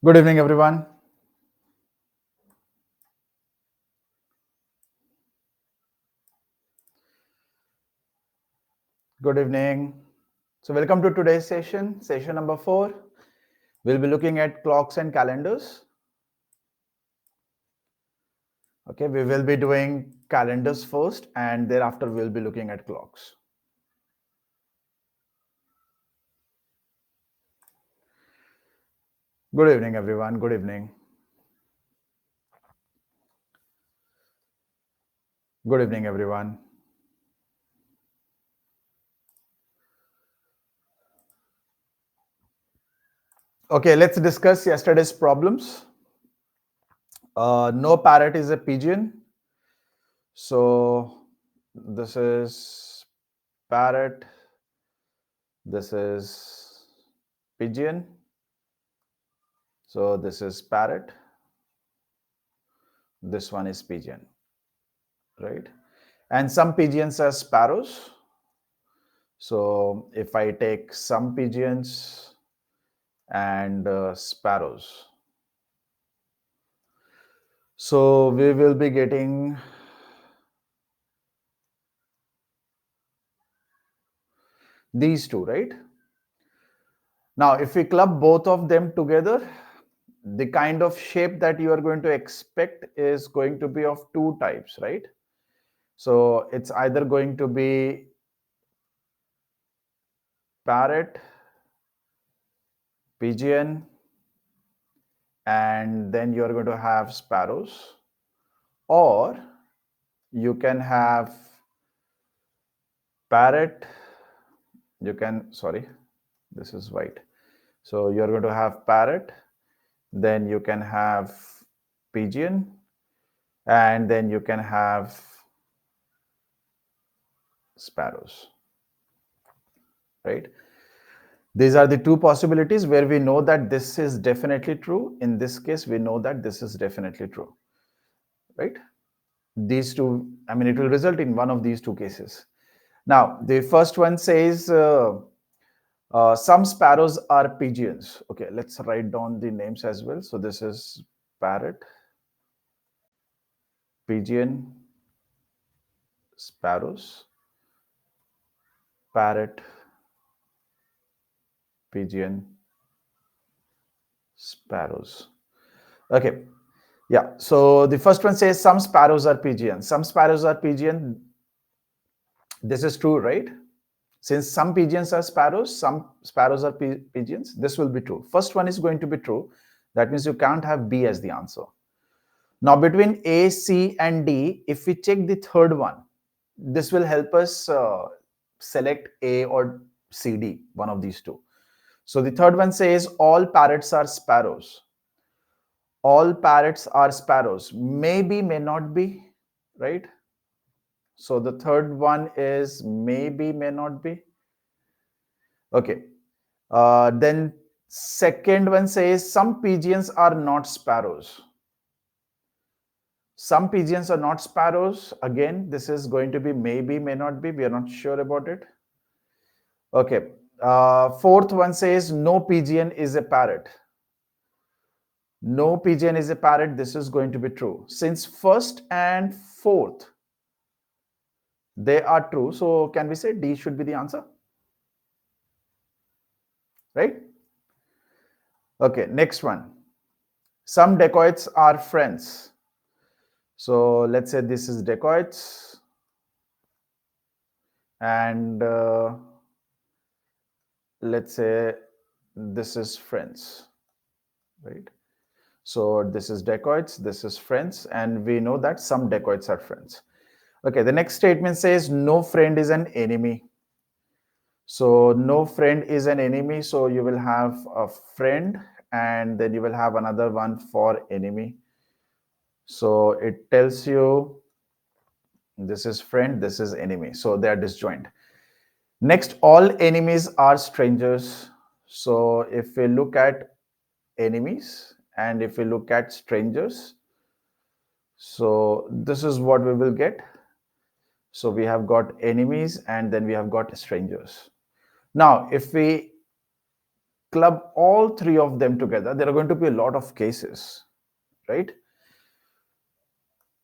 Good evening, everyone. Good evening. So, welcome to today's session number 4. We'll be looking at clocks and calendars. Okay, we will be doing calendars first, and thereafter, we'll be looking at clocks. Good evening, everyone. Good evening. Good evening, everyone. Okay, let's discuss yesterday's problems. No parrot is a pigeon. So, this is parrot. This is pigeon. So, this is parrot. This one is pigeon, right? And some pigeons are sparrows. So if I take some pigeons and sparrows, so we will be getting these two, right? Now, if we club both of them together, the kind of shape that you are going to expect is going to be of two types, right? So it's either going to be parrot, pigeon, and then you are going to have sparrows, or you can have parrot, this is white. So you're going to have parrot, then you can have pigeon, and then you can have sparrows, right? These are the two possibilities where we know that this is definitely true. In this case, we know that this is definitely true, right? These two, it will result in one of these two cases. Now, the first one says some sparrows are pigeons. Okay, let's write down the names as well. So this is parrot, pigeon, sparrows, parrot, pigeon, sparrows. Okay, yeah. So the first one says some sparrows are pigeon. Some sparrows are pigeon. This is true, right? Since some pigeons are sparrows, some sparrows are pigeons, this will be true. First one is going to be true. That means you can't have B as the answer. Now, between A, C, and D, if we check the third one, this will help us select A or C, D, one of these two. So the third one says all parrots are sparrows. All parrots are sparrows. Maybe, may not be, right? So the third one is maybe, may not be. Okay. Then second one says some pigeons are not sparrows. Some pigeons are not sparrows. Again, this is going to be maybe, may not be. We are not sure about it. Okay. Fourth one says no pigeon is a parrot. No pigeon is a parrot. This is going to be true. Since first and fourth, they are true. So can we say D should be the answer? Right? Okay, next one. Some dacoits are friends. So let's say this is dacoits. And let's say this is friends, right? So this is dacoits, this is friends, and we know that some dacoits are friends. Okay, the next statement says no friend is an enemy. So no friend is an enemy. So you will have a friend and then you will have another one for enemy. So it tells you this is friend, this is enemy. So they are disjoint. Next, all enemies are strangers. So if we look at enemies and if we look at strangers, so this is what we will get. So we have got enemies and then we have got strangers. Now, if we club all three of them together, there are going to be a lot of cases, right?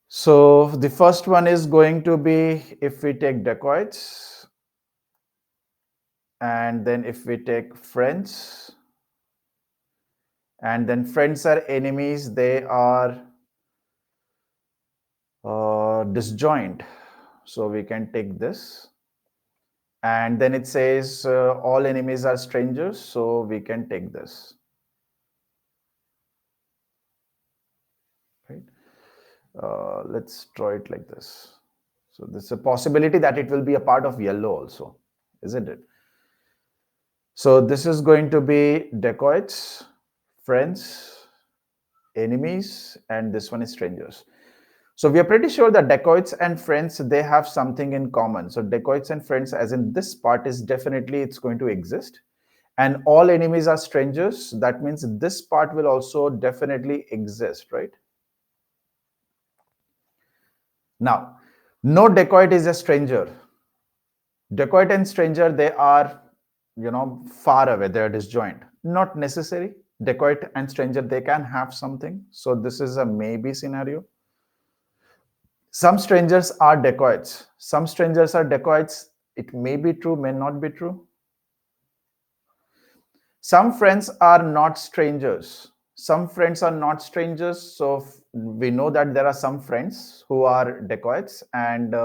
So the first one is going to be if we take dacoits, and then if we take friends, and then friends are enemies, they are disjoint. So we can take this. And then it says all enemies are strangers, so we can take this. Right? Let's draw it like this. So there's a possibility that it will be a part of yellow also, isn't it? So this is going to be dacoits, friends, enemies, and this one is strangers. So we are pretty sure that dacoits and friends, they have something in common. So dacoits and friends, as in this part, is definitely it's going to exist. And all enemies are strangers. That means this part will also definitely exist, right? Now, no dacoit is a stranger. Dacoit and stranger, they are, far away. They are disjoint. Not necessary. Dacoit and stranger, they can have something. So this is a maybe scenario. Some strangers are dacoits. Some strangers are dacoits. It may be true, may not be true. Some friends are not strangers. Some friends are not strangers. So we know that there are some friends who are dacoits, and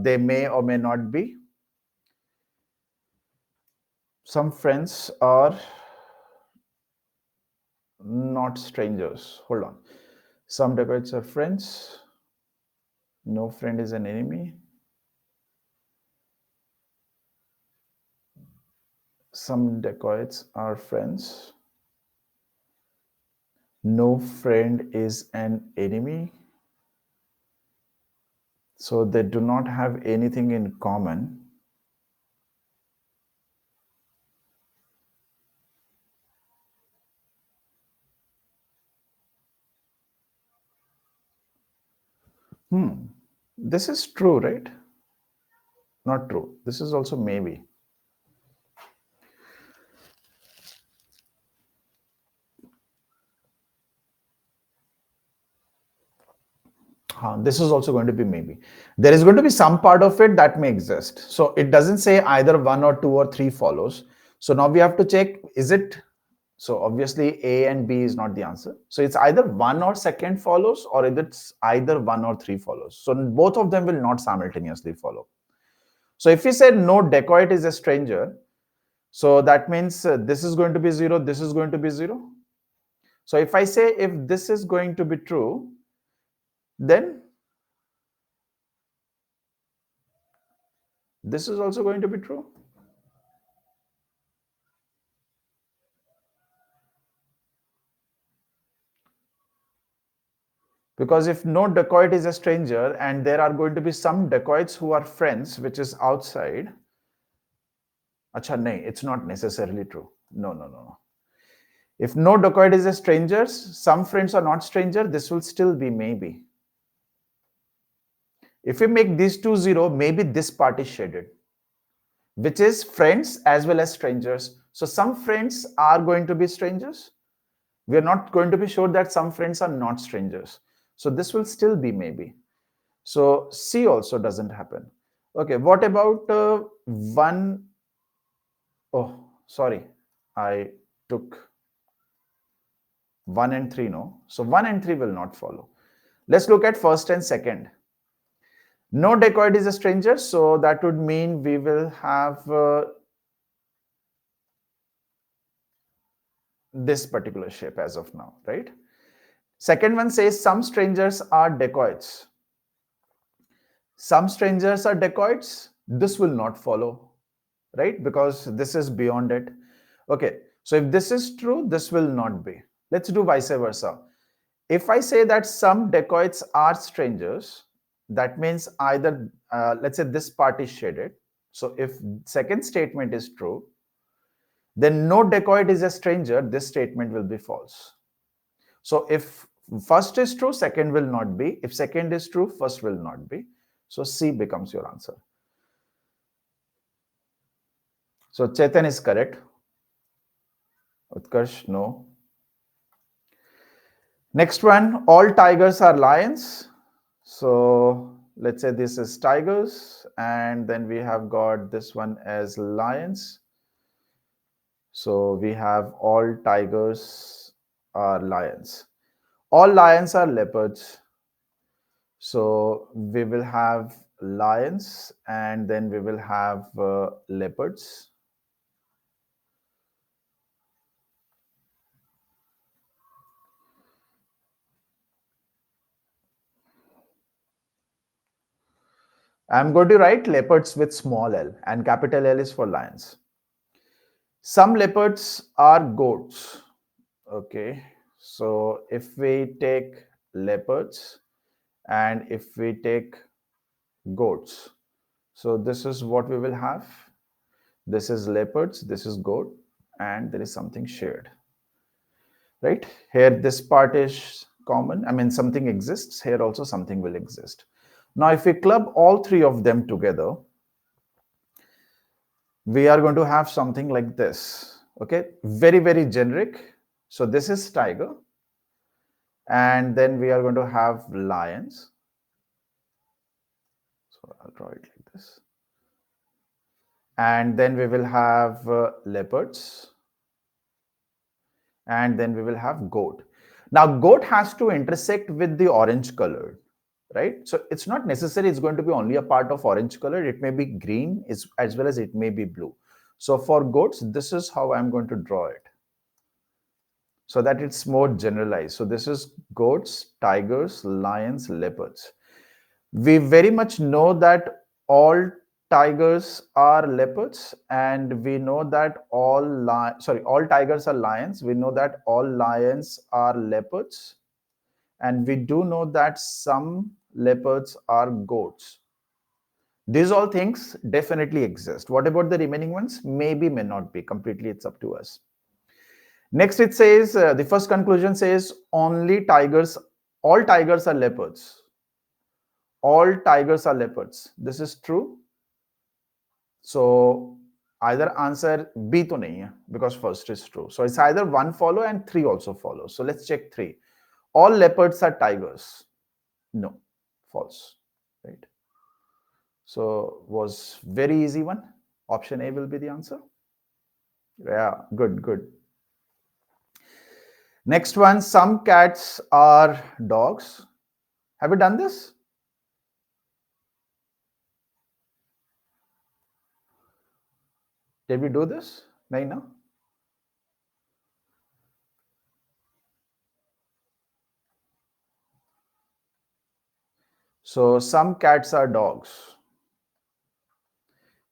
they may or may not be. Some friends are not strangers. Hold on. Some dacoits are friends. No friend is an enemy. Some dacoits are friends. No friend is an enemy. So they do not have anything in common. This is true, right? Not true. This is also maybe. This is also going to be maybe. There is going to be some part of it that may exist. So it doesn't say either 1 or 2 or 3 follows. So now we have to check, is it? So obviously A and B is not the answer. So it's either 1 or second follows, or it's either 1 or 3 follows. So both of them will not simultaneously follow. So if we said no dacoit is a stranger, so that means this is going to be 0, this is going to be 0. So if I say if this is going to be true, then this is also going to be true. Because if no dacoit is a stranger and there are going to be some dacoits who are friends, which is outside, acha, nahi, it's not necessarily true. No. If no dacoit is a stranger, some friends are not stranger, this will still be maybe. If we make these two 0, maybe this part is shaded, which is friends as well as strangers. So some friends are going to be strangers. We are not going to be sure that some friends are not strangers. So this will still be maybe. So C also doesn't happen. Okay, what about 1? Oh, sorry. I took 1 and 3, no? So 1 and 3 will not follow. Let's look at first and second. No dacoit is a stranger, so that would mean we will have this particular shape as of now, right? Second one says some strangers are dacoits. Some strangers are dacoits. This will not follow, right? Because this is beyond it. Okay, so if this is true, this will not be. Let's do vice versa. If I say that some dacoits are strangers, that means either, let's say this part is shaded. So if second statement is true, then no dacoit is a stranger, this statement will be false. So if first is true, second will not be. If second is true, first will not be. So C becomes your answer. So Chetan is correct. Utkarsh, no. Next one, all tigers are lions. So let's say this is tigers, and then we have got this one as lions. So we have all tigers are lions. All lions are leopards. So we will have lions and then we will have leopards. I'm going to write leopards with small l, and capital L is for lions. Some leopards are goats. Okay. So if we take leopards and if we take goats, so this is what we will have. This is leopards, this is goat, and there is something shared. Right? Here, this part is common. I mean, something exists. Here also something will exist. Now, if we club all three of them together, we are going to have something like this. Okay, very, very generic. So this is tiger. And then we are going to have lions. So I'll draw it like this. And then we will have leopards. And then we will have goat. Now, goat has to intersect with the orange colored, right? So it's not necessary it's going to be only a part of orange color. It may be green as well as it may be blue. So for goats, this is how I'm going to draw it so that it's more generalized. So this is goats, tigers, lions, leopards. We very much know that all tigers are leopards, and we know that all tigers are lions. We know that all lions are leopards, and we do know that some leopards are goats. These all things definitely exist. What about the remaining ones? Maybe, may not be. Completely, it's up to us. Next, it says, the first conclusion says all tigers are leopards. All tigers are leopards. This is true. So either answer B to nahi hai, because first is true. So it's either 1 follow and 3 also follow. So let's check 3. All leopards are tigers. No, false. Right. So was very easy one. Option A will be the answer. Yeah, good, good. Next one, some cats are dogs. Have you done this? Did we do this? No? So some cats are dogs.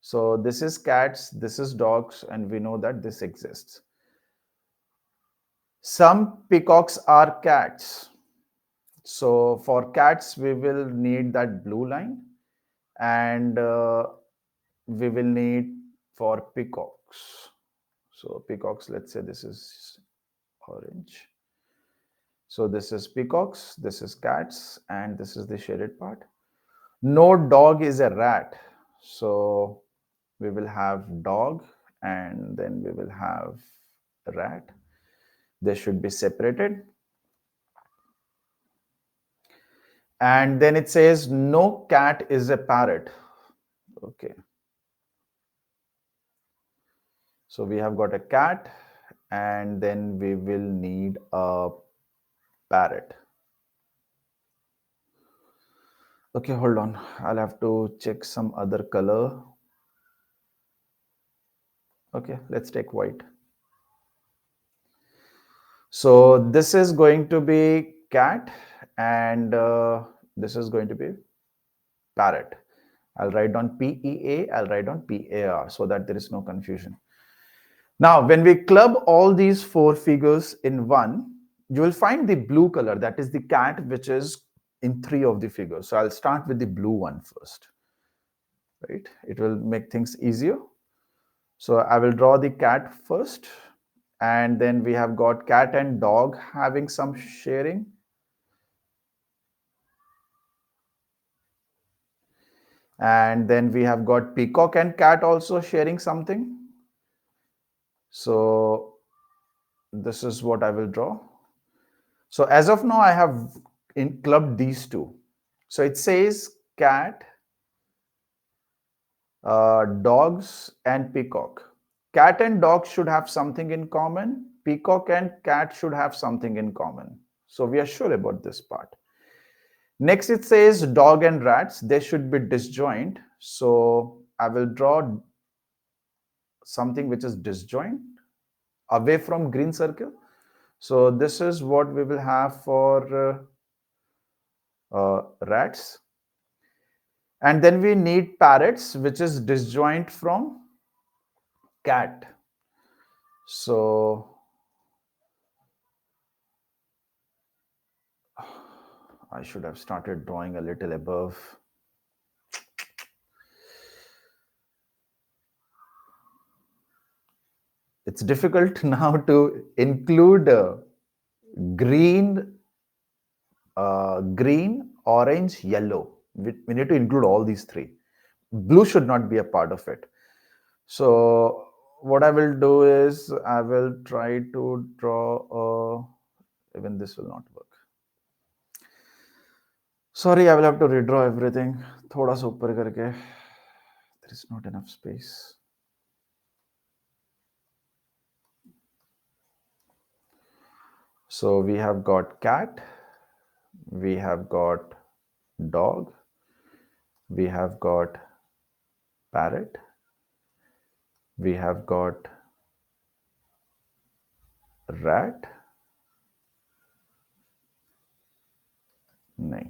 So this is cats, this is dogs, and we know that this exists. Some peacocks are cats. So for cats, we will need that blue line, and we will need for peacocks. So peacocks, let's say this is orange. So this is peacocks, this is cats, and this is the shaded part. No dog is a rat. So we will have dog and then we will have rat. They should be separated. And then it says no cat is a parrot. Okay. So we have got a cat and then we will need a parrot. Okay, hold on. I'll have to check some other color. Okay, let's take white. So this is going to be cat and this is going to be parrot. I'll write down PEA, I'll write down PAR so that there is no confusion. Now, when we club all these 4 figures in one, you will find the blue color, that is the cat, which is in 3 of the figures. So I'll start with the blue one first, right? It will make things easier. So I will draw the cat first, and then we have got cat and dog having some sharing. And then we have got peacock and cat also sharing something. So this is what I will draw. So as of now, I have clubbed these two. So it says cat, dogs, and peacock. Cat and dog should have something in common. Peacock and cat should have something in common. So we are sure about this part. Next, it says dog and rats. They should be disjoint. So I will draw something which is disjoint away from green circle. So this is what we will have for rats. And then we need parrots, which is disjoint from cat. So I should have started drawing a little above. It's difficult now to include green, orange, yellow. We need to include all these three. Blue should not be a part of it. So what I will do is I will try to draw, even this will not work. Sorry, I will have to redraw everything. थोड़ा सा ऊपर करके. There is not enough space. So we have got cat, we have got dog, we have got parrot, we have got rat. No,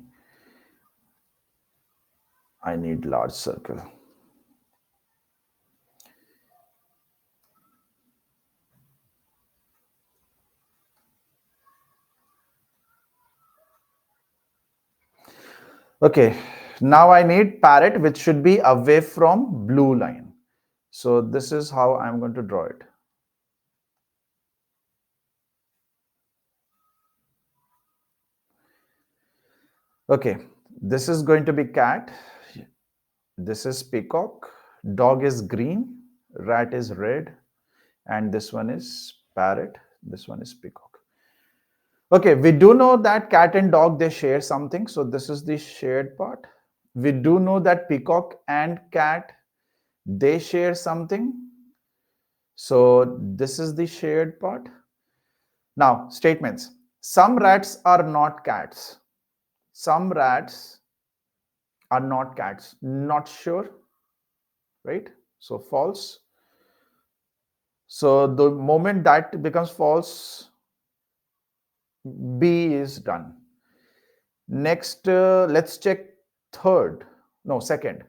I need large circle. Okay, now I need parrot, which should be away from blue line. So this is how I'm going to draw it. Okay, this is going to be cat. This is peacock. Dog is green. Rat is red. And this one is parrot. This one is peacock. Okay, we do know that cat and dog, they share something. So this is the shared part. We do know that peacock and cat, they share something. So this is the shared part. Now, statements. Some rats are not cats. Some rats are not cats. Not sure, right? So false. So the moment that becomes false, B is done. Next, let's check third. No, second.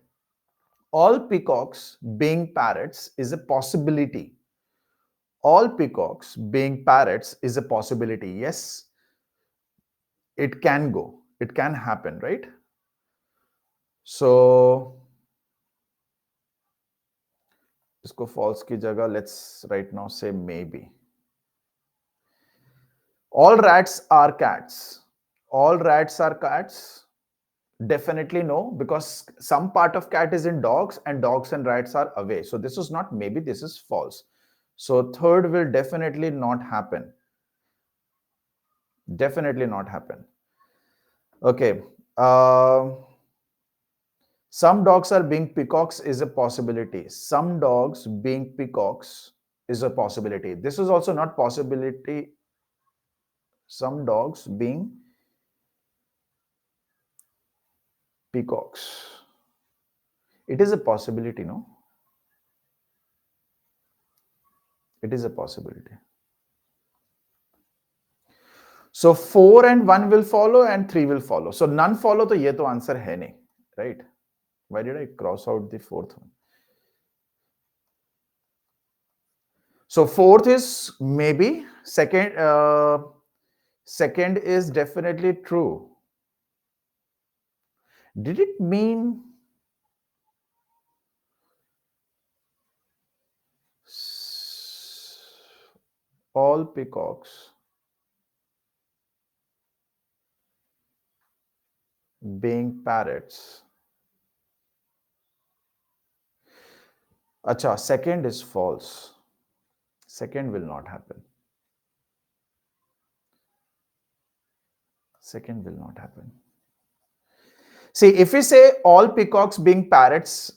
All peacocks being parrots is a possibility. All peacocks being parrots is a possibility. Yes, it can go. It can happen, right? So इसको false की जगह let's right now say maybe. All rats are cats. All rats are cats. Definitely no, because some part of cat is in dogs and dogs and rats are away. So this is not maybe, this is false. So third will definitely not happen. Definitely not happen. Okay. Some dogs are being peacocks is a possibility. Some dogs being peacocks is a possibility. This is also not possibility. Some dogs being peacocks. It is a possibility, no? It is a possibility. So 4 and 1 will follow and 3 will follow. So none follow, तो ये तो answer है नहीं, right? Why did I cross out the fourth one? So fourth is maybe. Second is definitely true. Did it mean all peacocks being parrots? Acha, second is false. Second will not happen. Second will not happen. See, if we say all peacocks being parrots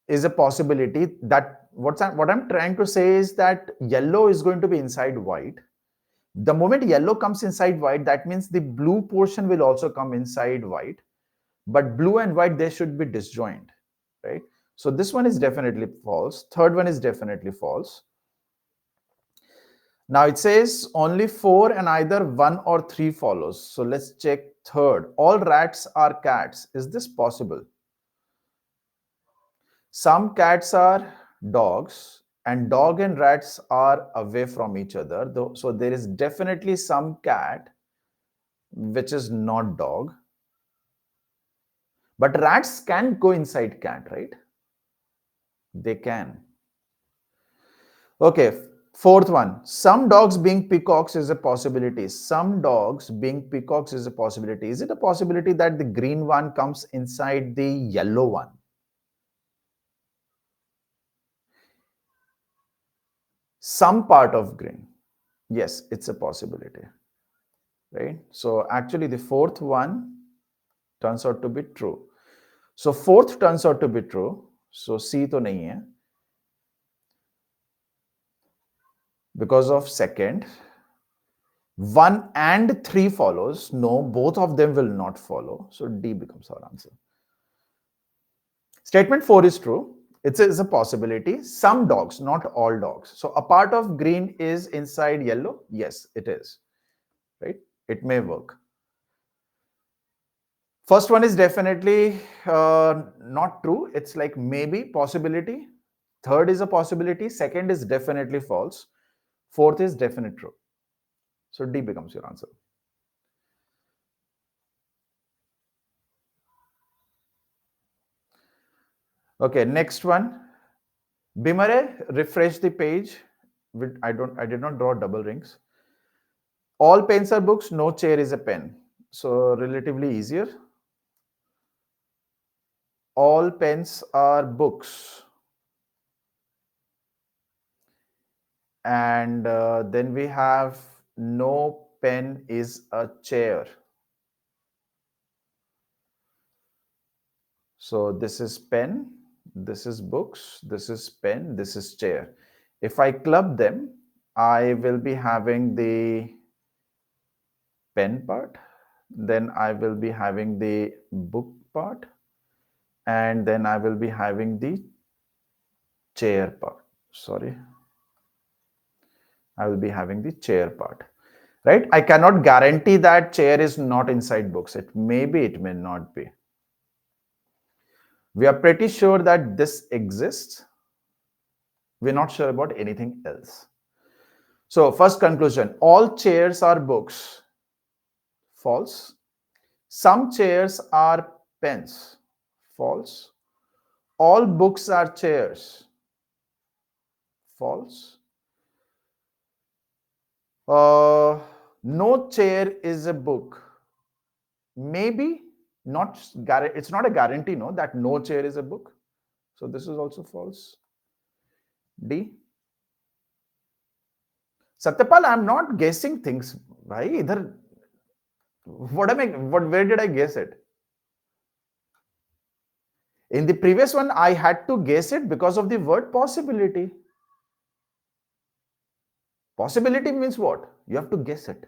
is a possibility, that what I'm trying to say is that yellow is going to be inside white. The moment yellow comes inside white, that means the blue portion will also come inside white. But blue and white, they should be disjoint, right? So this one is definitely false. Third one is definitely false. Now it says only 4 and either 1 or 3 follows. So let's check third. All rats are cats. Is this possible? Some cats are dogs, and dog and rats are away from each other. So there is definitely some cat which is not dog. But rats can go inside cat, right? They can. Okay, fourth one. Some dogs being peacocks is a possibility. Some dogs being peacocks is a possibility. Is it a possibility that the green one comes inside the yellow one? Some part of green. Yes, it's a possibility. Right? So actually the fourth one turns out to be true. So fourth turns out to be true. So C to nahi hai. Because of second. 1 and 3 follows. No, both of them will not follow. So D becomes our answer. Statement 4 is true. It is a possibility. Some dogs, not all dogs. So a part of green is inside yellow. Yes, it is. Right? It may work. First one is definitely not true. It's like maybe possibility. Third is a possibility. Second is definitely false. Fourth is definite true. So D becomes your answer. Okay, next one. Bimare, refresh the page. I did not draw double rings. All pens are books, no chair is a pen. So relatively easier. All pens are books. And then we have no pen is a chair. So this is pen, this is books, this is pen, this is chair. If I club them, I will be having the pen part, then I will be having the book part, and then I will be having the chair part. Sorry. I will be having the chair part, right? I cannot guarantee that chair is not inside books. It may be, it may not be. We are pretty sure that this exists. We're not sure about anything else. So first conclusion, all chairs are books. False. Some chairs are pens. False. All books are chairs. False. No chair is a book. Maybe not. It's not a guarantee, no, that no chair is a book. So this is also false. D. Satyapal, I'm not guessing things. Bhai, idhar, where did I guess it? In the previous one, I had to guess it because of the word possibility. Possibility means what? You have to guess it.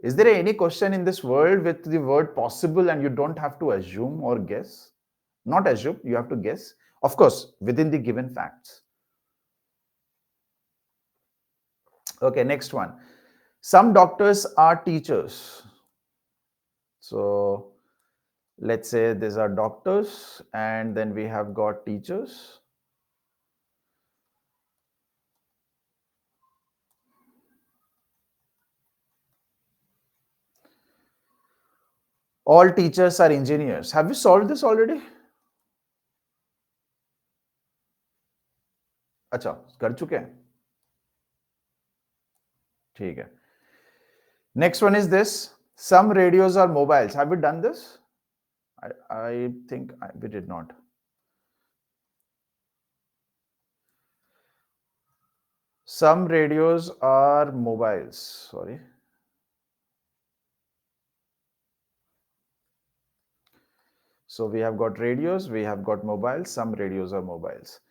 Is there any question in this world with the word possible and you don't have to assume or guess? Not assume, you have to guess. Of course, within the given facts. Okay, next one. Some doctors are teachers. So let's say these are doctors and then we have got teachers. All teachers are engineers. Have you solved this already? अच्छा कर चुके हैं ठीक है next one is this some radios are mobiles have we done this I think we did not some radios are mobiles sorry So we have got radios, we have got mobiles, some radios are mobiles.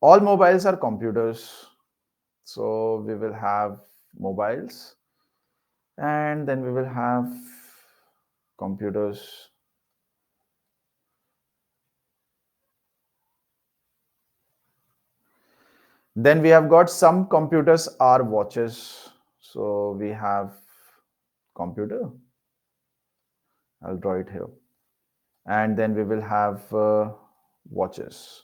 All mobiles are computers. So we will have mobiles and then we will have computers. Then we have got some computers are watches. So we have computer. I'll draw it here. And then we will have watches.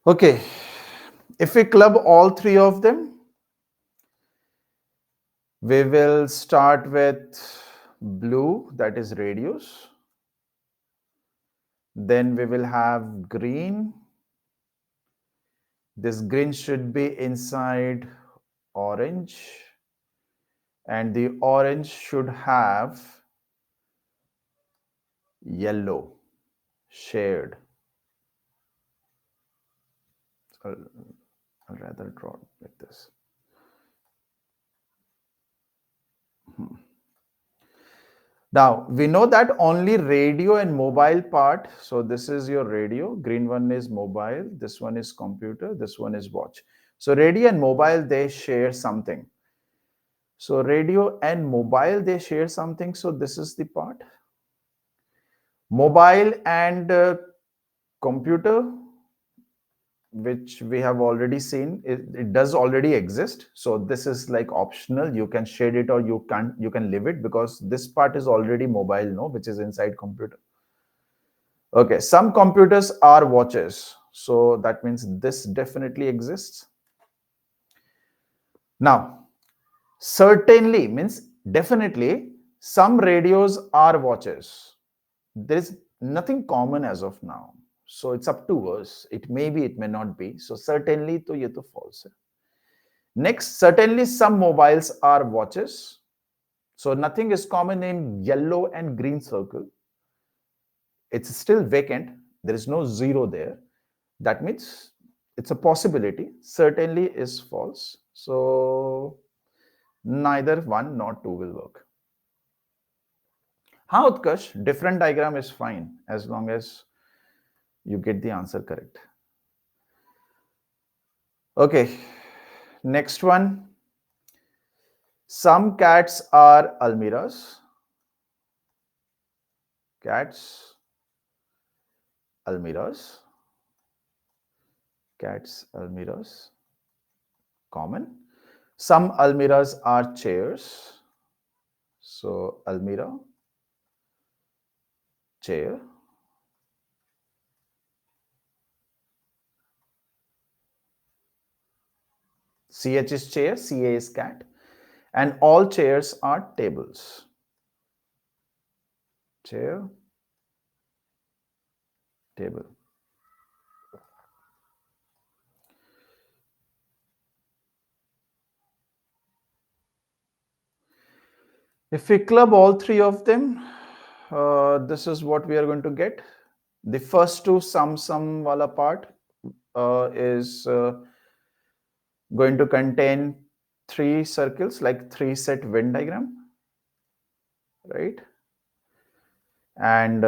Okay, if we club all three of them, we will start with blue, that is radios. Then we will have green. This green should be inside orange. And the orange should have yellow shade. I'll rather draw it like this. Now, we know that only radio and mobile part, so this is your radio, green one is mobile, this one is computer, this one is watch. So radio and mobile, they share something. So radio and mobile, they share something, so this is the part. Mobile and computer, which we have already seen, it does already exist. So this is like optional. You can shade it or you can leave it because this part is already mobile, no, which is inside computer. Okay, some computers are watches. So that means this definitely exists. Now, certainly means definitely some radios are watches. There is nothing common as of now. So it's up to us. It may be, it may not be. So certainly to ye to false hai. Next, certainly some mobiles are watches. So nothing is common in yellow and green circle. It's still vacant. There is no zero there. That means it's a possibility. Certainly is false. So neither one nor two will work. How, Utkarsh? Different diagram is fine as long as you get the answer correct. Okay, next one. Some cats are almiras. Cats, almiras. Cats, almiras. Common. Some almiras are chairs. So, almira, chair. CH is chair, CA is cat. And all chairs are tables. Chair, table. If we club all three of them, this is what we are going to get. The first two sum wala part is going to contain three circles, like three set Venn diagram, right? And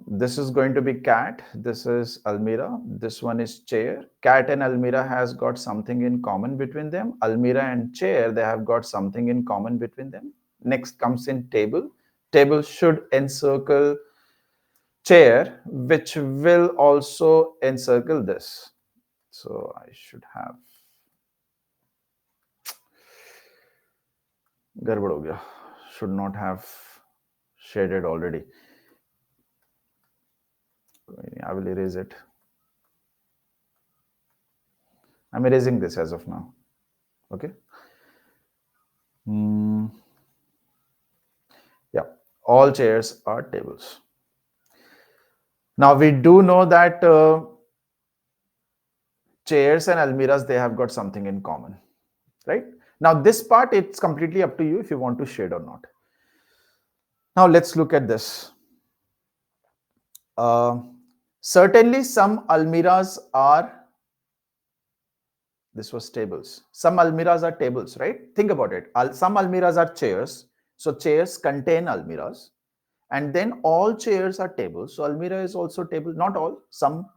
this is going to be cat, this is almira, this one is chair. Cat and almira has got something in common between them. Almira and chair, they have got something in common between them. Next comes in table. Table should encircle chair, which will also encircle this. So I should have garbad ho gaya. Should not have shaded already. I will erase it. I'm erasing this as of now. Okay. Yeah, all chairs are tables. Now we do know that chairs and almiras, they have got something in common, right? Now this part, it's completely up to you if you want to shade or not. Now let's look at this. Certainly some almiras are This was tables. Some almiras are tables, right? Think about it. Some almiras are chairs. So chairs contain almiras. And then all chairs are tables. So almira is also table. Not all, some.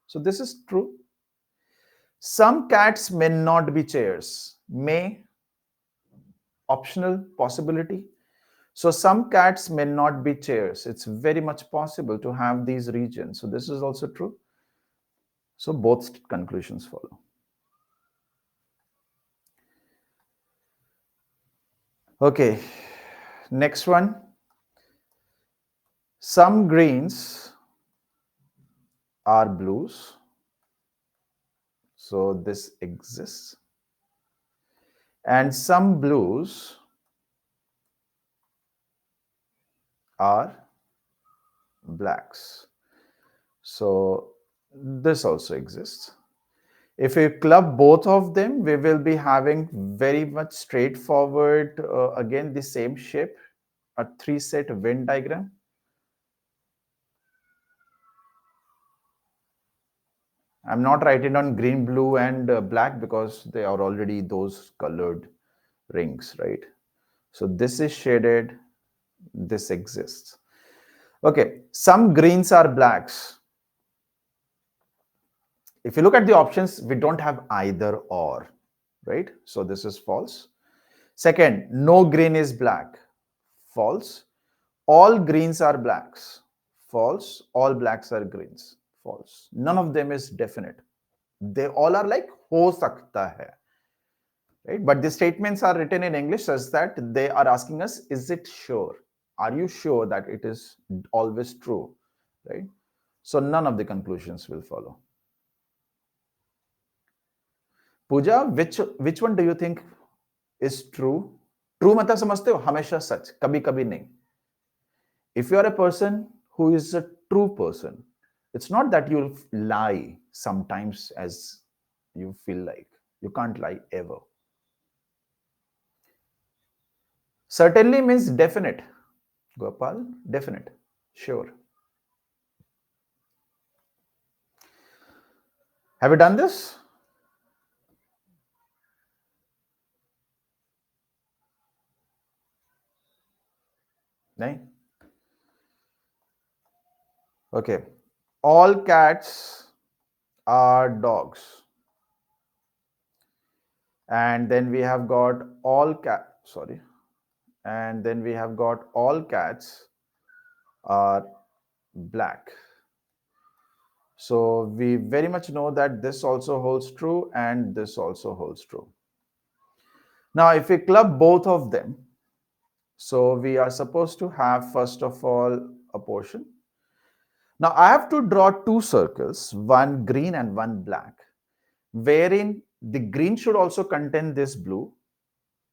So this is true. Some cats may not be chairs. May, optional possibility. So some cats may not be chairs. It's very much possible to have these regions. So this is also true. So both conclusions follow. Okay, next one. Some greens are blues. So this exists. And some blues are blacks. So this also exists. If we club both of them, we will be having very much straightforward, again, the same shape, a 3-set Venn diagram. I'm not writing on green, blue, and black because they are already those colored rings, right? So this is shaded, this exists. Okay, some greens are blacks. If you look at the options, we don't have either or, right? So this is false. Second, no green is black. False. All greens are blacks. False. All blacks are greens. False. None of them is definite. They all are like ho sakta hai, right? But the statements are written in English such that they are asking us, is it sure? Are you sure that it is always true, right? So none of the conclusions will follow. Pooja, which one do you think is true? True मतलब समझते हो हमेशा सच, कभी कभी नहीं. If you are a person who is a true person, it's not that you'll lie sometimes as you feel like. You can't lie ever. Certainly means definite. Gopal, definite. Sure. Have you done this? No? Okay. All cats are dogs. And then we have got all and then we have got all cats are black. So we very much know that this also holds true and this also holds true. Now, if we club both of them, so we are supposed to have, first of all, a portion. Now, I have to draw two circles, one green and one black, wherein the green should also contain this blue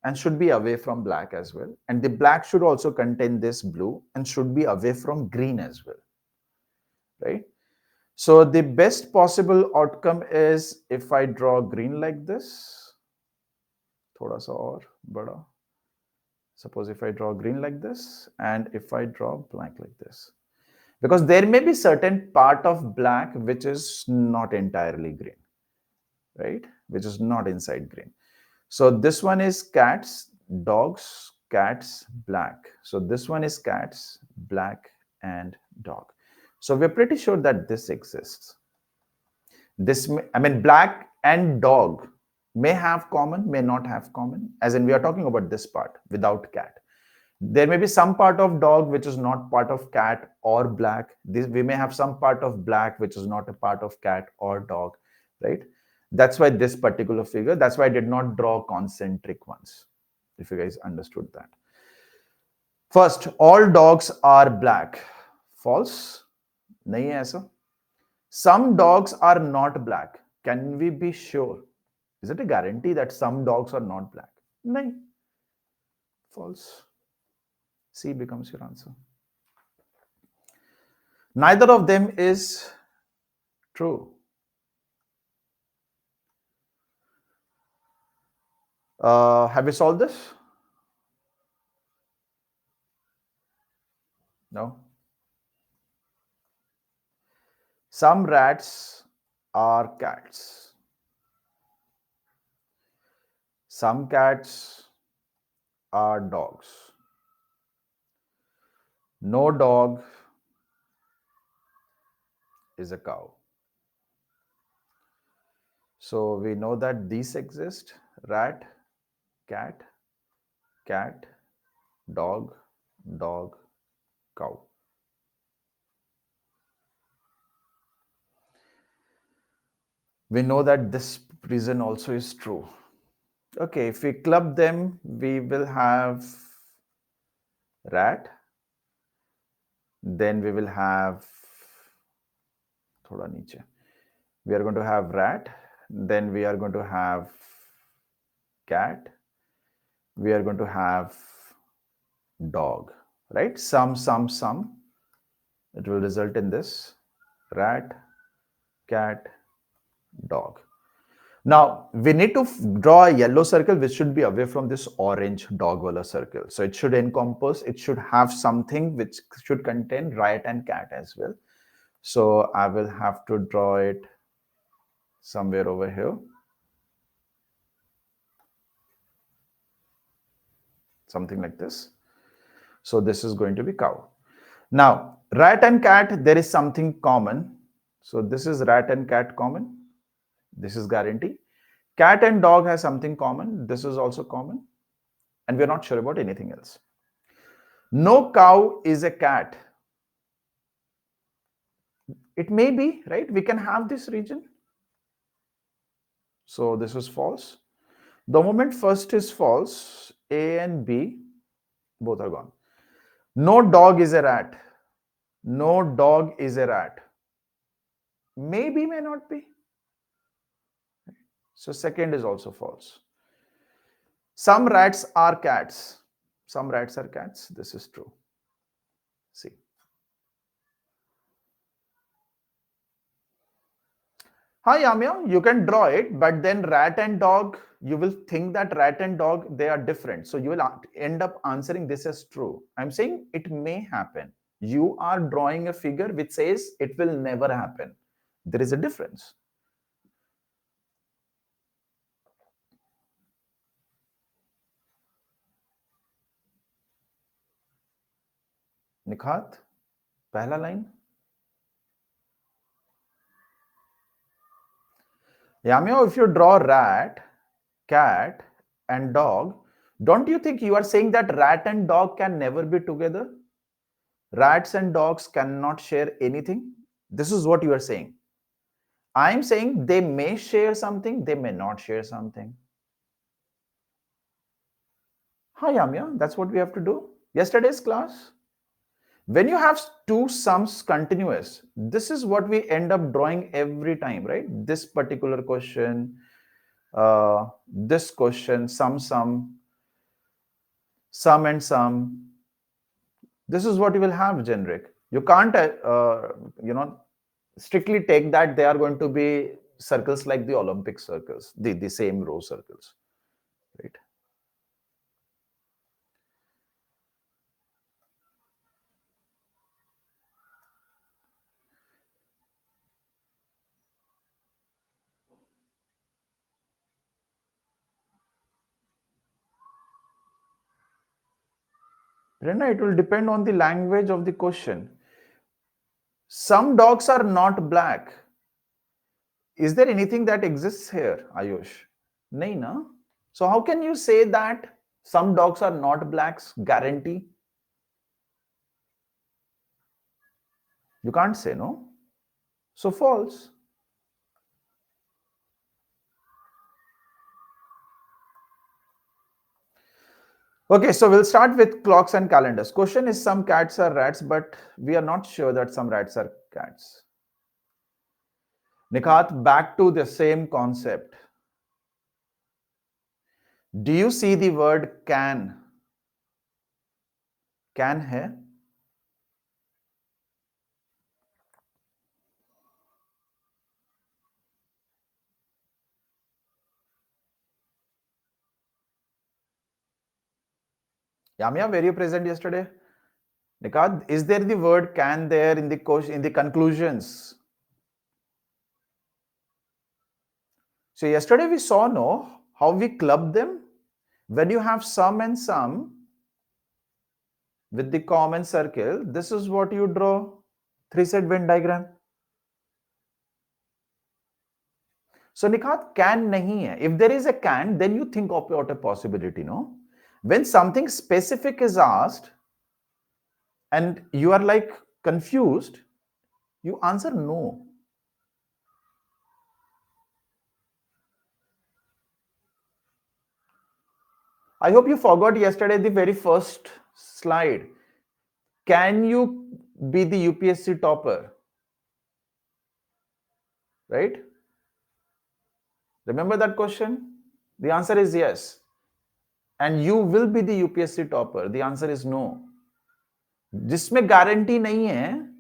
and should be away from black as well. And the black should also contain this blue and should be away from green as well, right? So the best possible outcome is if I draw green like this, thoda sa aur bada. Suppose if I draw green like this and if I draw black like this, because there may be certain part of black which is not entirely green, right? Which is not inside green. So this one is cats, dogs, cats, black. So this one is cats, black, and dog. So we're pretty sure that this exists. This, I mean, black and dog may have common, may not have common, as in we are talking about this part without cat. There may be some part of dog which is not part of cat or black. We may have some part of black which is not a part of cat or dog, right? That's why this particular figure, that's why I did not draw concentric ones, if you guys understood that. First, all dogs are black. False. Nahi hai aisa. Some dogs are not black. Can we be sure? Is it a guarantee that some dogs are not black? Nahi. False. C becomes your answer. Neither of them is true. Have you solved this? No. Some rats are cats. Some cats are dogs. No dog is a cow. So we know that these exist: rat, cat, cat, dog, dog, cow. We know that this reason also is true. Okay, if we club them, we will have rat, then we will have thoda niche. We are going to have rat, then we are going to have cat, we are going to have dog, right? Sum. It will result in this: rat, cat, dog. Now we need to draw a yellow circle which should be away from this orange dog wala circle. So it should encompass, it should have something which should contain rat and cat as well. So I will have to draw it somewhere over here. Something like this. So this is going to be cow. Now, rat and cat, there is something common. So this is rat and cat common. This is guarantee. Cat and dog has something common. This is also common. And we're not sure about anything else. No cow is a cat. It may be, right? We can have this region. So this is false. The moment first is false, A and B, both are gone. No dog is a rat. No dog is a rat. Maybe, may not be. So second is also false. Some rats are cats. Some rats are cats. This is true. See. Hi, Yamya, you can draw it, but then rat and dog, you will think that rat and dog, they are different. So you will end up answering this as true. I'm saying it may happen. You are drawing a figure which says it will never happen. There is a difference. Nikhat, pehla line. Yamya, if you draw rat, cat, and dog, don't you think you are saying that rat and dog can never be together? Rats and dogs cannot share anything. This is what you are saying. I'm saying they may share something, they may not share something. Hi, Yamya, that's what we have to do. Yesterday's class, when you have two sums continuous, this is what we end up drawing every time, right? This particular question, this question, sum, and sum. This is what you will have generic. You can't, strictly take that they are going to be circles like the Olympic circles, the same row circles, right? Brenda, it will depend on the language of the question. Some dogs are not black. Is there anything that exists here, Ayush? Nahi, na? So how can you say that some dogs are not blacks? Guarantee? You can't say, no? So false. Okay, so we'll start with clocks and calendars. Question is some cats are rats, but we are not sure that some rats are cats. Nikhat, back to the same concept. Do you see the word can? Can hai? Yamya, were you present yesterday? Nikhat, is there the word can there in the question, in the conclusions? So yesterday we saw, no, how we club them. When you have sum and sum with the common circle, this is what you draw. Three-side Venn diagram. So Nikhat, can nahi hai. If there is a can, then you think of what a possibility, no? When something specific is asked and you are like confused, you answer no. I hope you forgot yesterday the very first slide. Can you be the UPSC topper? Right? Remember that question? The answer is yes. And you will be the UPSC topper. The answer is no. जिसमें guarantee नहीं है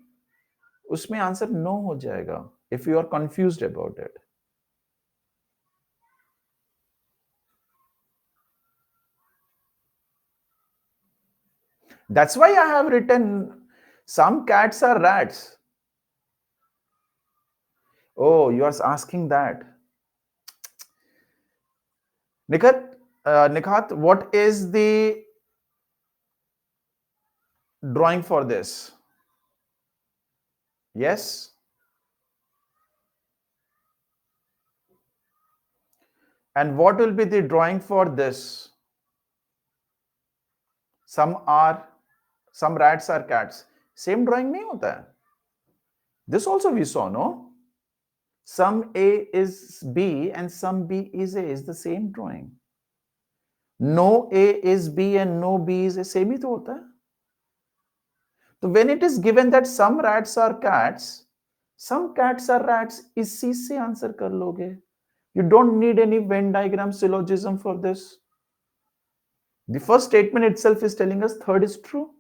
उसमें answer no हो जाएगा if you are confused about it. That's why I have written some cats are rats. Oh, you are asking that. Nikhat, what is the drawing for this? Yes? And what will be the drawing for this? Some rats are cats. Same drawing नहीं होता है. This also we saw, no? Some A is B and some B is A is the same drawing. No A is B and no B is A, same ही तो होता है. So when it is given that some rats are cats, some cats are rats, इसी से answer कर लोगे. You don't need any Venn diagram syllogism for this. The first statement itself is telling us third is true.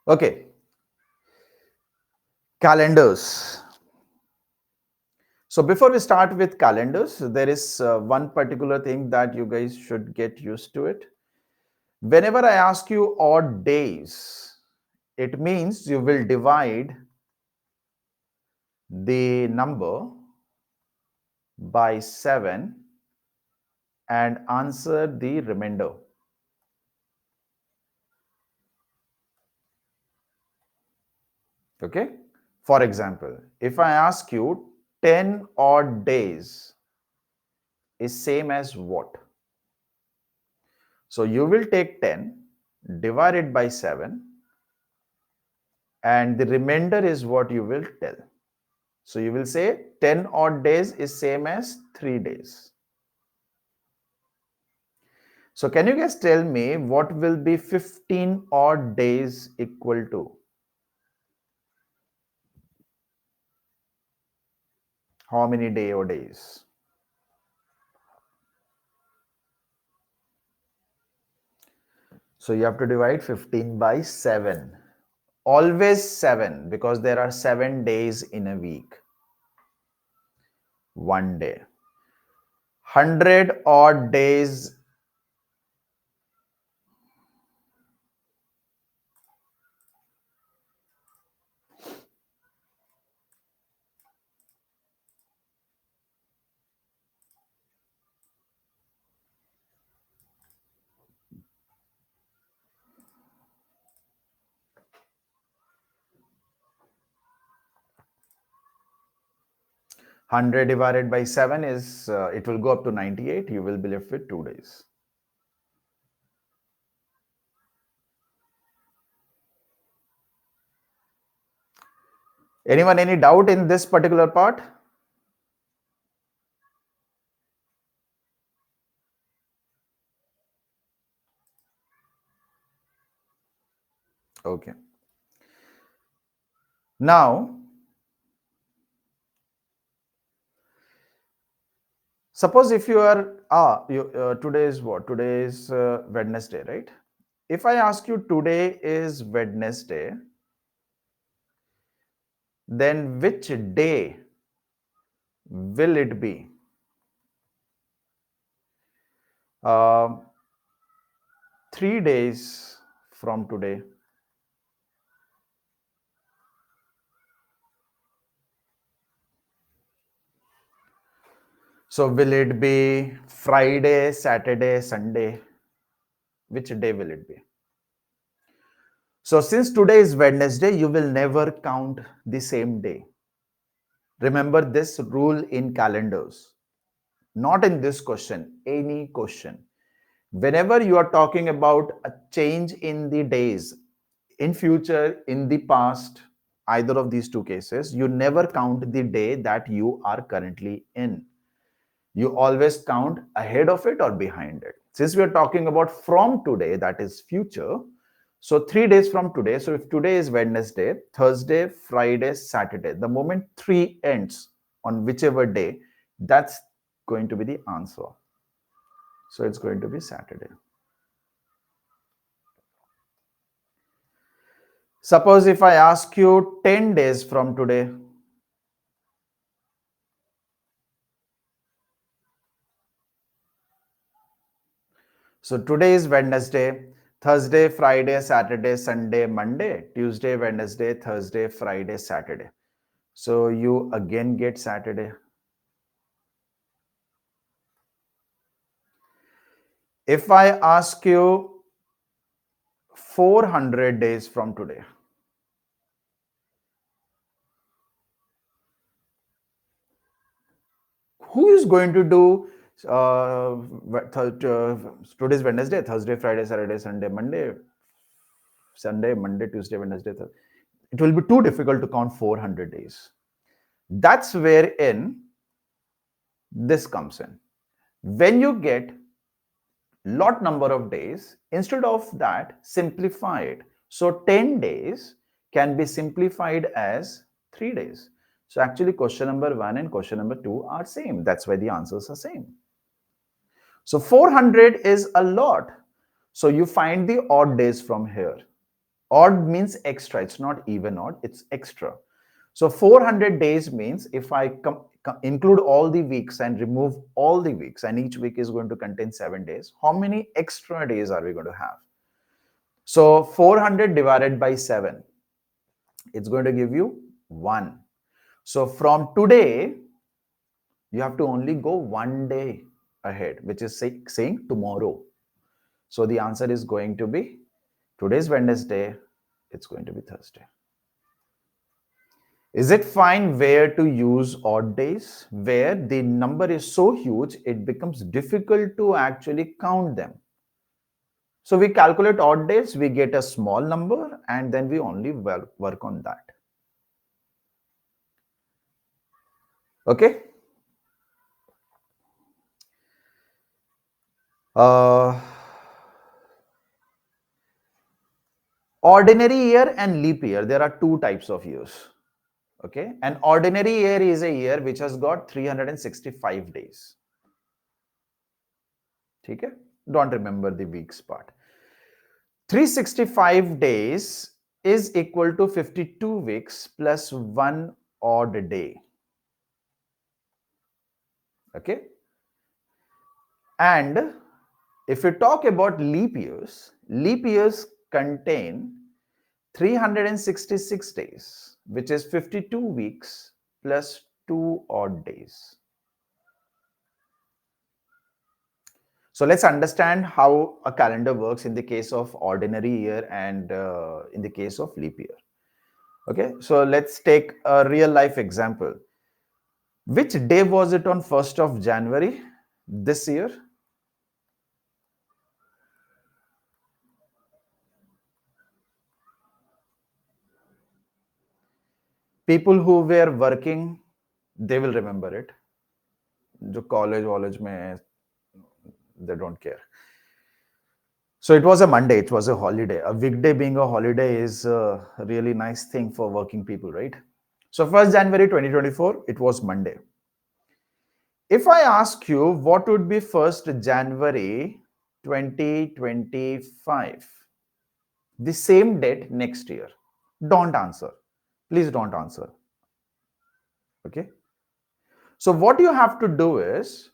Okay. Calendars. So before we start with calendars, there is one particular thing that you guys should get used to it. Whenever I ask you odd days, it means you will divide the number by 7 and answer the remainder. Okay. For example, if I ask you 10 odd days is same as what? So you will take 10, divide it by 7, and the remainder is what you will tell. So you will say 10 odd days is same as 3 days. So can you guys tell me what will be 15 odd days equal to? How many day or days? So you have to divide 15 by 7. Always 7 because there are 7 days in a week. 1 day. 100 odd days. Hundred divided by 7 is it will go up to 98. You will be left with 2 days. Anyone, any doubt in this particular part? Okay. Now, suppose if you are, today is what? Today is Wednesday, right? If I ask you today is Wednesday, then which day will it be? 3 days from today. So will it be Friday, Saturday, Sunday? Which day will it be? So since today is Wednesday, you will never count the same day. Remember this rule in calendars. Not in this question, any question. Whenever you are talking about a change in the days, in future, in the past, either of these two cases, you never count the day that you are currently in. You always count ahead of it or behind it. Since we are talking about from today, that is future, so 3 days from today, so if today is Wednesday, Thursday, Friday, Saturday, the moment 3 ends on whichever day, that's going to be the answer. So it's going to be Saturday. Suppose if I ask you 10 days from today, so today is Wednesday, Thursday, Friday, Saturday, Sunday, Monday, Tuesday, Wednesday, Thursday, Friday, Saturday. So you again get Saturday. If I ask you 400 days from today, who is going to do today's Wednesday, Thursday, Friday, Saturday, Sunday, Monday, Tuesday, Wednesday, Thursday. It will be too difficult to count 400 days. That's wherein this comes in. When you get lot number of days, instead of that, simplify it. So 10 days can be simplified as 3 days. So actually question number 1 and question number 2 are same. That's why the answers are same. So 400 is a lot. So you find the odd days from here. Odd means extra. It's not even odd, it's extra. So 400 days means if I include all the weeks and remove all the weeks, and each week is going to contain 7 days, how many extra days are we going to have? So 400 divided by 7, it's going to give you 1. So from today, you have to only go 1 day ahead, which is saying tomorrow. So the answer is going to be today's Wednesday, it's going to be Thursday. Is it fine where to use odd days? Where the number is so huge, it becomes difficult to actually count them. So we calculate odd days, we get a small number, and then we only work on that. Okay? Ordinary year and leap year, there are two types of years. Okay? An ordinary year is a year which has got 365 days. Okay? Don't remember the weeks part. 365 days is equal to 52 weeks plus 1 odd day. Okay? And if you talk about leap years contain 366 days, which is 52 weeks plus 2 odd days. So let's understand how a calendar works in the case of ordinary year and in the case of leap year. Okay, so let's take a real life example. Which day was it on 1st of January this year? People who were working, they will remember it. जो college में, they don't care. So it was a Monday, it was a holiday. A weekday being a holiday is a really nice thing for working people, right? So 1st January 2024, it was Monday. If I ask you what would be 1st January 2025, the same date next year, don't answer. Please don't answer. Okay? So what you have to do is,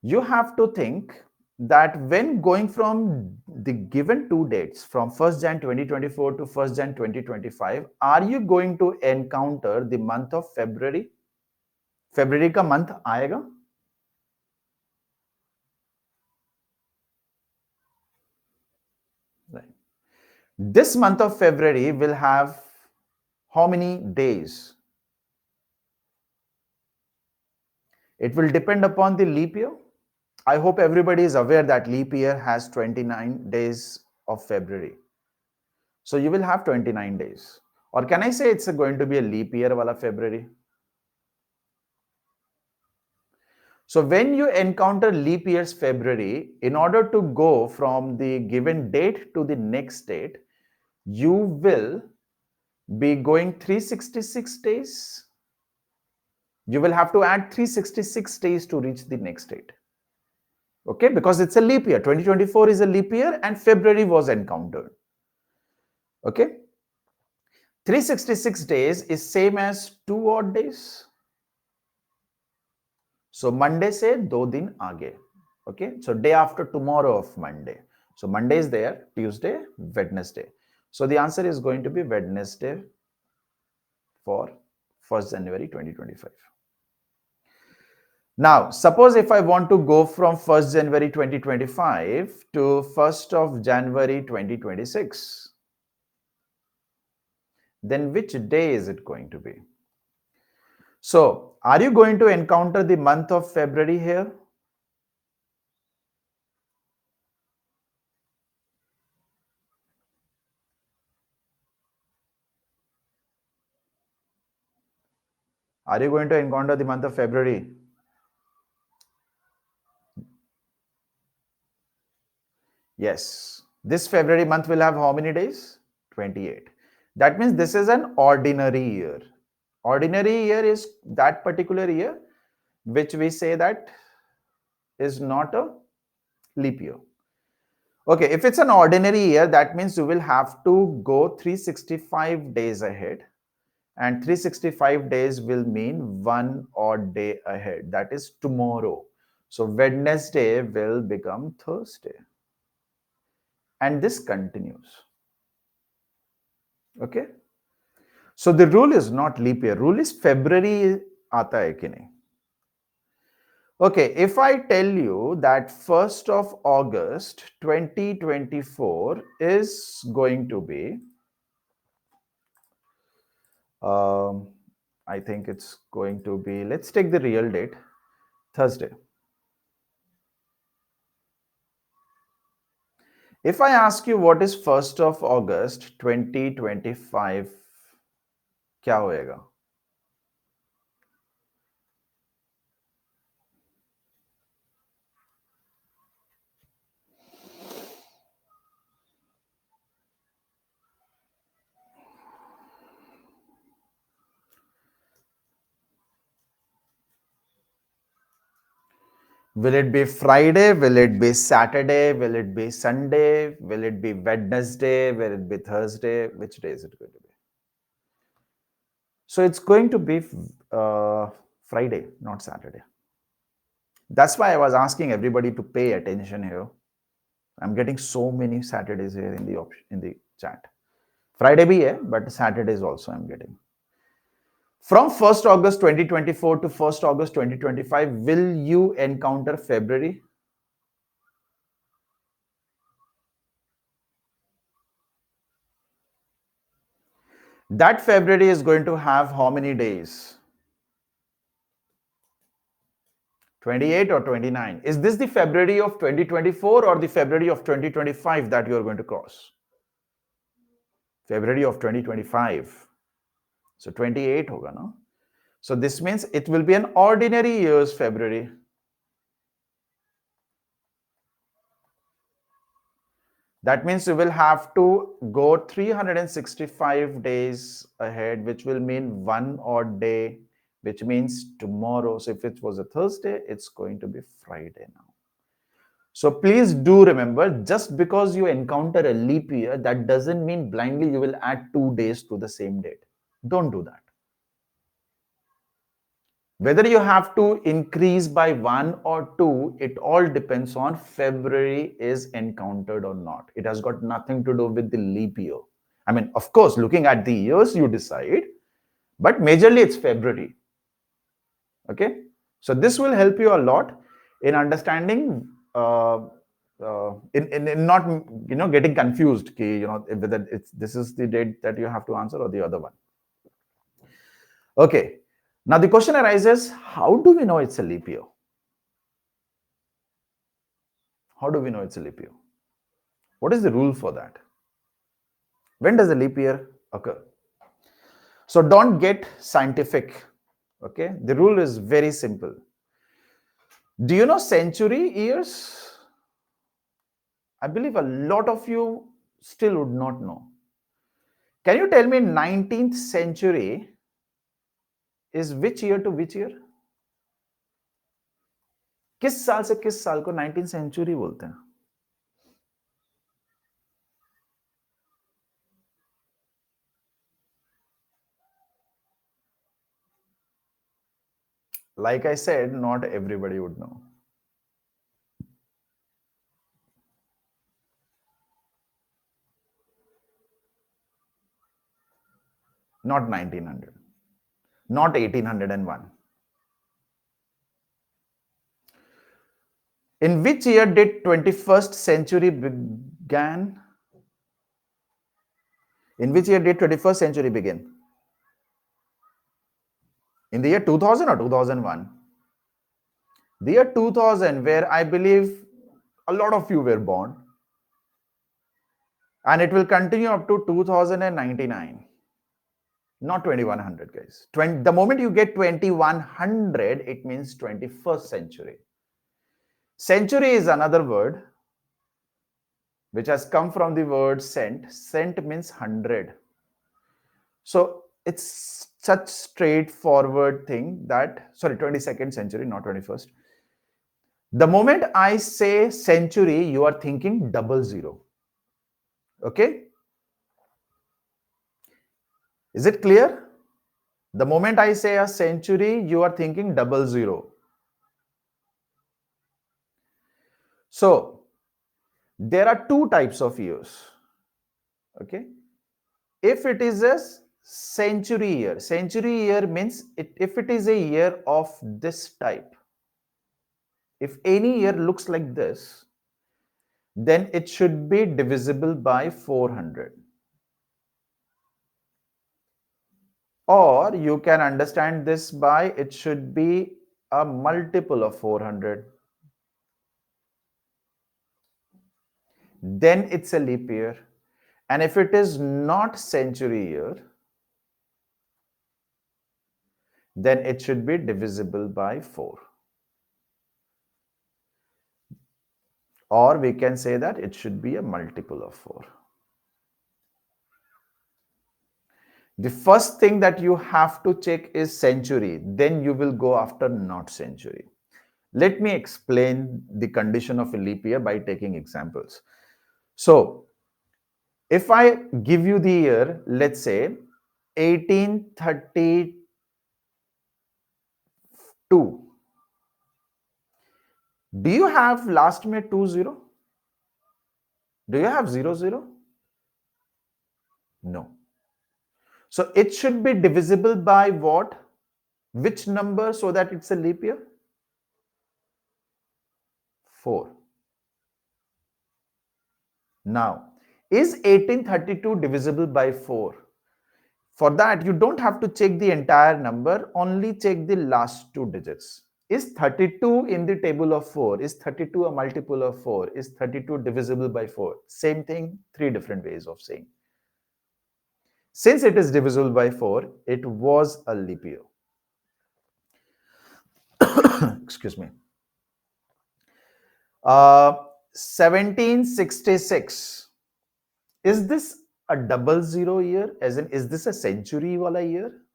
you have to think that when going from the given two dates, from 1st Jan 2024 to 1st Jan 2025, are you going to encounter the month of February? February का month आएगा? This month of February will have how many days? It will depend upon the leap year. I hope everybody is aware that leap year has 29 days of February. So you will have 29 days. Or can I say it's going to be a leap year wala February? So when you encounter leap year's February, in order to go from the given date to the next date, you will be going 366 days. You will have to add 366 days to reach the next date. Okay, because it's a leap year. 2024 is a leap year and February was encountered. Okay, 366 days is same as 2 odd days. So Monday se 2 din aage. Okay, so day after tomorrow of Monday. So Monday is there, Tuesday, Wednesday. So the answer is going to be Wednesday for 1st January 2025. Now, suppose if I want to go from 1st January 2025 to 1st of January 2026, then which day is it going to be? So, are you going to encounter the month of February here? Are you going to encounter the month of February? Yes. This February month will have how many days? 28. That means this is an ordinary year. Ordinary year is that particular year which we say that is not a leap year. Okay, if it's an ordinary year, that means you will have to go 365 days ahead. And 365 days will mean one odd day ahead. That is tomorrow. So Wednesday will become Thursday. And this continues. Okay. So the rule is not leap year. Rule is February aata hai ki nahi. Okay, if I tell you that 1st of August 2024 is going to be, I think it's going to be, let's take the real date, Thursday. If I ask you what is 1st of August 2025, क्या होएगा? Will it be Friday? Will it be Saturday? Will it be Sunday? Will it be Wednesday? Will it be Thursday? Which day is it going to be? So it's going to be Friday, not Saturday. That's why I was asking everybody to pay attention here. I'm getting so many Saturdays here in the chat. Friday bhi hai, but Saturdays also I'm getting. From 1st August 2024 to 1st August 2025, will you encounter February? That February is going to have how many days? 28 or 29? Is this the February of 2024 or the February of 2025 that you are going to cross? February of 2025. So 28 hoga na? So this means it will be an ordinary year's February. That means you will have to go 365 days ahead, which will mean one odd day, which means tomorrow. So if it was a Thursday, it's going to be Friday now. So please do remember, just because you encounter a leap year, that doesn't mean blindly you will add 2 days to the same date. Don't do that. Whether you have to increase by 1 or 2, it all depends on February is encountered or not. It has got nothing to do with the leap year. I mean, of course, looking at the years, you decide, but majorly it's February. Okay, so this will help you a lot in understanding in not getting confused whether this is the date that you have to answer or the other one. Okay, now the question arises, how do we know it's a leap year? How do we know it's a leap year? What is the rule for that? When does a leap year occur? So don't get scientific. Okay, the rule is very simple. Do you know century years? I believe a lot of you still would not know. Can you tell me 19th century is which year to which year? किस साल से किस साल को 19th century बोलते हैं? Like I said, not everybody would know. Not 1900. Not 1801. In which year did 21st century began? In which year did 21st century begin? In the year 2000 or 2001? The year 2000, where I believe a lot of you were born. And it will continue up to 2099. Not 2100, guys. The moment you get 2100, it means 21st century. Century is another word which has come from the word cent. Cent means 100. So it's such straightforward thing that, sorry, 22nd century, not 21st. The moment I say century, you are thinking 00. Okay? Is it clear? The moment I say a century, you are thinking 00. So there are two types of years. Okay? If it is a century year means if it is a year of this type, if any year looks like this, then it should be divisible by 400. Or you can understand this by it should be a multiple of 400. Then it's a leap year. And if it is not century year, then it should be divisible by 4. Or we can say that it should be a multiple of 4. The first thing that you have to check is century. Then you will go after not century. Let me explain the condition of a leap year by taking examples. So, if I give you the year, let's say 1832. Do you have last May 20? Do you have 00? No. So it should be divisible by what? Which number so that it's a leap year? 4. Now, is 1832 divisible by 4? For that, you don't have to check the entire number, only check the last 2 digits. Is 32 in the table of 4? Is 32 a multiple of 4? Is 32 divisible by 4? Same thing, 3 different ways of saying. Since it is divisible by 4, it was a leap year. Excuse me. 1766. Is this a 00 year? As in, is this a century wala year?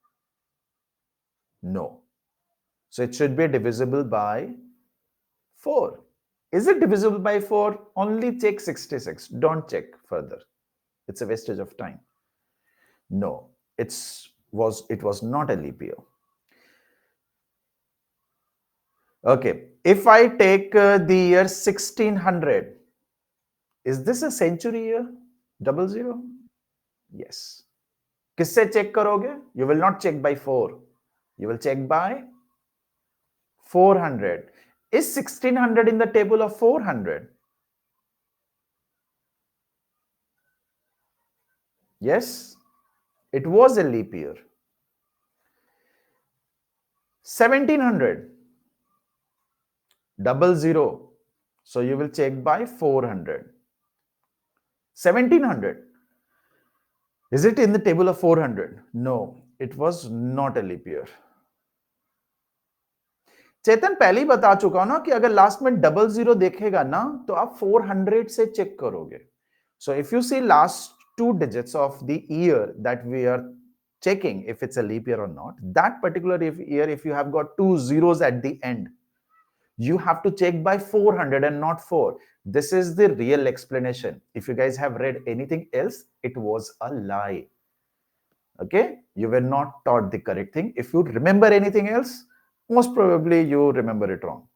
No. So it should be divisible by 4. Is it divisible by 4? Only check 66. Don't check further. It's a wastage of time. No, it was not a leap year. Okay, if I take the year 1600, is this a century year? 00? Yes. किससे check करोगे? You will not check by 4. You will check by 400. Is 1600 in the table of 400? Yes, it was a leap year. 1700, double zero, so you will check by 400. 1700, is it in the table of 400? No, it was not a leap year. चेतन पहले ही बता चुका हूं ना कि अगर last में double zero देखेगा ना तो आप 400 से चेक करोगे. So if you see last two digits of the year that we are checking if it's a leap year or not, that particular year, if you have got two zeros at the end, you have to check by 400 and not 4. This is the real explanation. If you guys have read anything else, it was a lie. Okay, you were not taught the correct thing. If you remember anything else, most probably you remember it wrong.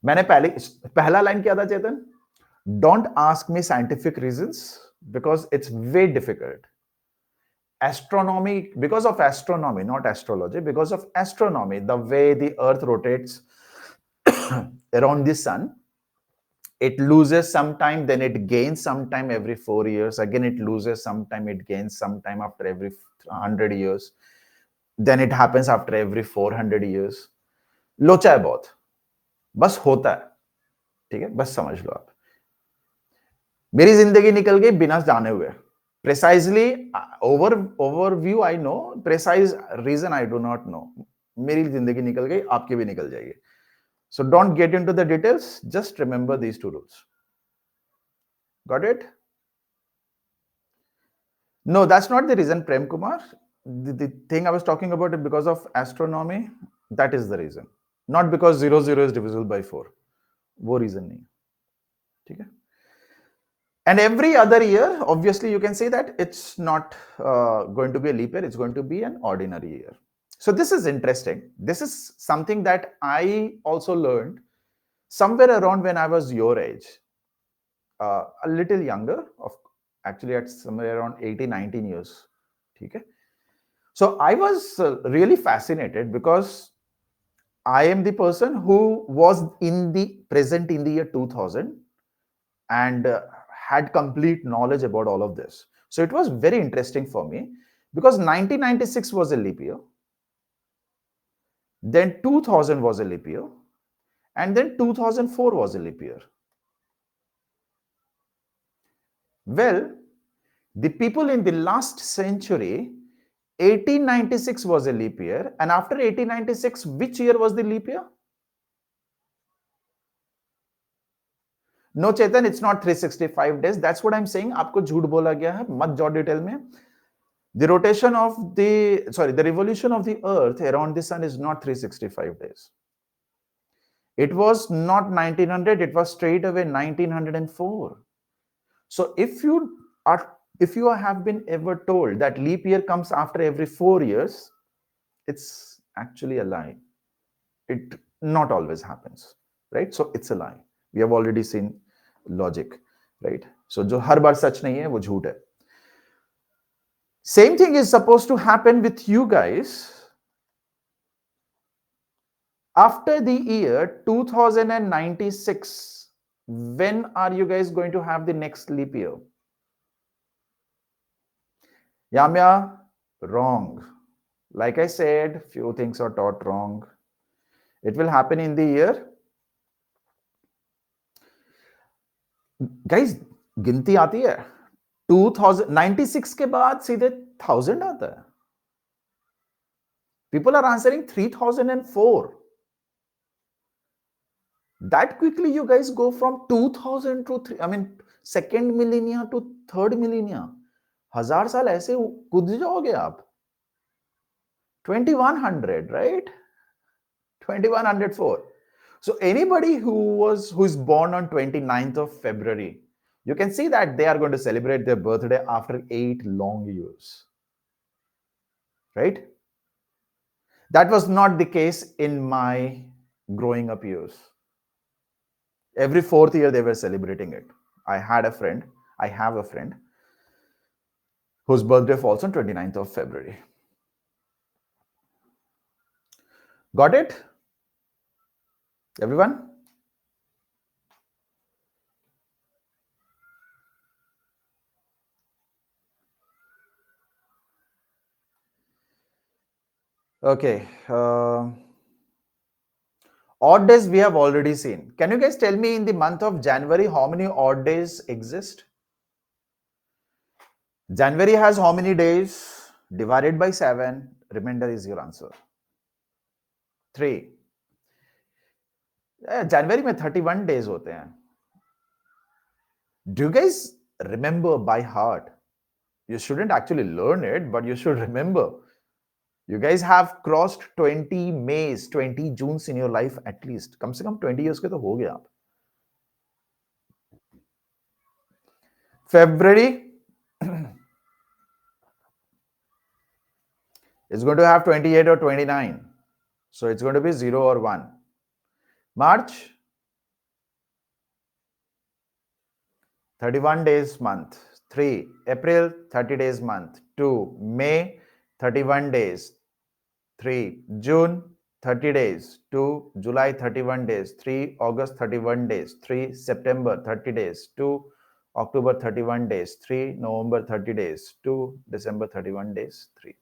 मैंने पहला line क्या था चेतन? Don't ask me scientific reasons because it's way difficult. Astronomy, because of astronomy, not astrology, because of astronomy, the way the earth rotates around the sun, it loses sometime, then it gains sometime every 4 years, again it loses sometime, it gains sometime after every 100 years, then it happens after every 400 years. लोचा है बहुत, बस होता है, ठीक है, बस समझ लो आप. मेरी जिंदगी निकल गई बिना जाने हुए. Precisely, overview I know, precise reason I do not know. मेरी जिंदगी निकल गई, आपकी भी निकल जाएगी. So don't get into the details, just remember these two rules. Got it? No, that's not the reason, Prem Kumar. The thing I was talking about is because of astronomy. That is the reason. Not because 0, 0 is divisible by 4. वो reason नहीं. ठीक है? And every other year, obviously, you can say that it's not going to be a leap year, it's going to be an ordinary year. So this is interesting. This is something that I also learned somewhere around when I was your age, a little younger, actually at somewhere around 18, 19 years. Okay? So I was really fascinated because I am the person who was present in the year 2000 and had complete knowledge about all of this. So it was very interesting for me because 1996 was a leap year, then 2000 was a leap year, and then 2004 was a leap year. Well, the people in the last century, 1896 was a leap year, and after 1896, which year was the leap year? No, Chetan, it's not 365 days. That's what I'm saying. आपको झूठ बोला गया है, मत जाओ detail में. The revolution of the earth around the sun is not 365 days. It was not 1900, it was straight away 1904. So if you have been ever told that leap year comes after every 4 years, it's actually a lie. It not always happens, right? So it's a lie. We have already seen logic, right? So जो हर बार सच नहीं है वो झूठ है. Same thing is supposed to happen with you guys. After the year 2096, when are you guys going to have the next leap year? Yamya, wrong. Like I said, few things are taught wrong. It will happen in the year. Guys, गिनती आती है 2096 के बाद सीधे 1000 आता है. People are answering 3004. That quickly you guys go from 2000 to second millennia to third millennia. 1000 साल ऐसे कूद जाओगे आप. 2100, right? 2104. So anybody who is born on 29th of February, you can see that they are going to celebrate their birthday after 8 long years, right? That was not the case in my growing up years. Every 4th year they were celebrating it. I have a friend whose birthday falls on 29th of February. Got it? Everyone? Okay. Odd days we have already seen. Can you guys tell me in the month of January how many odd days exist? January has how many days? Divided by 7. Remainder is your answer. 3. जनवरी में 31 days होते हैं. Do you guys remember by heart? You shouldn't actually learn it, but you should remember. You guys have crossed 20 Mays, 20 Junes in your life at least. कम से कम 20 years के तो हो गया आप. February is going to have 28 or 29. So it's going to be 0 or 1. March, 31 days month. 3. April, 30 days month. 2. May, 31 days. 3. June, 30 days. 2. July, 31 days. 3. August, 31 days. 3. September, 30 days. 2. October, 31 days. 3. November, 30 days. 2. December, 31 days. 3.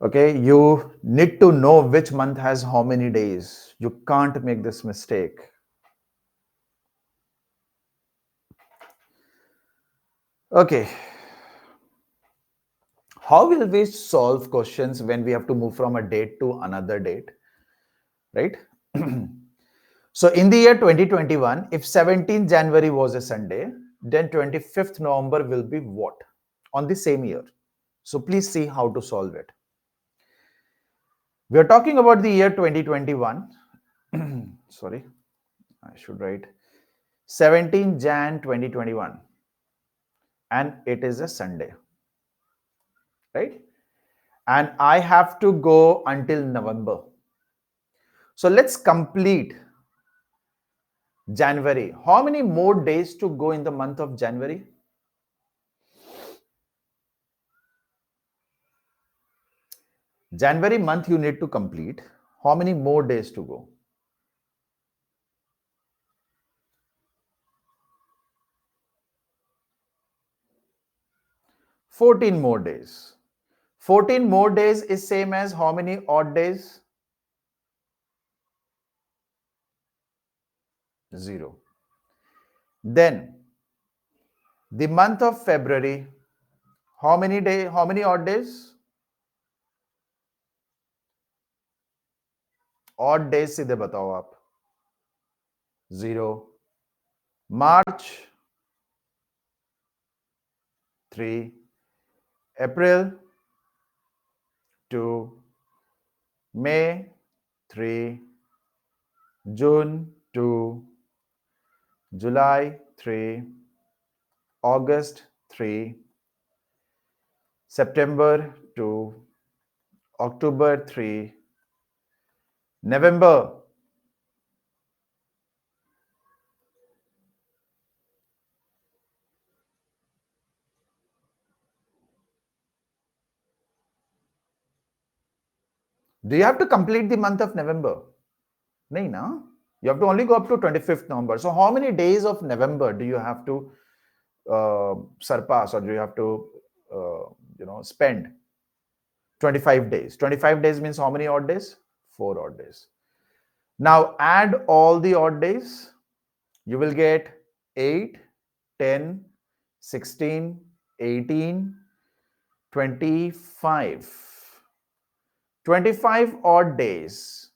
Okay, you need to know which month has how many days. You can't make this mistake. Okay. How will we solve questions when we have to move from a date to another date? Right? So in the year 2021, if 17th January was a Sunday, then 25th November will be what? On the same year. So please see how to solve it. We are talking about the year 2021. Sorry, I should write 17 Jan 2021. And it is a Sunday. Right? And I have to go until November. So let's complete January. How many more days to go in the month of January? January month you need to complete. How many more days to go? 14 more days. 14 more days is same as how many odd days? 0. Then the month of February, how many odd days? Odd days सीधे बताओ आप. 0. March, 3. April, 2. May, 3. June, 2. July, 3. August, 3. September, 2. October, 3. November, do you have to complete the month of November? Nahin, na? You have to only go up to 25th November. So how many days of November do you have to surpass, or do you have to spend? 25 days. 25 days means how many odd days? 4 odd days. Now add all the odd days. You will get 8, 10, 16, 18, 25. 25 odd days.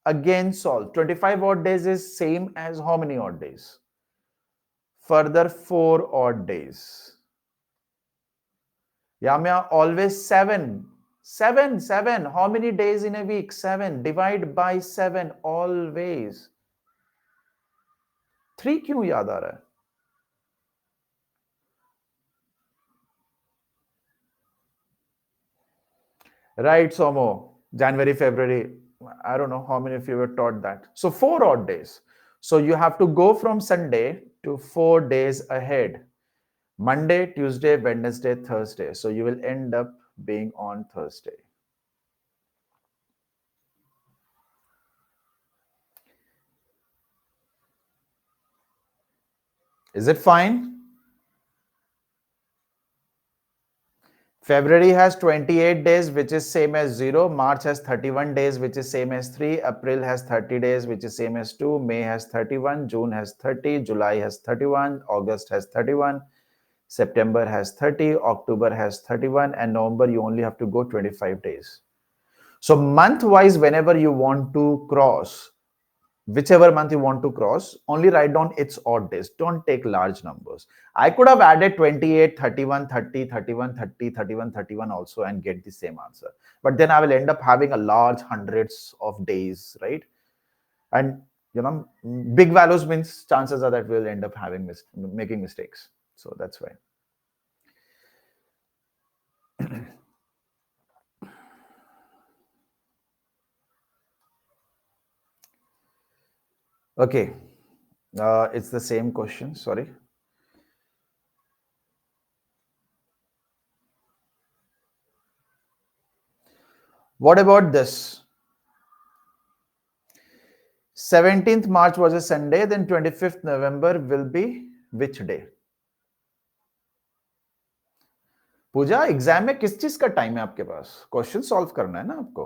Again solve. 25 odd days is same as how many odd days? Further 4 odd days. Yamya, always 7. 7, 7. How many days in a week? 7. Divide by 7 always. 3 क्यों याद आ रहा है? Right, Somo. January, February. I don't know how many of you were taught that. So 4 odd days. So you have to go from Sunday to 4 days ahead. Monday, Tuesday, Wednesday, Thursday. So you will end up being on Thursday. Is it fine? February has 28 days, which is same as 0. March has 31 days, which is same as 3. April has 30 days, which is same as 2. May has 31. June has 30. July has 31. August has 31. September has 30. October has 31. And November, you only have to go 25 days. So month-wise, whenever you want to cross, whichever month you want to cross, only write down its odd days. Don't take large numbers. I could have added 28, 31, 30, 31, 30, 31, 31 also and get the same answer. But then I will end up having a large hundreds of days, right? And big values means chances are that we'll end up making mistakes. So that's why. Okay. It's the same question. Sorry. What about this? 17th March was a Sunday, then 25th November will be which day? Puja exam में किस चीज का time है आपके पास? Question solve करना है ना आपको.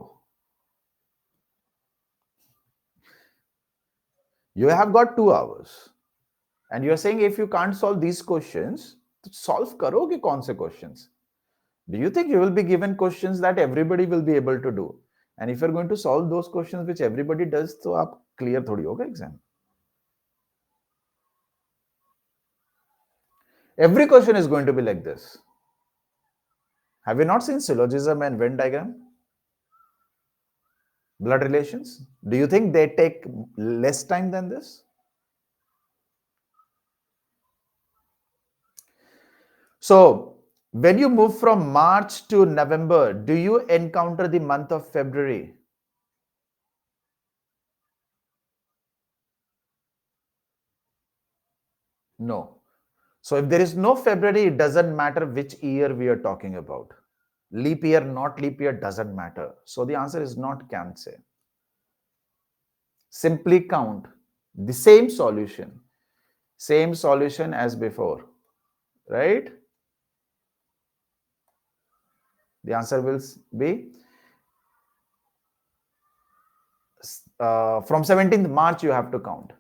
You have got 2 hours and you are saying if you can't solve these questions, तो solve करोगे कौन से questions? Do you think you will be given questions that everybody will be able to do? And if you're going to solve those questions which everybody does, तो आप clear थोड़ी होगा exam. Every question is going to be like this. Have you not seen syllogism and Venn diagram? Blood relations? Do you think they take less time than this? So, when you move from March to November, do you encounter the month of February? No. So, if there is no February, it doesn't matter which year we are talking about. Leap year, not leap year, doesn't matter. So, the answer is not can say. Simply count the same solution as before, right? The answer will be from 17th March you have to count.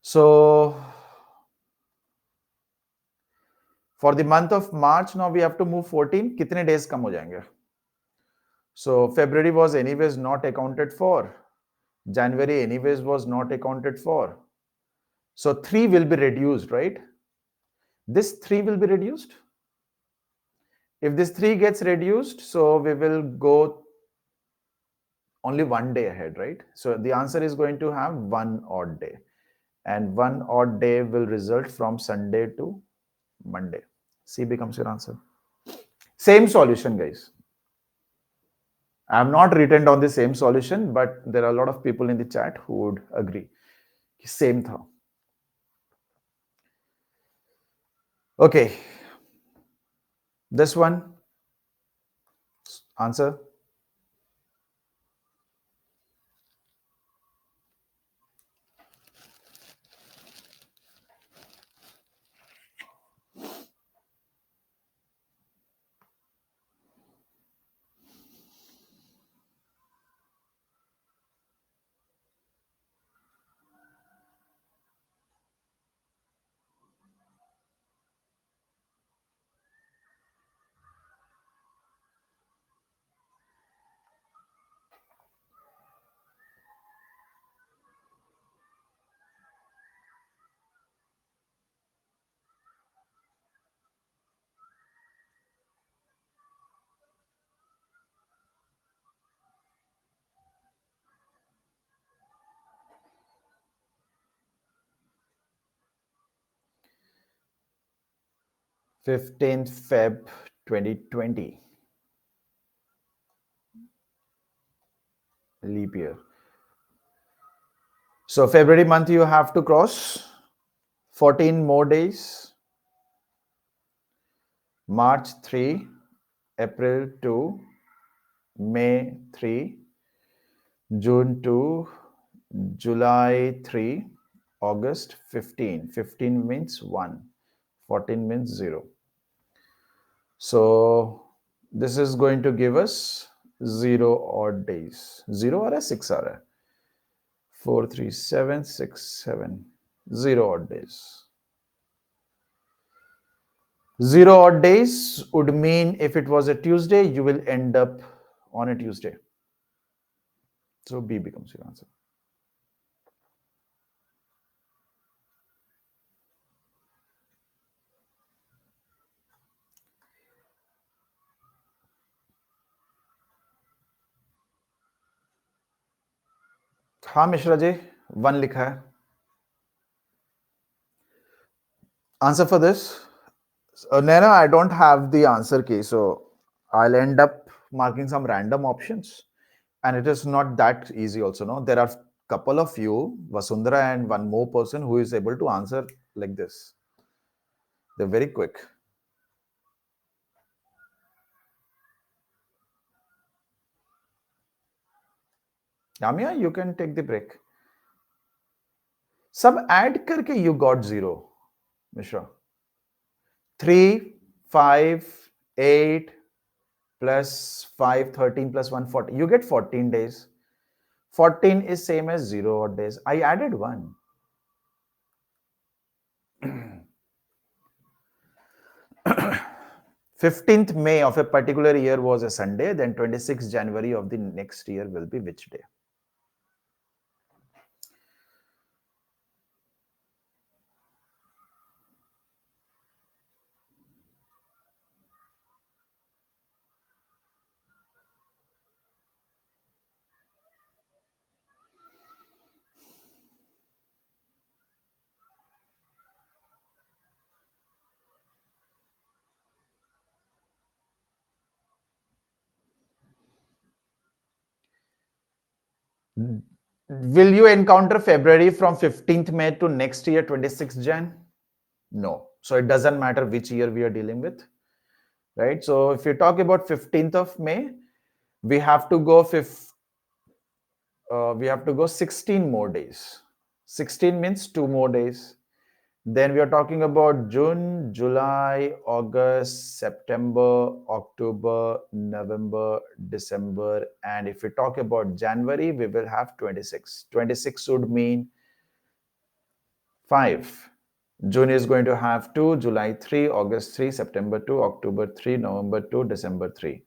So for the month of March now we have to move 14. कितने days कम हो जाएंगे? So February was anyways not accounted for. January anyways was not accounted for. So 3 will be reduced, right? This 3 will be reduced. If this 3 gets reduced, so we will go only 1 day ahead, right? So the answer is going to have 1 odd day. And 1 odd day will result from Sunday to Monday. C becomes your answer. Same solution, guys. I have not written down the same solution, but there are a lot of people in the chat who would agree. Same thing. Okay. This one. Answer. Feb 2020. Leap year. So February month you have to cross 14 more days. March 3, April 2, May 3, June 2, July 3, August 15. 15 means 1, 14 means 0. So this is going to give us 0 odd days. 0 or 6 are 4, 3, 7, 6, 7. 0 odd days. 0 odd days would mean if it was a Tuesday, you will end up on a Tuesday. So B becomes your answer. हाँ मिश्रा जी 1 लिखा है. Answer for this? Nana, I don't have the answer key, so I'll end up marking some random options. And it is not that easy also, no? There are couple of you, Vasundhara and one more person who is able to answer like this. They're very quick. Yamia, you can take the break. Sub add karke you got 0, Mishra. 3, 5, 8 plus 5, 13 plus 1, 40. You get 14 days. 14 is same as 0 odd days. I added 1. 15th May of a particular year was a Sunday, then 26th January of the next year will be which day? Will you encounter February from 15th May to next year 26th Jan? No. So it doesn't matter which year we are dealing with, right? So if you talk about 15th of May, we have to go 16 more days. 16 means 2 more days. Then we are talking about June, July, August, September, October, November, December. And if we talk about January, we will have 26. 26 would mean 5. June is going to have 2, July 3, August 3, September 2, October 3, November 2, December 3.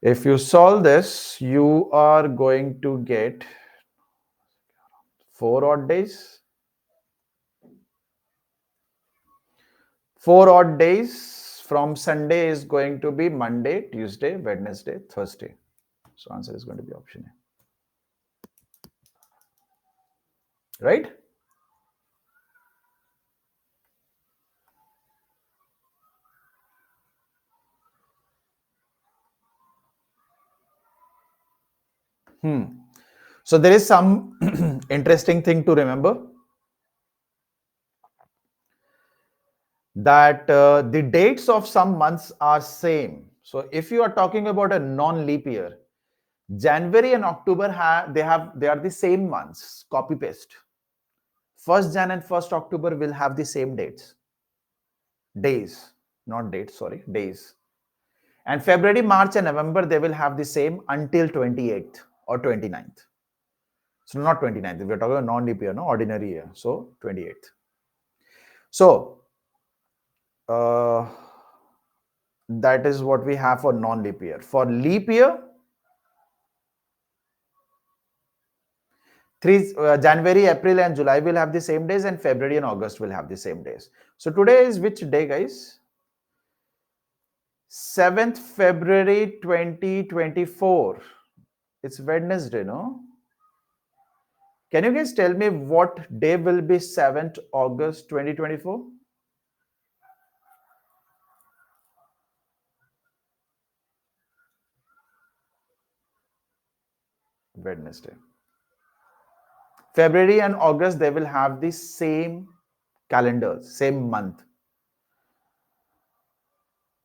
If you solve this, you are going to get 4 odd days. 4 odd days from Sunday is going to be Monday, Tuesday, Wednesday, Thursday. So answer is going to be option A. Right? So there is some interesting thing to remember, that the dates of some months are same. So if you are talking about a non-leap year, January and October they are the same months. Copy paste. 1st Jan and 1st October will have the same dates. Days, not dates, sorry, days. And February, March, and November, they will have the same until 28th or 29th. So not 29th. We're talking about non-leap year, no, ordinary year. So 28th. So that is what we have for non-leap year. For leap year, January, April, and July will have the same days, and February and August will have the same days. So today is which day, guys? 7th February 2024. It's Wednesday, no? Can you guys tell me what day will be 7th August 2024? Wednesday. February and August, they will have the same calendar, same month.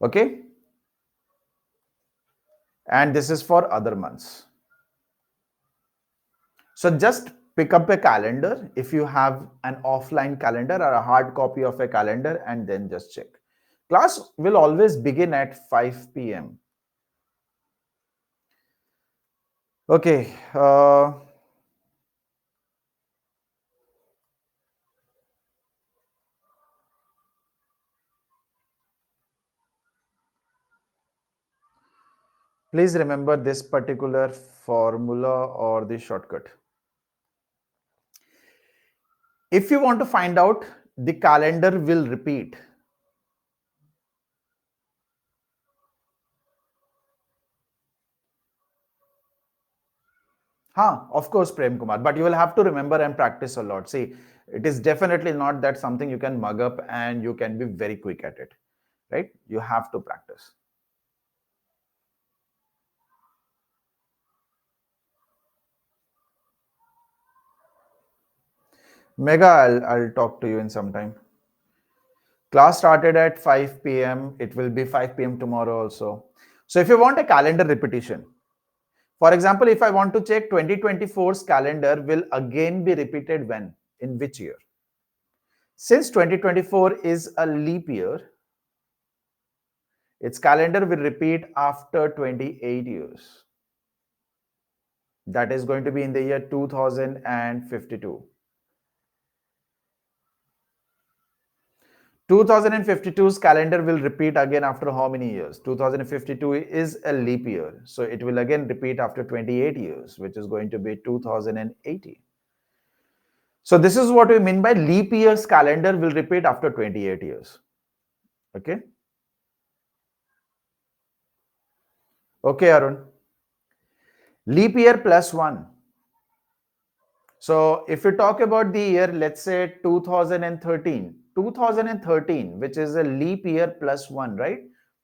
Okay? And this is for other months. So just pick up a calendar if you have an offline calendar or a hard copy of a calendar, and then just check. Class will always begin at 5 p.m. Okay. Please remember this particular formula or the shortcut. If you want to find out the calendar will repeat, of course, Prem Kumar, but you will have to remember and practice a lot. See, it is definitely not that something you can mug up and you can be very quick at it, right? You have to practice. Mega, I'll talk to you in some time. Class started at 5 p.m. It will be 5 p.m. tomorrow also. So if you want a calendar repetition, for example, if I want to check 2024's calendar will again be repeated when? In which year? Since 2024 is a leap year, its calendar will repeat after 28 years. That is going to be in the year 2052. 2052's calendar will repeat again after how many years? 2052 is a leap year. So it will again repeat after 28 years, which is going to be 2080. So this is what we mean by leap year's calendar will repeat after 28 years. Okay. Okay, Arun. Leap year plus one. So if you talk about the year, let's say 2013, which is a leap year plus one, right?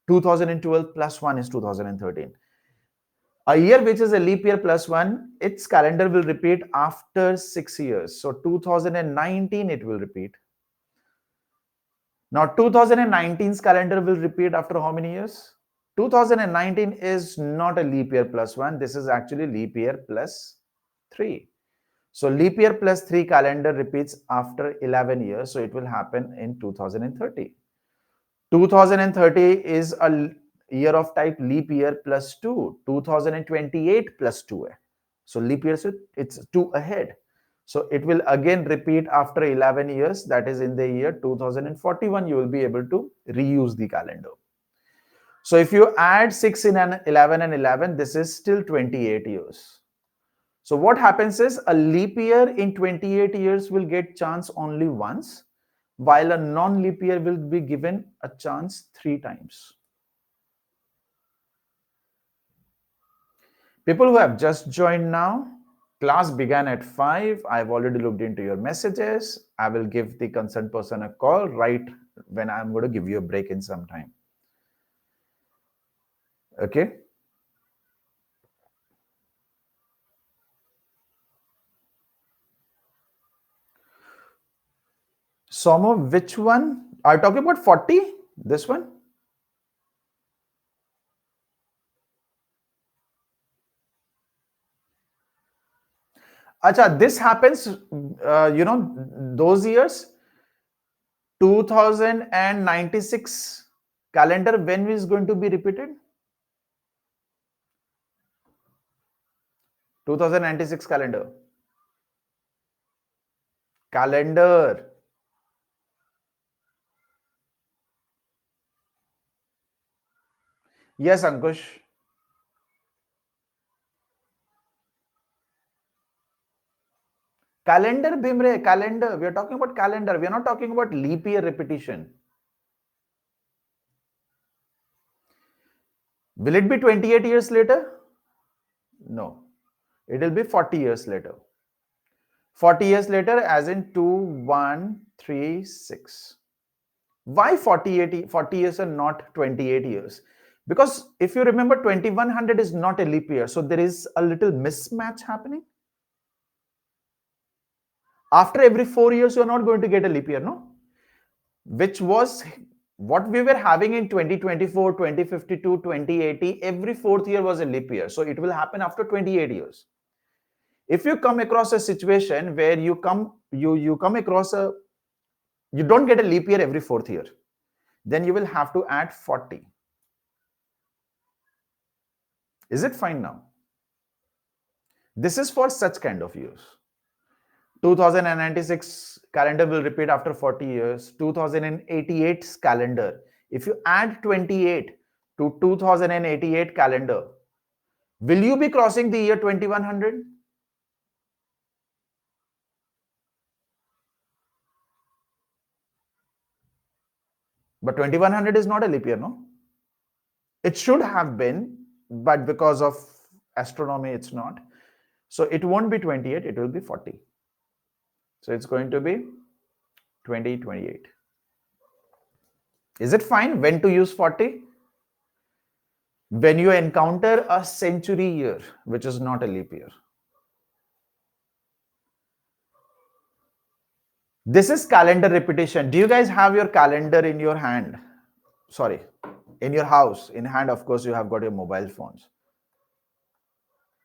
2012 plus one is 2013. A year which is a leap year plus one, its calendar will repeat after 6 years. So 2019, it will repeat. Now 2019's calendar will repeat after how many years? 2019 is not a leap year plus one. This is actually leap year plus 3. So leap year plus 3 calendar repeats after 11 years. So it will happen in 2030. 2030 is a year of type leap year plus 2. 2028 plus 2. So leap year, it's 2 ahead. So it will again repeat after 11 years. That is in the year 2041. You will be able to reuse the calendar. So if you add 6 in an 11 and 11, this is still 28 years. So what happens is a leap year in 28 years will get chance only once, while a non-leap year will be given a chance 3 times. People who have just joined now, class began at 5. I've already looked into your messages. I will give the concerned person a call right when I'm going to give you a break in some time. Okay. Somo, which one? Are you talking about 40? This one? Acha, this happens, those years, 2096 calendar, when is going to be repeated? 2096 calendar. Calendar. Yes, Ankush. Calendar, Bimre, calendar. We are talking about calendar. We are not talking about leap year repetition. Will it be 28 years later? No. It will be 40 years later. 40 years later, as in 2136. Why 40 years and not 28 years? Because if you remember, 2100 is not a leap year. So there is a little mismatch happening. After every 4 years, you're not going to get a leap year, no? Which was what we were having in 2024, 2052, 2080. Every 4th year was a leap year. So it will happen after 28 years. If you come across a situation where you don't get a leap year every 4th year. then you will have to add 40. Is it fine now? This is for such kind of use. 2096 calendar will repeat after 40 years. 2088's calendar. If you add 28 to 2088 calendar, will you be crossing the year 2100? But 2100 is not a leap year, no? It should have been, but because of astronomy, it's not. So it won't be 28, it will be 40. So it's going to be 2028. Is it fine when to use 40? When you encounter a century year, which is not a leap year. This is calendar repetition. Do you guys have your calendar in your hand? Sorry, in your house. In hand, of course, you have got your mobile phones.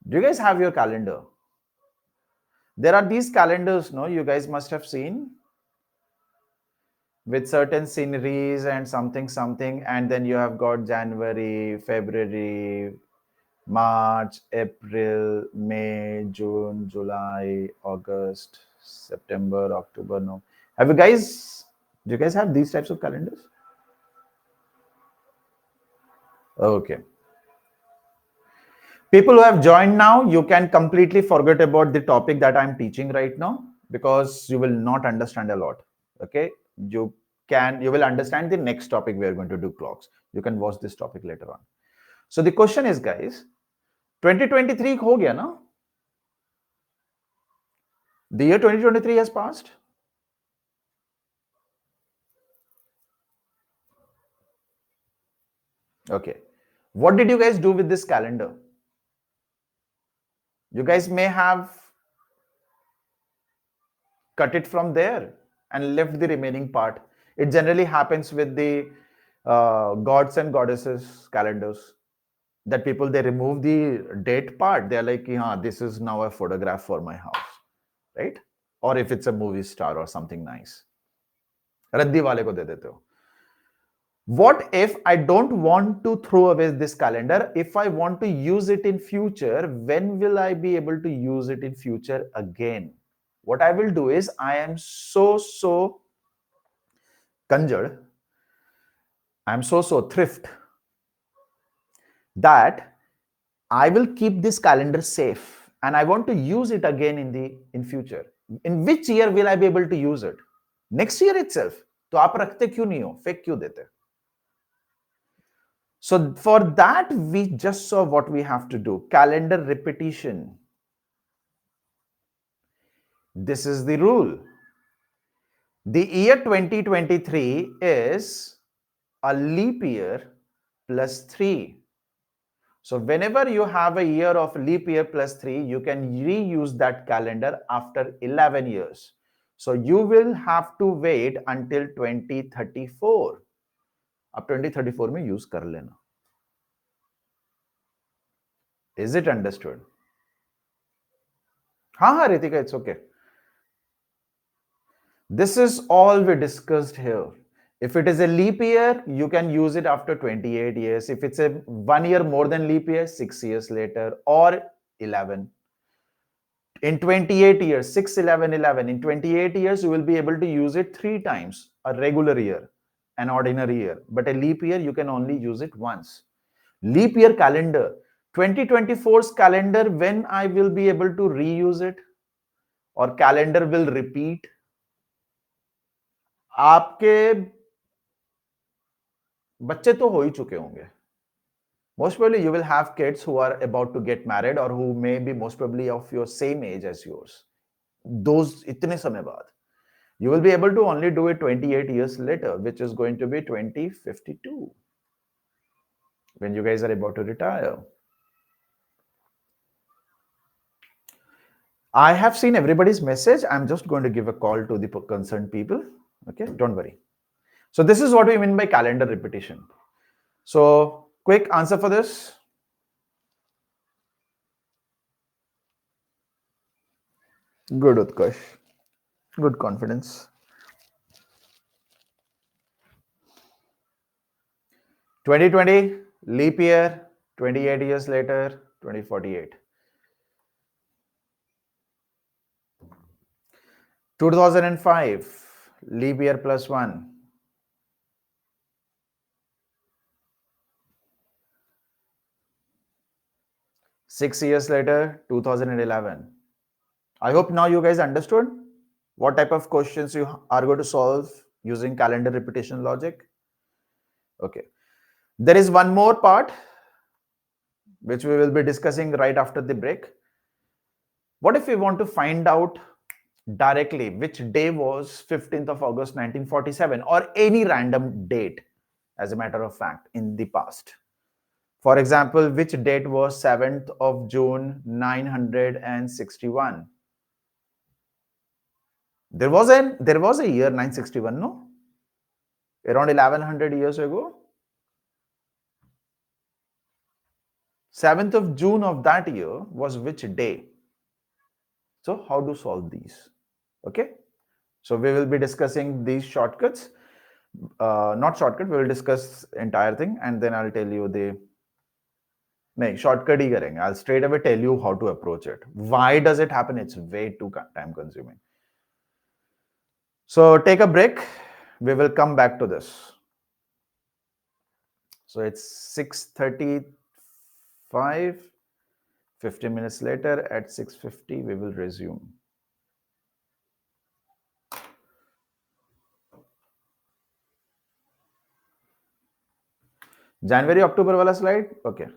Do you guys have your calendar? There are these calendars, no? You guys must have seen, with certain sceneries and something, and then you have got January, February, March, April, May, June, July, August, September, October. No. Do you guys have these types of calendars? Okay. People who have joined now, you can completely forget about the topic that I'm teaching right now, because you will not understand a lot. Okay. You will understand the next topic. We are going to do clocks. You can watch this topic later on. So the question is, guys, 2023 ho gaya na? The year 2023 has passed. Okay. What did you guys do with this calendar? You guys may have cut it from there and left the remaining part. It generally happens with the gods and goddesses calendars, that people, they remove the date part. They're like, yeah, this is now a photograph for my house, right? Or if it's a movie star or something nice, raddi wale ko de dete ho. What if I don't want to throw away this calendar? If I want to use it in future, when will I be able to use it in future again? What I will do is, I am so conjured, I'm so thrift, that I will keep this calendar safe and I want to use it again in future. In which year will I be able to use it? Next year itself. तो आप रखते क्यों नहीं हो, fake क्यों देते? So for that, we just saw what we have to do. Calendar repetition. This is the rule. The year 2023 is a leap year plus 3. So whenever you have a year of leap year plus 3, you can reuse that calendar after 11 years. So you will have to wait until 2034. अब 2034 में use कर लेना. Is it understood? हाँ Ritika, it's okay. This is all we discussed here. If it is a leap year, you can use it after 28 years. If it's a 1 year more than leap year, 6 years later, or 11. In 28 years, 6, 11, 11. In 28 years, you will be able to use it 3 times, a regular year, an ordinary year. But a leap year, you can only use it once. Leap year calendar, 2024's calendar, when I will be able to reuse it, or calendar will repeat. आपके बच्चे तो हो ही चुके होंगे. Most probably you will have kids who are about to get married, or who may be most probably of your same age as yours. Those itne samay baad. You will be able to only do it 28 years later, which is going to be 2052, when you guys are about to retire. I have seen everybody's message. I'm just going to give a call to the concerned people. Okay, don't worry. So this is what we mean by calendar repetition. So quick answer for this. Good, Utkarsh. Good confidence. 2020, leap year, 28 years later, 2048. 2005, leap year plus 1. 6 years later, 2011. I hope now you guys understood what type of questions you are going to solve using calendar repetition logic. Okay. There is one more part which we will be discussing right after the break. What if we want to find out directly which day was 15th of August 1947 or any random date, as a matter of fact, in the past? For example, which date was 7th of June 961? There was a year 961, no? Around 1100 years ago. 7th of June of that year was which day? So how to solve these? Okay. So we will be discussing these shortcuts. Not shortcut, we will discuss entire thing and then I'll tell you the नहीं shortcut ही करेंगे. I'll straight away tell you how to approach it. Why does it happen? It's way too time consuming. So take a break. We will come back to this. So it's 6:35. 15 minutes later at 6:50 we will resume. January October वाला slide. Okay.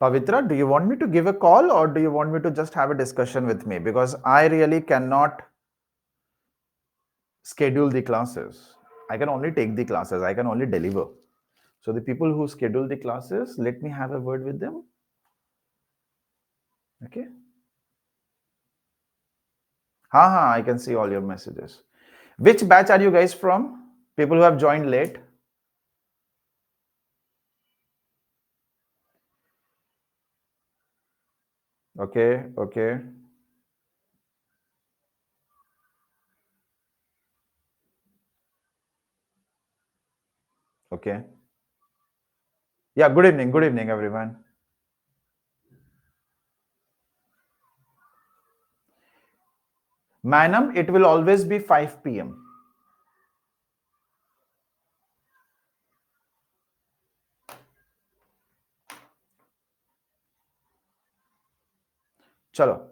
Pavitra, do you want me to give a call or do you want me to just have a discussion with me? Because I really cannot schedule the classes. I can only take the classes. I can only deliver. So the people who schedule the classes, let me have a word with them. Okay. I can see all your messages. Which batch are you guys from? People who have joined late? Okay, okay. Okay. Yeah, good evening, everyone. Manam, it will always be 5 p.m. Chalo.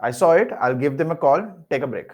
I saw it. I'll give them a call. Take a break.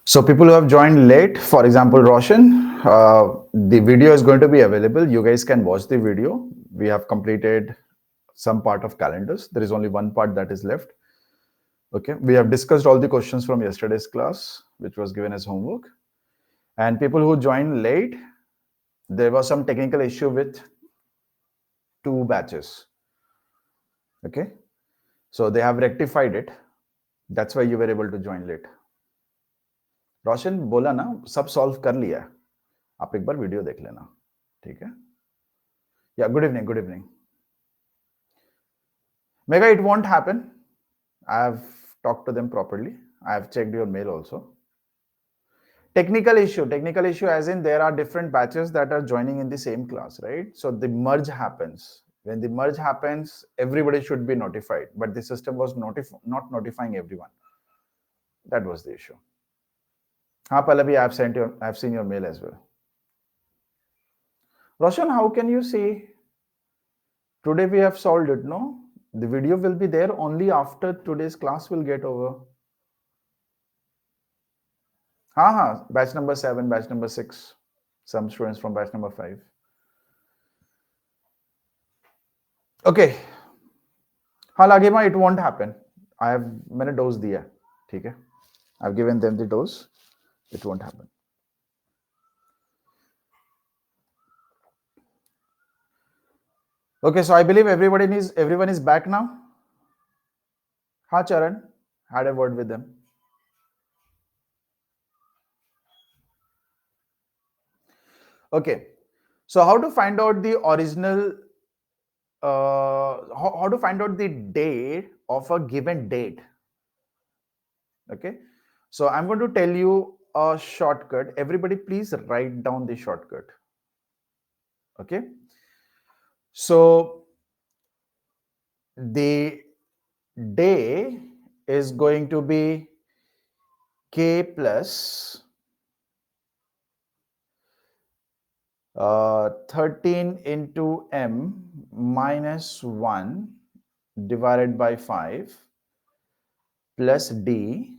So people who have joined late, for example, Roshan, the video is going to be available. You guys can watch the video. We have completed some part of calendars. There is only one part that is left. Okay, we have discussed all the questions from yesterday's class, which was given as homework. And people who joined late, there was some technical issue with 2 batches. Okay, so they have rectified it. That's why you were able to join late. रोशन बोला ना सब solve कर लिया, आप एक बार video देख लेना, ठीक है? Yeah, good evening, good evening. Mega, it won't happen. I have talked to them properly. I have checked your mail also. Technical issue as in there are different batches that are joining in the same class, right? So the merge happens. When the merge happens, everybody should be notified, but the system was not notifying everyone. That was the issue. हाँ Pallavi, I've seen your mail as well. Roshan, how can you see? Today we have solved it, no? The video will be there only after today's class will get over. हाँ, batch number 7, batch number 6. Some students from batch number 5. Okay. हाँ Laghima, it won't happen. मैंने dose दिया, ठीक है? I've given them the dose. It won't happen. Okay, so I believe everyone is back now. हाँ Charan, had a word with them. Okay, so how to find out the original, how to find out the date of a given date? Okay, so I'm going to tell you a shortcut. Everybody please write down the shortcut. Okay, so the day is going to be k plus 13 into m minus 1 divided by 5 plus d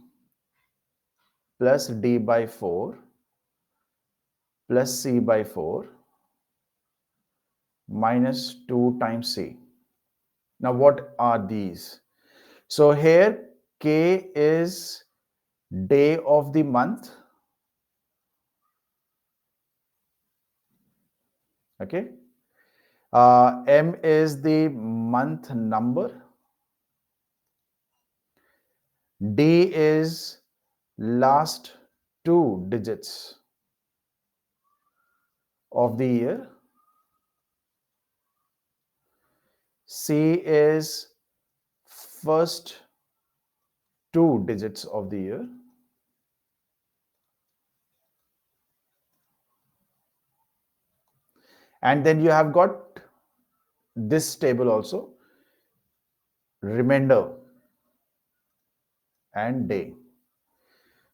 by 4 plus c by 4 minus 2 times c. Now what are these? So here k is day of the month. Okay. M is the month number. D is last 2 digits of the year. C is first 2 digits of the year. And then you have got this table also, remainder and day.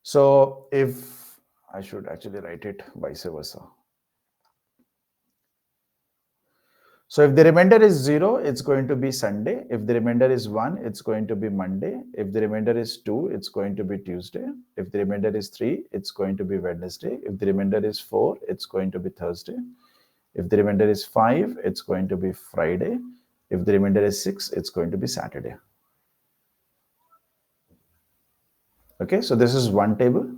So if I should actually write it vice versa. So if the remainder is 0, it's going to be Sunday. If the remainder is 1, it's going to be Monday. If the remainder is 2, it's going to be Tuesday. If the remainder is 3, it's going to be Wednesday. If the remainder is 4, it's going to be Thursday. If the remainder is 5, it's going to be Friday. If the remainder is 6, it's going to be Saturday. Okay, so this is one table.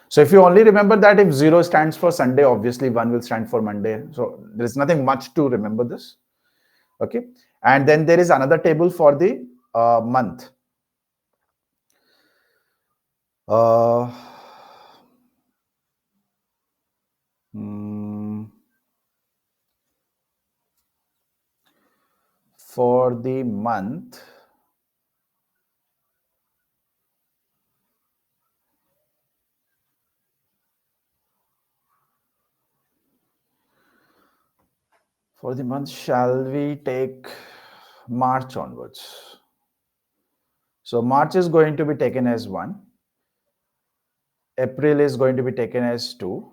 So if you only remember that if 0 stands for Sunday, obviously 1 will stand for Monday. So there's nothing much to remember this. Okay, and then there is another table for the month. For the month, shall we take March onwards? So March is going to be taken as 1. April is going to be taken as 2.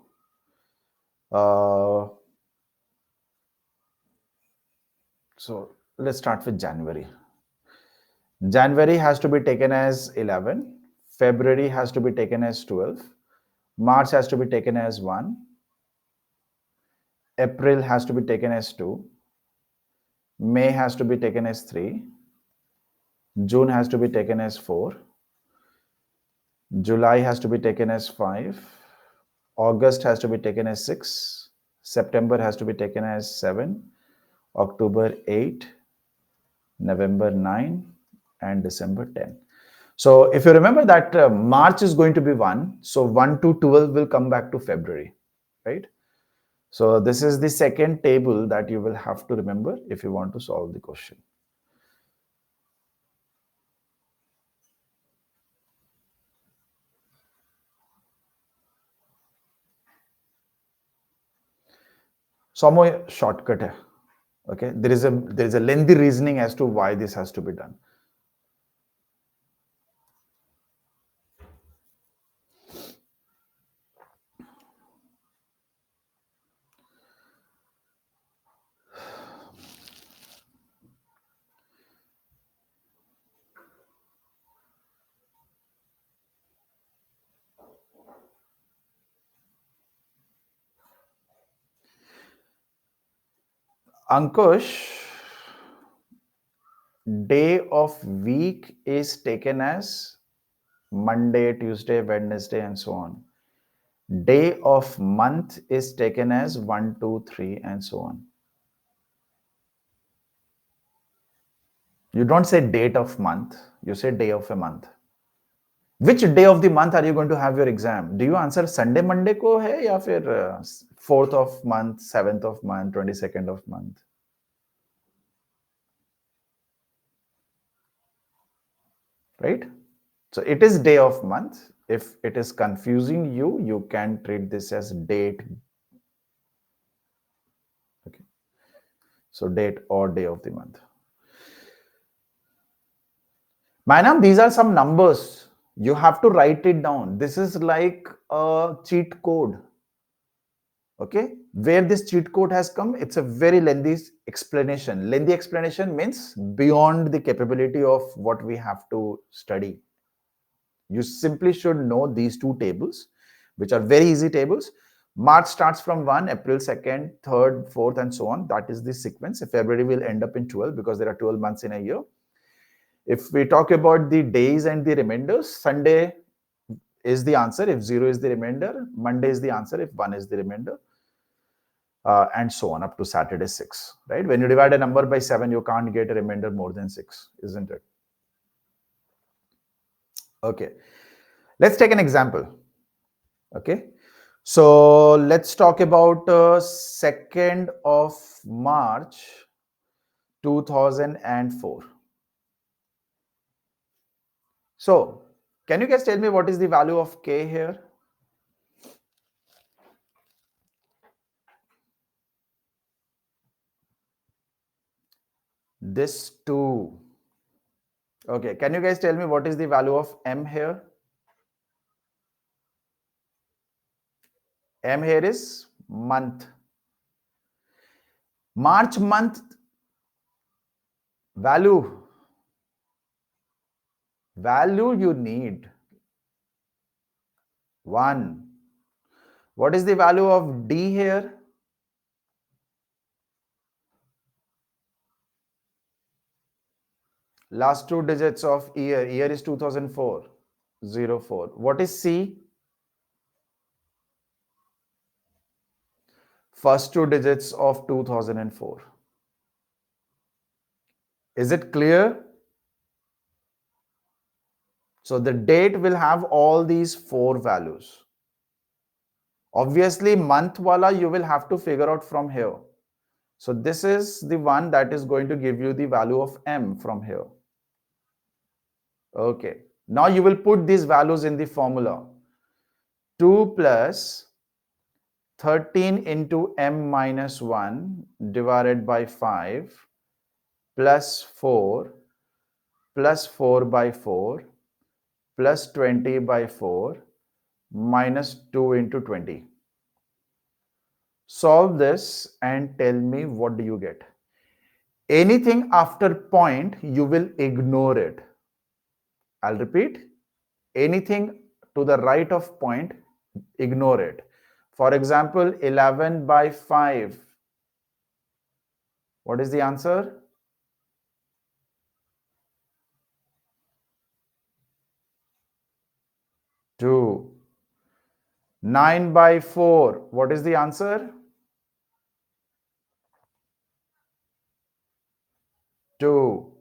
So let's start with January. January has to be taken as 11. February has to be taken as 12. March has to be taken as 1. April has to be taken as 2. May has to be taken as 3. June has to be taken as 4. July has to be taken as 5. August has to be taken as 6. September has to be taken as 7. October 8. November 9. And December 10. So if you remember that March is going to be 1. So 1 to 12 will come back to February, right? So this is the second table that you will have to remember if you want to solve the question. Some more shortcut hai. Okay, there is a lengthy reasoning as to why this has to be done. Ankush, day of week is taken as Monday, Tuesday, Wednesday, and so on. Day of month is taken as 1, 2, 3, and so on. You don't say date of month, you say day of a month. Which day of the month are you going to have your exam? Do you answer Sunday, Monday ko hai ya fir 4th of month, 7th of month, 22nd of month? Right? So it is day of month. If it is confusing you, you can treat this as date. Okay. So date or day of the month. Manam, these are some numbers. You have to write it down. This is like a cheat code. Okay. Where this cheat code has come, it's a very lengthy explanation. Lengthy explanation means beyond the capability of what we have to study. You simply should know these two tables, which are very easy tables. March starts from 1, April 2nd, 3rd, 4th, and so on. That is the sequence. February will end up in 12 because there are 12 months in a year. If we talk about the days and the remainders, Sunday is the answer if 0 is the remainder, Monday is the answer if 1 is the remainder, and so on up to Saturday 6, right? When you divide a number by 7, you can't get a remainder more than 6, isn't it? Okay. Let's take an example. Okay. So let's talk about 2nd of March 2004. So can you guys tell me what is the value of K here? This 2. Okay. Can you guys tell me what is the value of M here? M here is month. March month value you need 1. What is the value of D here? Last 2 digits of year. Year is 2004. 04. What is C? First 2 digits of 2004. Is it clear? So the date will have all these 4 values. Obviously, month wala you will have to figure out from here. So this is the one that is going to give you the value of M from here. Okay. Now you will put these values in the formula. 2 plus 13 into M minus 1 divided by 5 plus 4 plus 4 by 4 plus 20 by 4 minus 2 into 20. Solve this and tell me what do you get. Anything after point, you will ignore it. I'll repeat. Anything to the right of point, Ignore it. For example, 11 by 5. What is the answer? 2. 9 by 4. What is the answer? 2.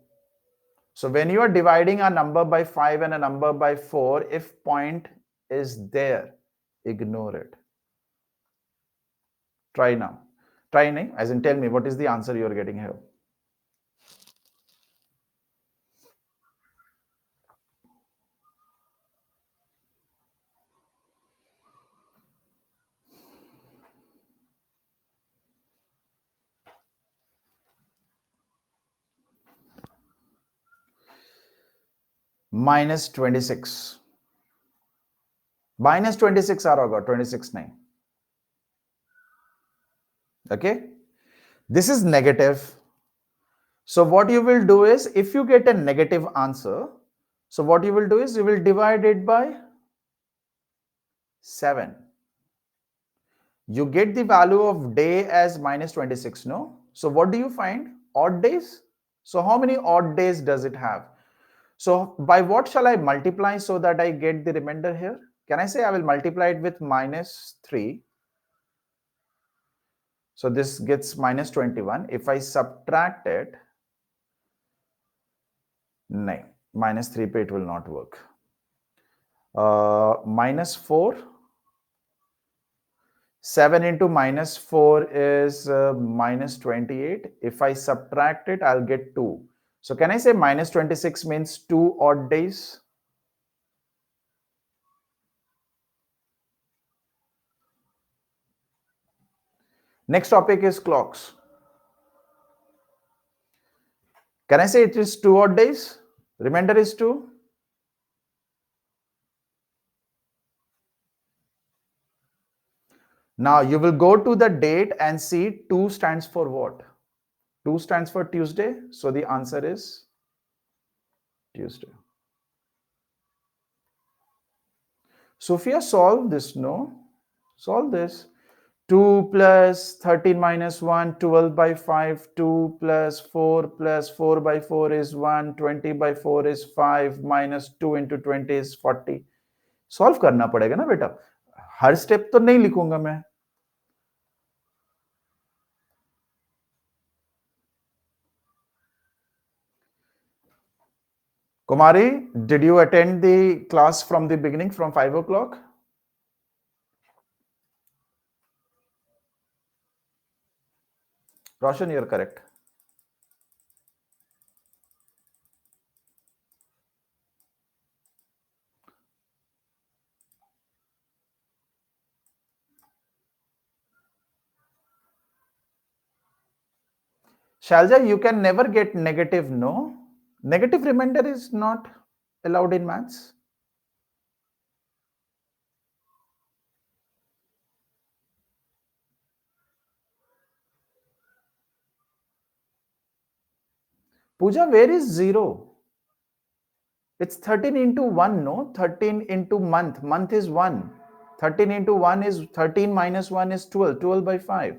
So when you are dividing a number by 5 and a number by 4, if point is there, ignore it. Try now. Try now, as in tell me what is the answer you are getting here. Minus 26. Minus 26 आ रहा होगा 26 नहीं. Okay, this is negative. So what you will do is, if you get a negative answer, so what you will do is you will divide it by 7. You get the value of day as minus 26, no? So what do you find? Odd days. So how many odd days does it have? So by what shall I multiply so that I get the remainder here? Can I say I will multiply it with minus 3? So this gets minus 21. If I subtract it, no, minus 3 पे it will not work. Minus 4. 7 into minus 4 is minus 28. If I subtract it, I'll get 2. So can I say minus 26 means 2 odd days? Next topic is clocks. Can I say it is 2 odd days? Remainder is 2. Now you will go to the date and see 2 stands for what? 2 stands for Tuesday. So the answer is Tuesday. Sophia, solve this, no? Solve this. 2 plus 13 minus 1, 12 by 5, 2 plus 4 by 4 is 1, 20 by 4 is 5, minus 2 into 20 is 40. Solve करना पड़ेगा ना बेटा, हर step तो नहीं लिखूंगा मैं. Kumari, did you attend the class from the beginning, from 5 o'clock? Roshan, you're correct. Shalja, you can never get negative, no? Negative remainder is not allowed in maths. Pooja, where is 0? It's 13 into 1, no? 13 into month. Month is 1. 13 into 1 is 13 minus 1 is 12. 12 by 5.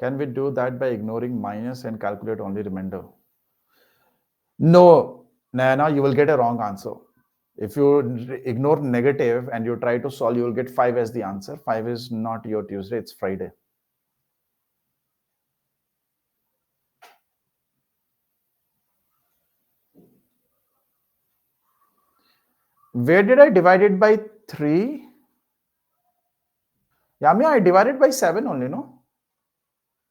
Can we do that by ignoring minus and calculate only remainder? No, Nana, you will get a wrong answer. If you ignore negative and you try to solve, you will get 5 as the answer. 5 is not your Tuesday, it's Friday. Where did I divide it by 3? Yamia, I divided by 7 only, no?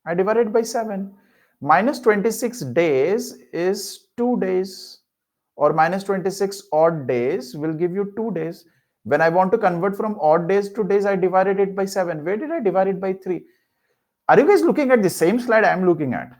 I divided by 7. Minus 26 days is 2 days, or minus 26 odd days will give you 2 days. When I want to convert from odd days to days, I divided it by 7. Where did I divide it by 3? Are you guys looking at the same slide I'm looking at?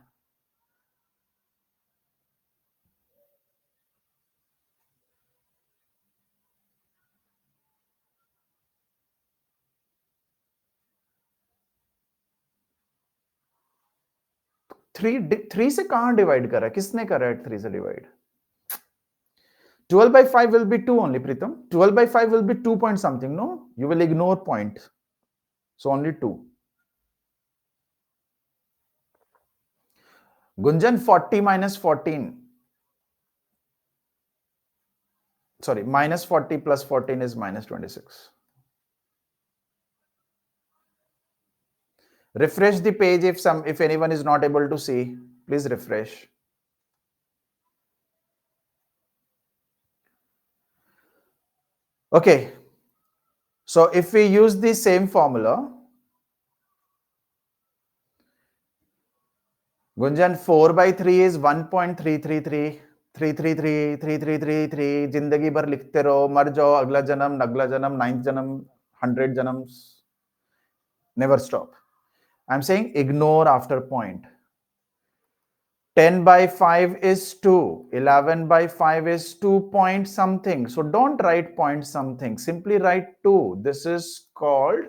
3 से कहां divide करा? किसने करा है 3 से divide? 12 by 5 will be 2 only, Pritam. 12 by 5 will be 2 point something, no? You will ignore point. So only 2. Gunjan, 40 minus 14. Sorry, minus 40 plus 14 is minus 26. Refresh the page if anyone is not able to see. Please refresh. Okay. So if we use the same formula, Gunjan, 4 by 3 is 1.333. 333 जिंदगी भर लिखते रहो, मर जाओ, अगला जन्म, ninth जन्म, 100 जन्म. Never stop. I'm saying ignore after point. 10 by 5 is 2. 11 by 5 is 2 point something. So don't write point something. Simply write 2. This is called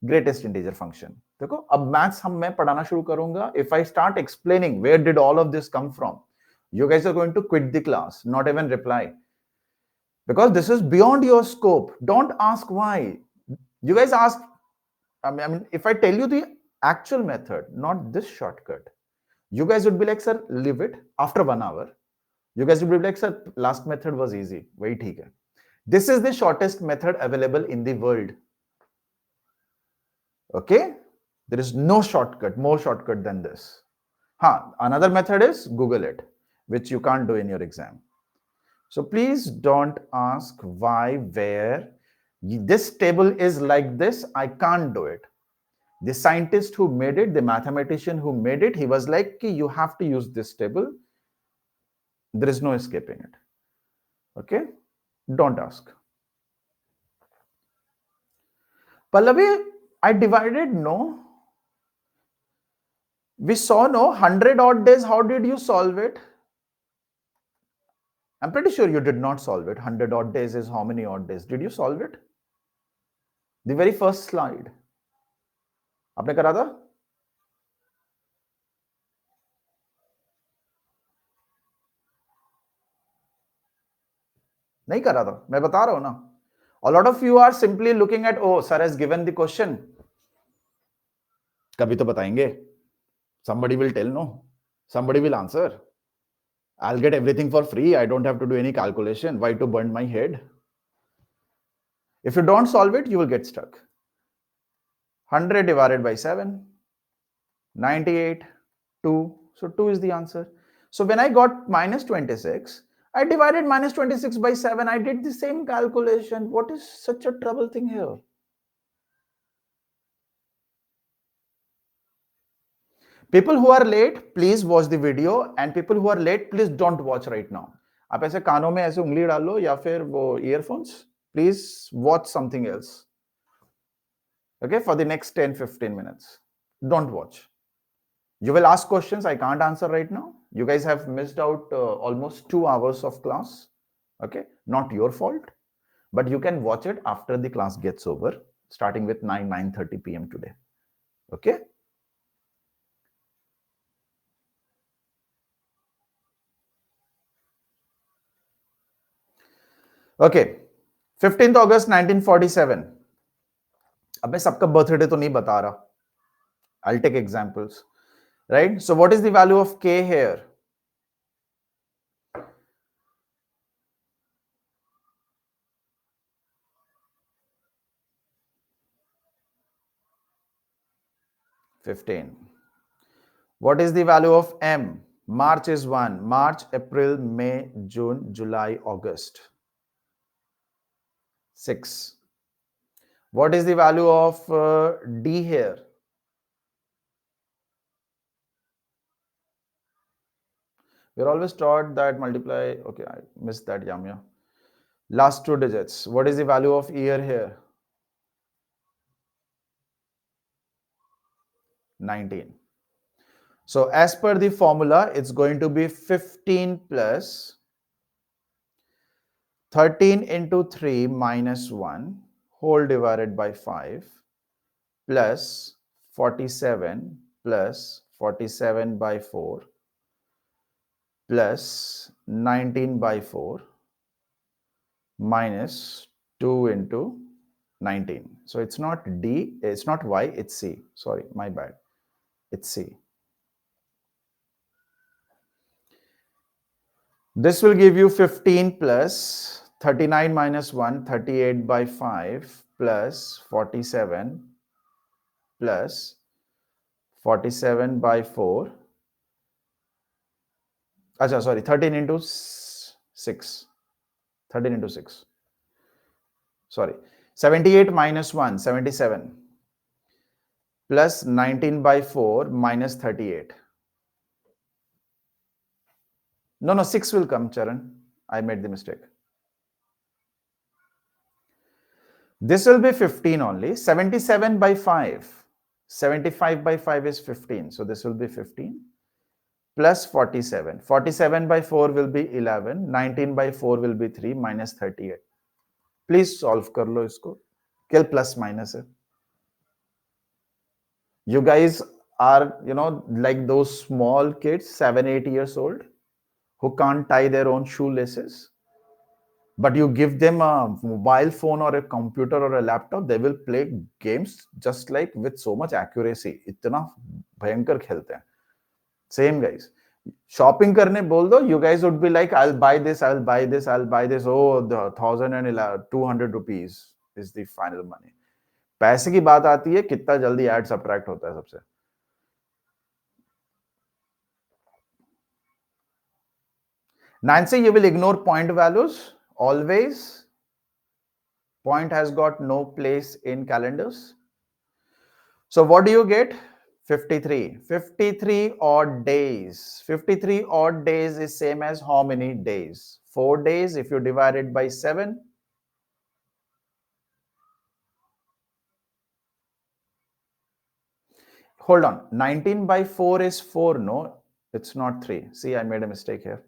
greatest integer function. देखो अब मैथ्स मैं पढ़ाना शुरू करूंगा. If I start explaining where did all of this come from, you guys are going to quit the class, not even reply, because this is beyond your scope. Don't ask why. You guys ask. I mean, if I tell you the actual method, not this shortcut, you guys would be like, sir, leave it. After 1 hour, you guys would be like, sir, last method was easy. Wait, okay. This is the shortest method available in the world. Okay? There is no shortcut, more shortcut than this. Another method is Google it, which you can't do in your exam. So please don't ask why, where. This table is like this. I can't do it. The scientist who made it, the mathematician who made it, he was like, you have to use this table. There is no escaping it. Okay? Don't ask. Pallavi, I divided, no. We saw, no, 100 odd days. How did you solve it? I'm pretty sure you did not solve it. 100 odd days is how many odd days? Did you solve it? The very first slide. आपने करा था? नहीं करा था. मैं बता रहा हूं ना. A lot of you are simply looking at, oh, sir has given the question. कभी तो बताएंगे. Somebody will tell, no. Somebody will answer. I'll get everything for free. I don't have to do any calculation. Why to burn my head? If you don't solve it, you will get stuck. 100 divided by 7, 98, 2. So 2 is the answer. So when I got minus 26, I divided minus 26 by 7. I did the same calculation. What is such a trouble thing here? People who are late, please watch the video. And people who are late, please don't watch right now. आप ऐसे कानों में ऐसे उंगली डाल लो या फिर वो earphones. Please watch something else. Okay, for the next 10-15 minutes. Don't watch. You will ask questions I can't answer right now. You guys have missed out almost 2 hours of class. Okay, not your fault, but you can watch it after the class gets over, starting with 9:30 p.m. today. Okay. Okay, 15th August 1947. अब मैं सबका birthday तो नहीं बता रहा. I'll take examples. Right? So what is the value of K here? $15. What is the value of M? March is 1. March, April, May, June, July, August. 6. What is the value of D here? We're always taught that multiply. Okay, I missed that, Yamya. Last 2 digits. What is the value of year here? 19. So as per the formula, it's going to be 15 plus 13 into 3 minus 1 whole divided by 5 plus 47 plus 47 by 4 plus 19 by 4 minus 2 into 19. So it's not D, it's not Y, it's C. Sorry, my bad. It's C. This will give you 15 plus 39 minus 1, 38 by 5 plus 47 plus 47 by 4. Achha, sorry, 13 into 6. 13 into 6. Sorry. 78 minus 1, 77. Plus 19 by 4 minus 38. No, 6 will come, Charan. I made the mistake. This will be 15 only. 77 by 5. 75 by 5 is 15. So this will be 15. Plus 47. 47 by 4 will be 11. 19 by 4 will be 3 minus 38. Please solve कर लो इसको. क्या plus minus है? You guys are, like those small kids, 7, 8 years old, who can't tie their own shoelaces. But you give them a mobile phone or a computer or a laptop, they will play games just like with so much accuracy. इतना भयंकर खेलते हैं. Same guys. Shopping करने बोल दो, you guys would be like, I'll buy this, I'll buy this, I'll buy this. Oh, the 1,200 rupees is the final money. पैसे की बात आती है, कितना जल्दी एड सब्ट्रैक्ट होता है सबसे. Nancy, you will ignore point values always. Point has got no place in calendars. So what do you get? 53. 53 odd days. 53 odd days is same as how many days? 4 days if you divide it by 7. Hold on. 19 by 4 is 4. No, it's not 3. See, I made a mistake here.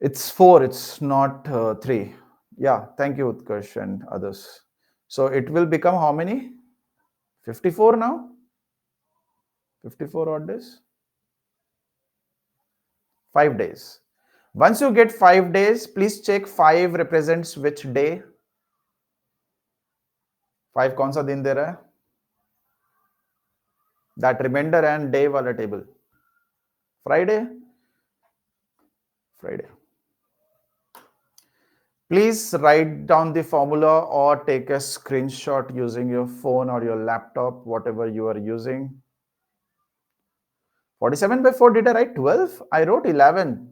It's 4. It's not 3. Yeah, thank you, Utkarsh and others. So it will become how many? 54 now? 54 odd days? 5 days. Once you get 5 days, please check 5 represents which day. 5 कौन सा दिन दे रहा है? That remainder and day वाला table. Friday. Friday. Please write down the formula or take a screenshot using your phone or your laptop, whatever you are using. 47 by 4, did I write 12? I wrote 11.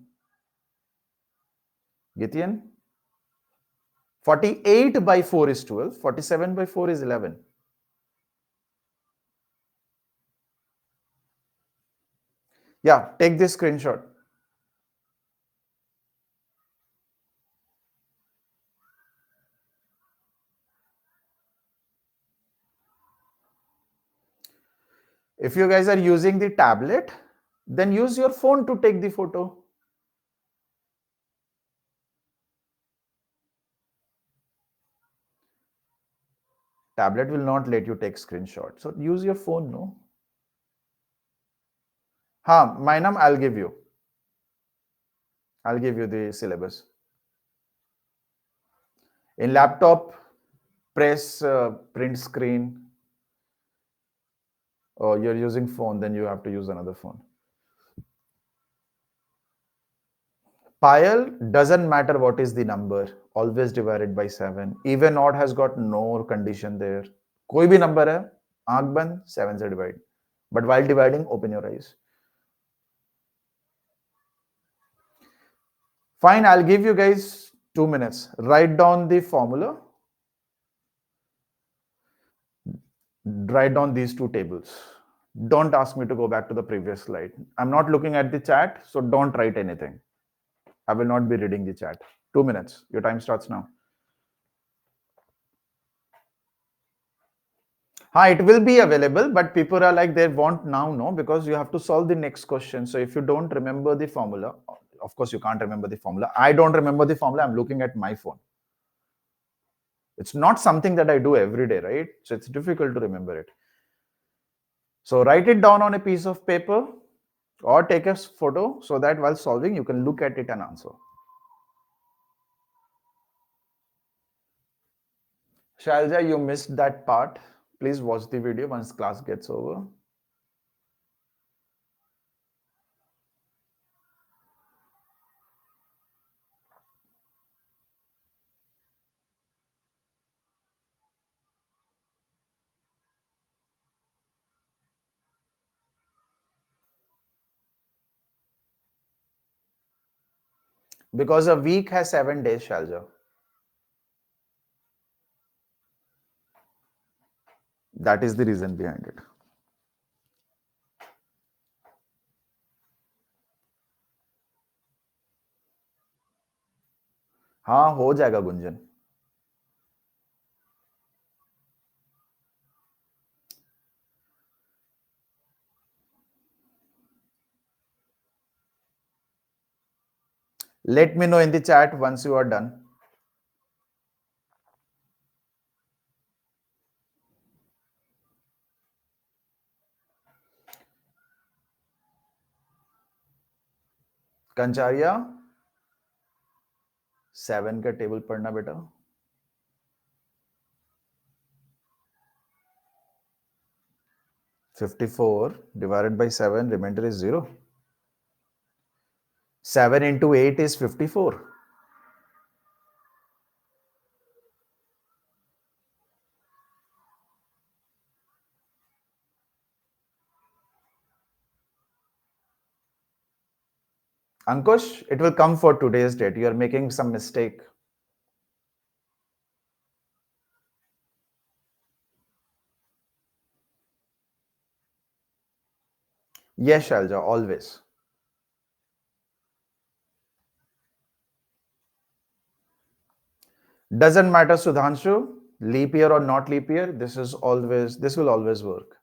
Githian? 48 by 4 is 12. 47 by 4 is 11. Yeah, take this screenshot. If you guys are using the tablet, then use your phone to take the photo. Tablet will not let you take screenshot. So use your phone, no? Ha, my name I'll give you. I'll give you the syllabus. In laptop, press print screen. Or you're using phone, then you have to use another phone. Payal, doesn't matter what is the number, always divided by 7. Even odd has got no condition there. कोई भी number है, आंख बंद, 7 से divide. But while dividing, open your eyes. Fine, I'll give you guys 2 minutes. Write down the formula. Write down these two tables. Don't ask me to go back to the previous slide. I'm not looking at the chat, so don't write anything. I will not be reading the chat. 2 minutes. Your time starts now. It will be available, but people are like, they want now, no, because you have to solve the next question. So if you don't remember the formula, of course you can't remember the formula. I don't remember the formula. I'm looking at my phone. It's not something that I do every day, right? So it's difficult to remember it. So write it down on a piece of paper or take a photo so that while solving you can look at it and answer. Shalja, you missed that part. Please watch the video once class gets over. Because a week has 7 days, Shalja. That is the reason behind it. हाँ हो जाएगा Gunjan. Let me know in the chat once you are done. कंचारिया 7 का table पढ़ना बेटा. 54 divided by 7, remainder is 0. 7 into 8 is 54. Ankush, it will come for today's date. You are making some mistake. Yes, Shalja, always. Doesn't matter, Sudhanshu, leap year or not leap year, this will always work.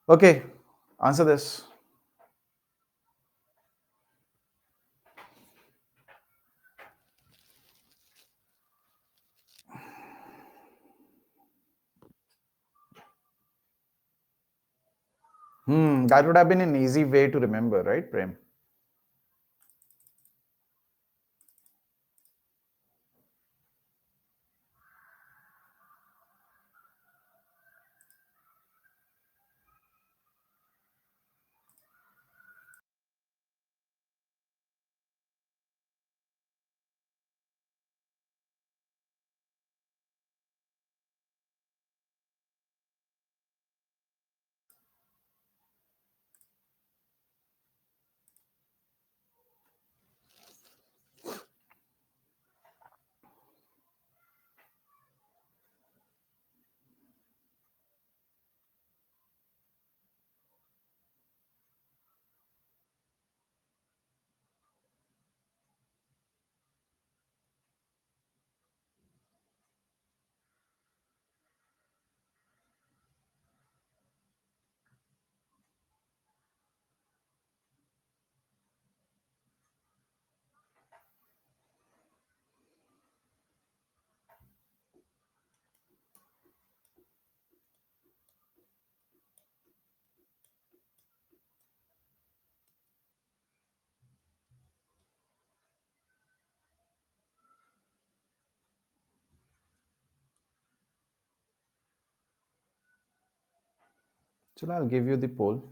Okay, answer this. That would have been an easy way to remember, right, Prem? So I'll give you the poll.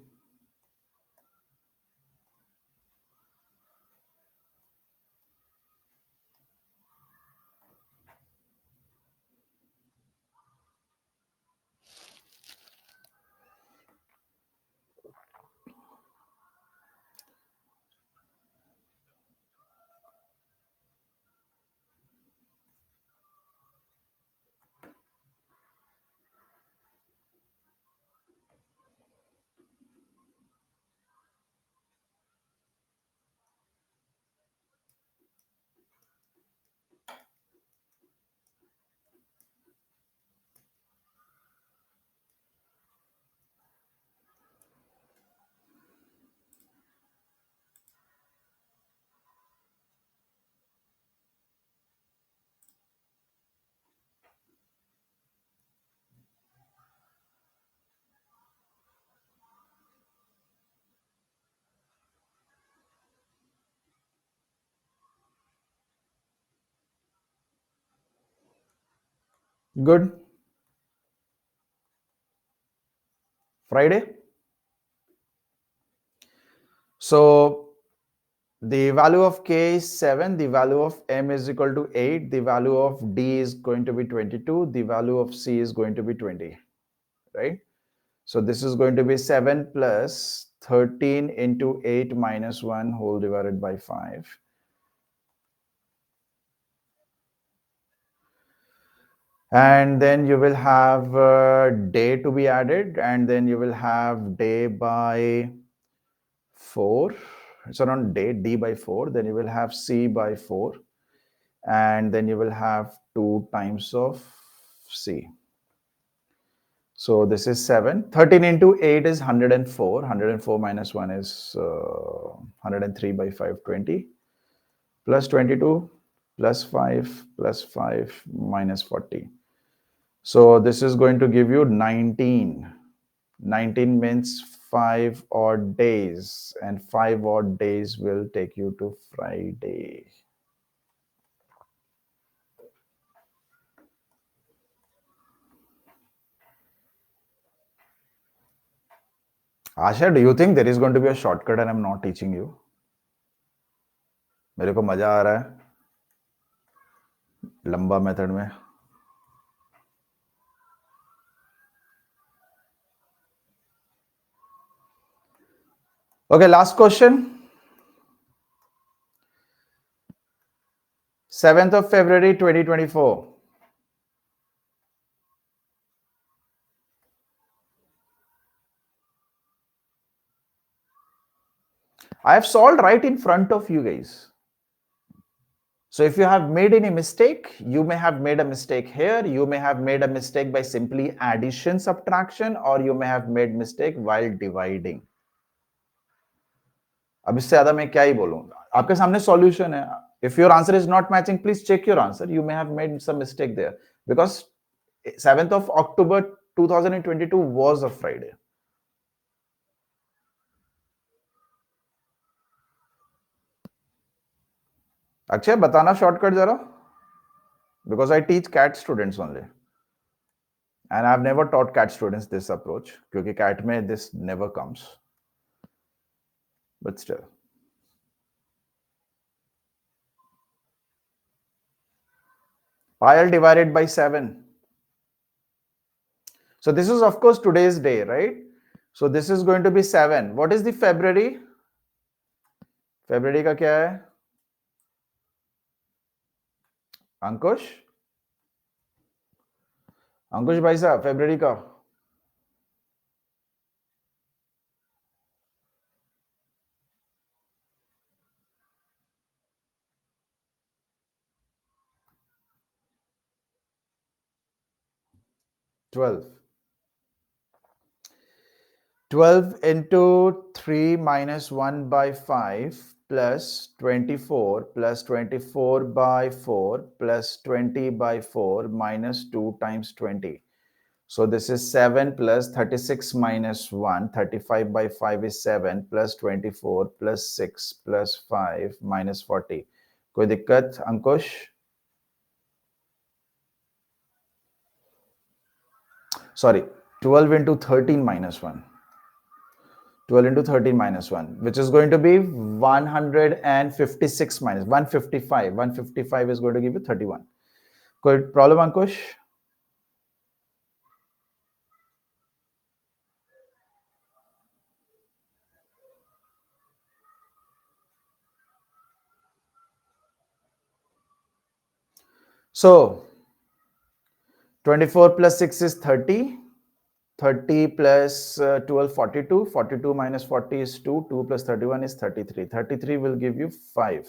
Good. Friday. So the value of k is 7, the value of m is equal to 8, the value of d is going to be 22, the value of c is going to be 20, right? So this is going to be 7 plus 13 into 8 minus 1 whole divided by 5. And then you will have day to be added, and then you will have day by 4. So not day, d by 4. Then you will have c by 4. And then you will have 2 times of c. So this is 7. 13 into 8 is 104. 104 minus 1 is 103 by 5, 20. Plus 22 plus 5 plus 5 minus 40. So this is going to give you 19. 19 means 5 odd days, and 5 odd days will take you to Friday. Asha, do you think there is going to be a shortcut and I'm not teaching you? मेरे को मजा आ रहा है लंबा method में. Okay, last question. 7th of February 2024. I have solved right in front of you guys. So if you have made any mistake, you may have made a mistake here. You may have made a mistake by simply addition, subtraction, or you may have made mistake while dividing. अब इससे ज्यादा मैं क्या ही बोलूं. आपके सामने solution है. If your answer is not matching, please check your answer. You may have made some mistake there because 7th of October 2022 was a Friday. Akshay बताना शॉर्टकट जरा, because I teach CAT students only, and I've never taught CAT students this approach क्योंकि CAT में this never comes, but still. Pi divided by 7. So this is of course today's day, right? So this is going to be 7. What is the February? February का क्या है? अंकुश? अंकुश भाई साहब, February का? $12. 12 into 3 minus 1 by 5 plus 24 plus 24 by 4 plus 20 by 4 minus 2 times 20. So this is 7 plus 36 minus 1. 35 by 5 is 7 plus 24 plus 6 plus 5 minus 40. कोई दिक्कत अंकुश? Sorry, 12 into 13 minus 1. 12 into 13 minus 1, which is going to be 156 minus 155. 155 is going to give you 31. Good problem, Ankush? So 24 plus 6 is 30. 30 plus 12, 42. 42 minus 40 is 2. 2 plus 31 is 33. 33 will give you 5.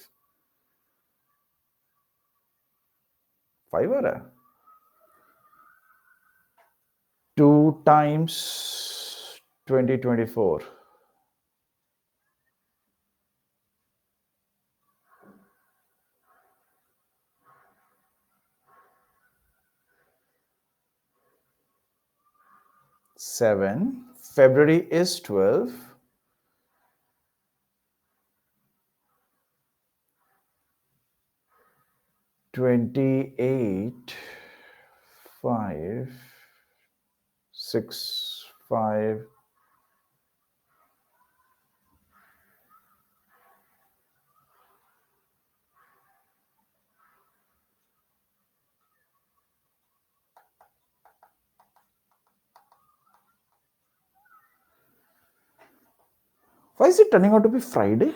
5 or 2 times 2024. Seven. February is 12. $28. 5, 6, 5. Why is it turning out to be Friday?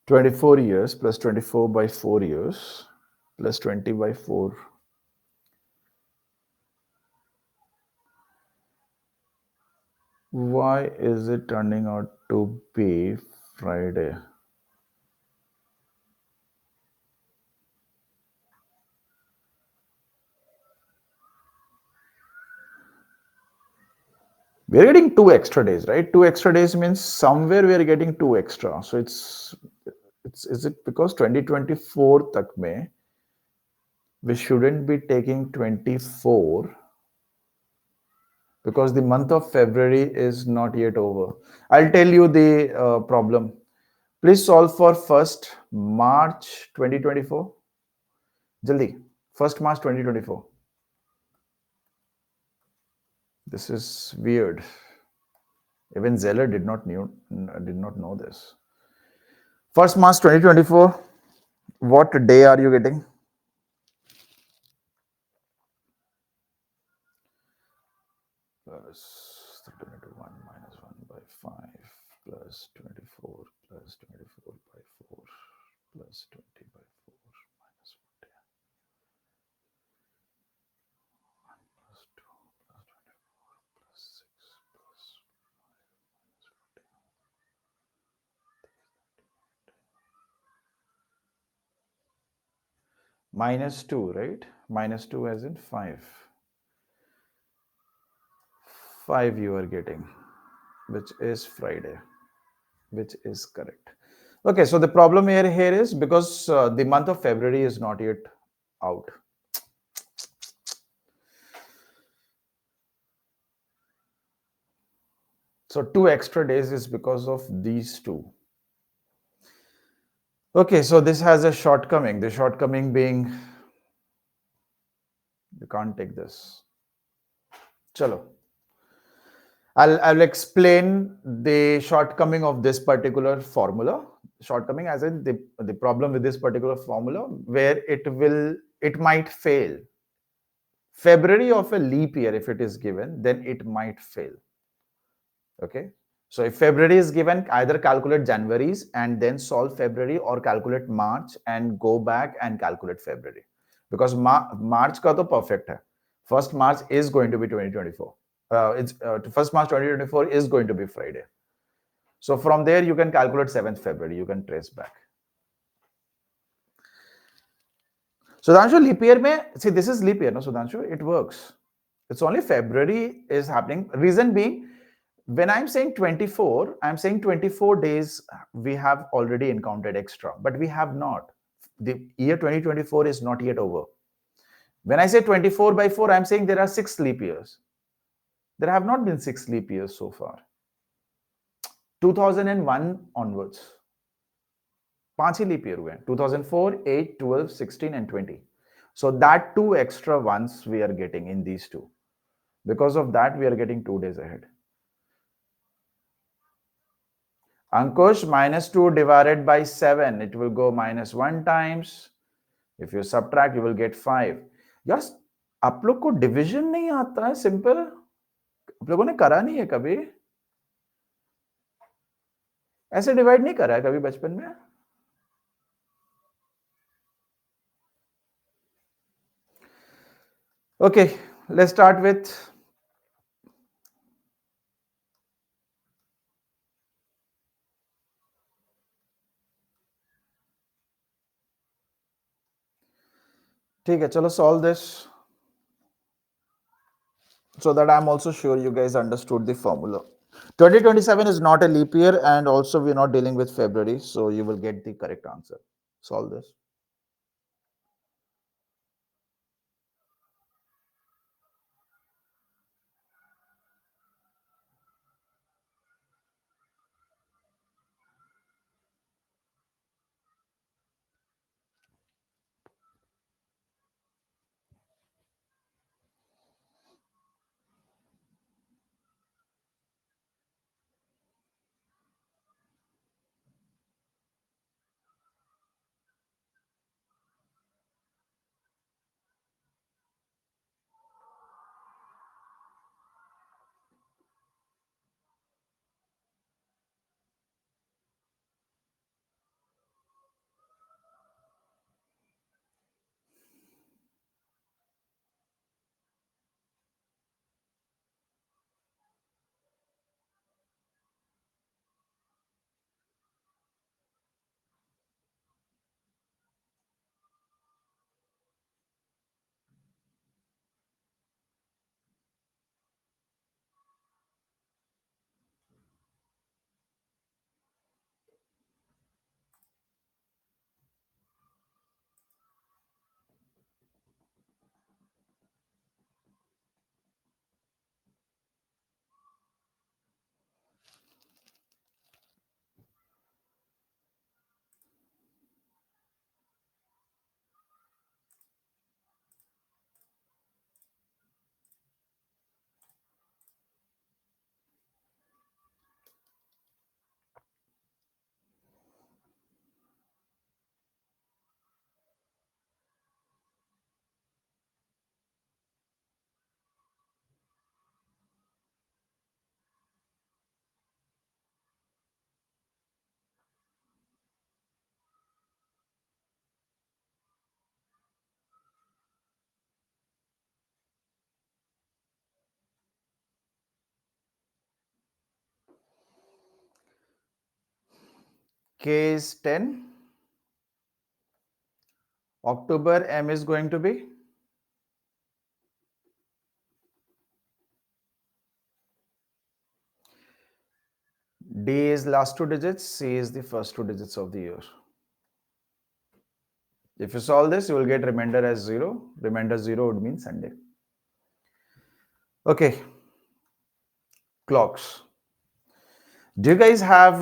(24 years plus 24 by 4 years plus 20 by 4). Why is it turning out to be Friday? We're getting 2 extra days, right? 2 extra days means somewhere we are getting 2 extra. So it's is it because 2024 tak mein we shouldn't be taking 24 because the month of February is not yet over. I'll tell you the problem. Please solve for 1st March 2024. Jaldi. 1st March 2024. This is weird. Even Zeller did not know this. 1st March 2024. What day are you getting? Plus 13 into 1 minus 1 by 5 plus 24 plus 24 by 4 plus 20 by 4 minus 1 plus 2 plus 24 plus 6 plus 5 minus 2, right? Minus 2 as in 5. 5 you are getting, which is Friday, which is correct. Okay, so the problem here is because the month of February is not yet out. So 2 extra days is because of these two. Okay, so this has a shortcoming. The shortcoming being, you can't take this. Chalo. I'll explain the shortcoming of this particular formula. Shortcoming as in the problem with this particular formula where it might fail. February of a leap year, if it is given, then it might fail. Okay. So if February is given, either calculate January's and then solve February, or calculate March and go back and calculate February. Because March ka to perfect hai. 1st March is going to be 2024. 1st March 2024 is going to be Friday. So from there you can calculate 7th February. You can trace back. Sudhanshu, leap year mein, see, this is leap year, no Sudhanshu? It works. It's only February is happening. Reason being, when I'm saying 24, I'm saying 24 days we have already encountered extra, but we have not. The year 2024 is not yet over. When I say 24 by 4, I'm saying there are 6 leap years. There have not been 6 leap years so far. 2001 onwards. 5 leap year हुए 2004, 8, 12, 16 and 20. So that 2 extra ones we are getting in these two. Because of that, we are getting 2 days ahead. Ankush, minus 2 divided by 7, it will go minus 1 times. If you subtract, you will get 5. Yes, आप लोग को division नहीं आता है simple? आप लोगों ने करा नहीं है कभी? ऐसे डिवाइड नहीं करा है कभी बचपन में? Okay, let's start with ठीक है, चलो solve this so that I'm also sure you guys understood the formula. 2027 is not a leap year, and also we're not dealing with February, so you will get the correct answer. Solve this. K is 10. October M is going to be D is last two digits, C is the first two digits of the year. If you solve this, you will get remainder as 0. Remainder 0 would mean Sunday. Okay, clocks. Do you guys have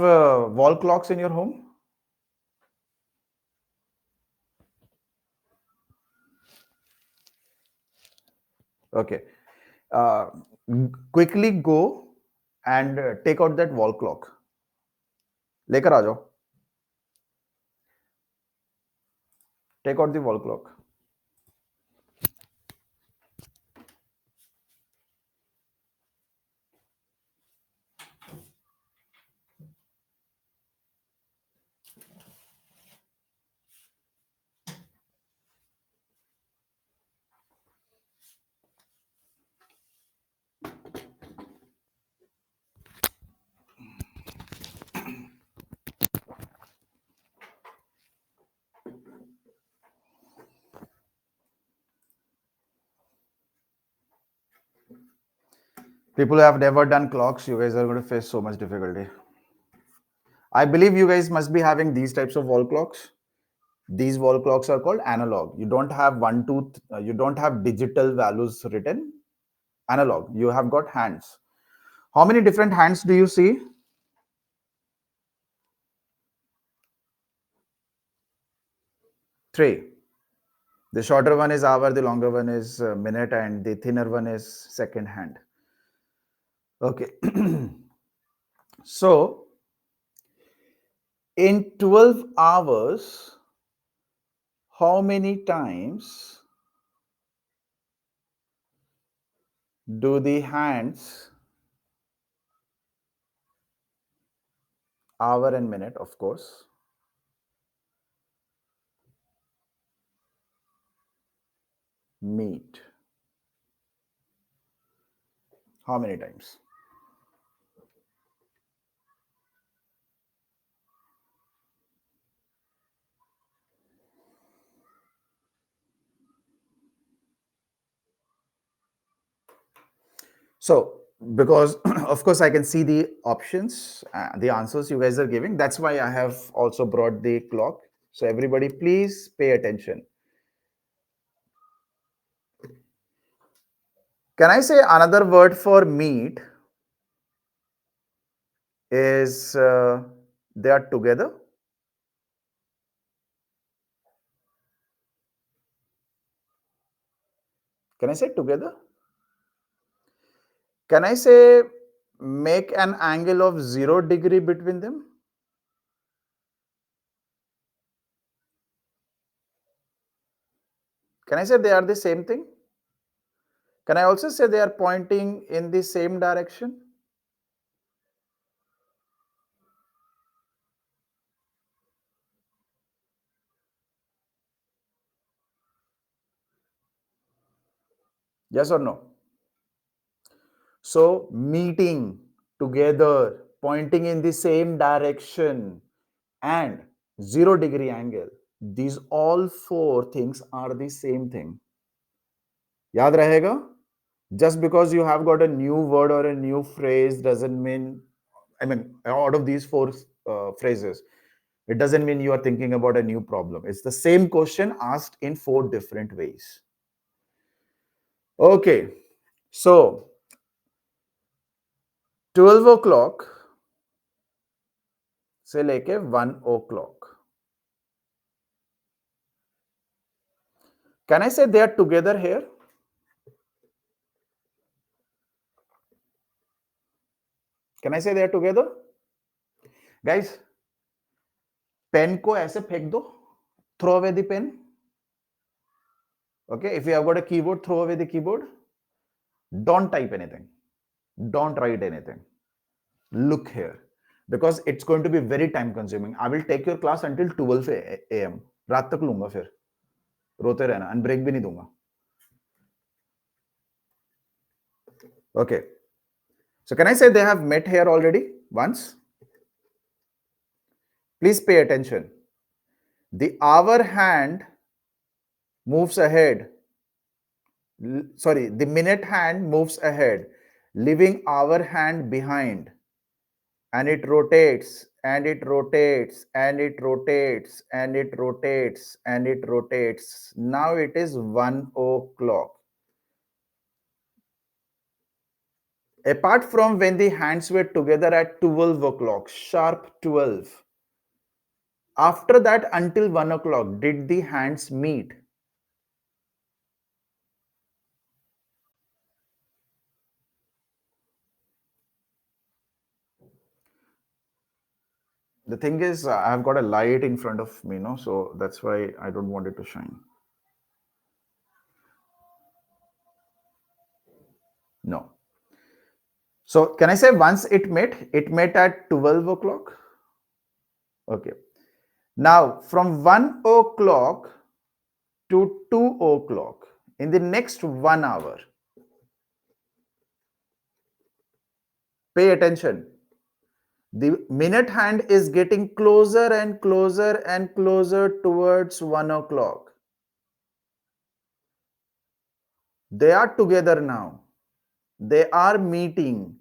wall clocks in your home? Okay. Uh, quickly go and take out that wall clock. लेकर आ जाओ. Take out the wall clock. People who have never done clocks, you guys are going to face so much difficulty. I believe you guys must be having these types of wall clocks. These wall clocks are called analog. You don't have you don't have digital values written. Analog. You have got hands. How many different hands do you see? Three. The shorter one is hour, the longer one is minute, and the thinner one is second hand. Okay. So, in 12 hours, how many times do the hands hour and minute, of course. Meet. How many times? So, because of course I can see the options, the answers you guys are giving. That's why I have also brought the clock. So everybody, please pay attention. Can I say another word for meet is they are together? Can I say together? Can I say make an angle of 0 degree between them? Can I say they are the same thing? Can I also say they are pointing in the same direction? Yes or no? So, meeting together, pointing in the same direction, and 0 degree angle. These all four things are the same thing. Yaad rahega? Just because you have got a new word or a new phrase doesn't mean, I mean, out of these four phrases, it doesn't mean you are thinking about a new problem. It's the same question asked in four different ways. Okay, so 12 o'clock से लेके 1 o'clock. Can I say they are together here? Can I say they are together? Guys, pen को ऐसे फेंक दो. Throw away the pen. Okay, if you have got a keyboard, throw away the keyboard. Don't type anything. Don't write anything. Look here. Because it's going to be very time consuming. I will take your class until 12 a.m. रात तक लूंगा फिर. रोते रहना. And break भी नहीं दूंगा. Okay. So can I say they have met here already once? Please pay attention. The hour hand moves ahead. Sorry, the minute hand moves ahead, leaving our hand behind. And it rotates, and it rotates, and it rotates, and it rotates, and it rotates. Now it is 1 o'clock. Apart from when the hands were together at 12 o'clock, sharp 12. After that, until 1 o'clock, did the hands meet? The thing is, I've got a light in front of me, no, so that's why I don't want it to shine. No. So can I say once it met? It met at 12 o'clock. Okay. Now from 1 o'clock to 2 o'clock, in the next 1 hour, pay attention. The minute hand is getting closer and closer and closer towards 1 o'clock. They are together now. They are meeting.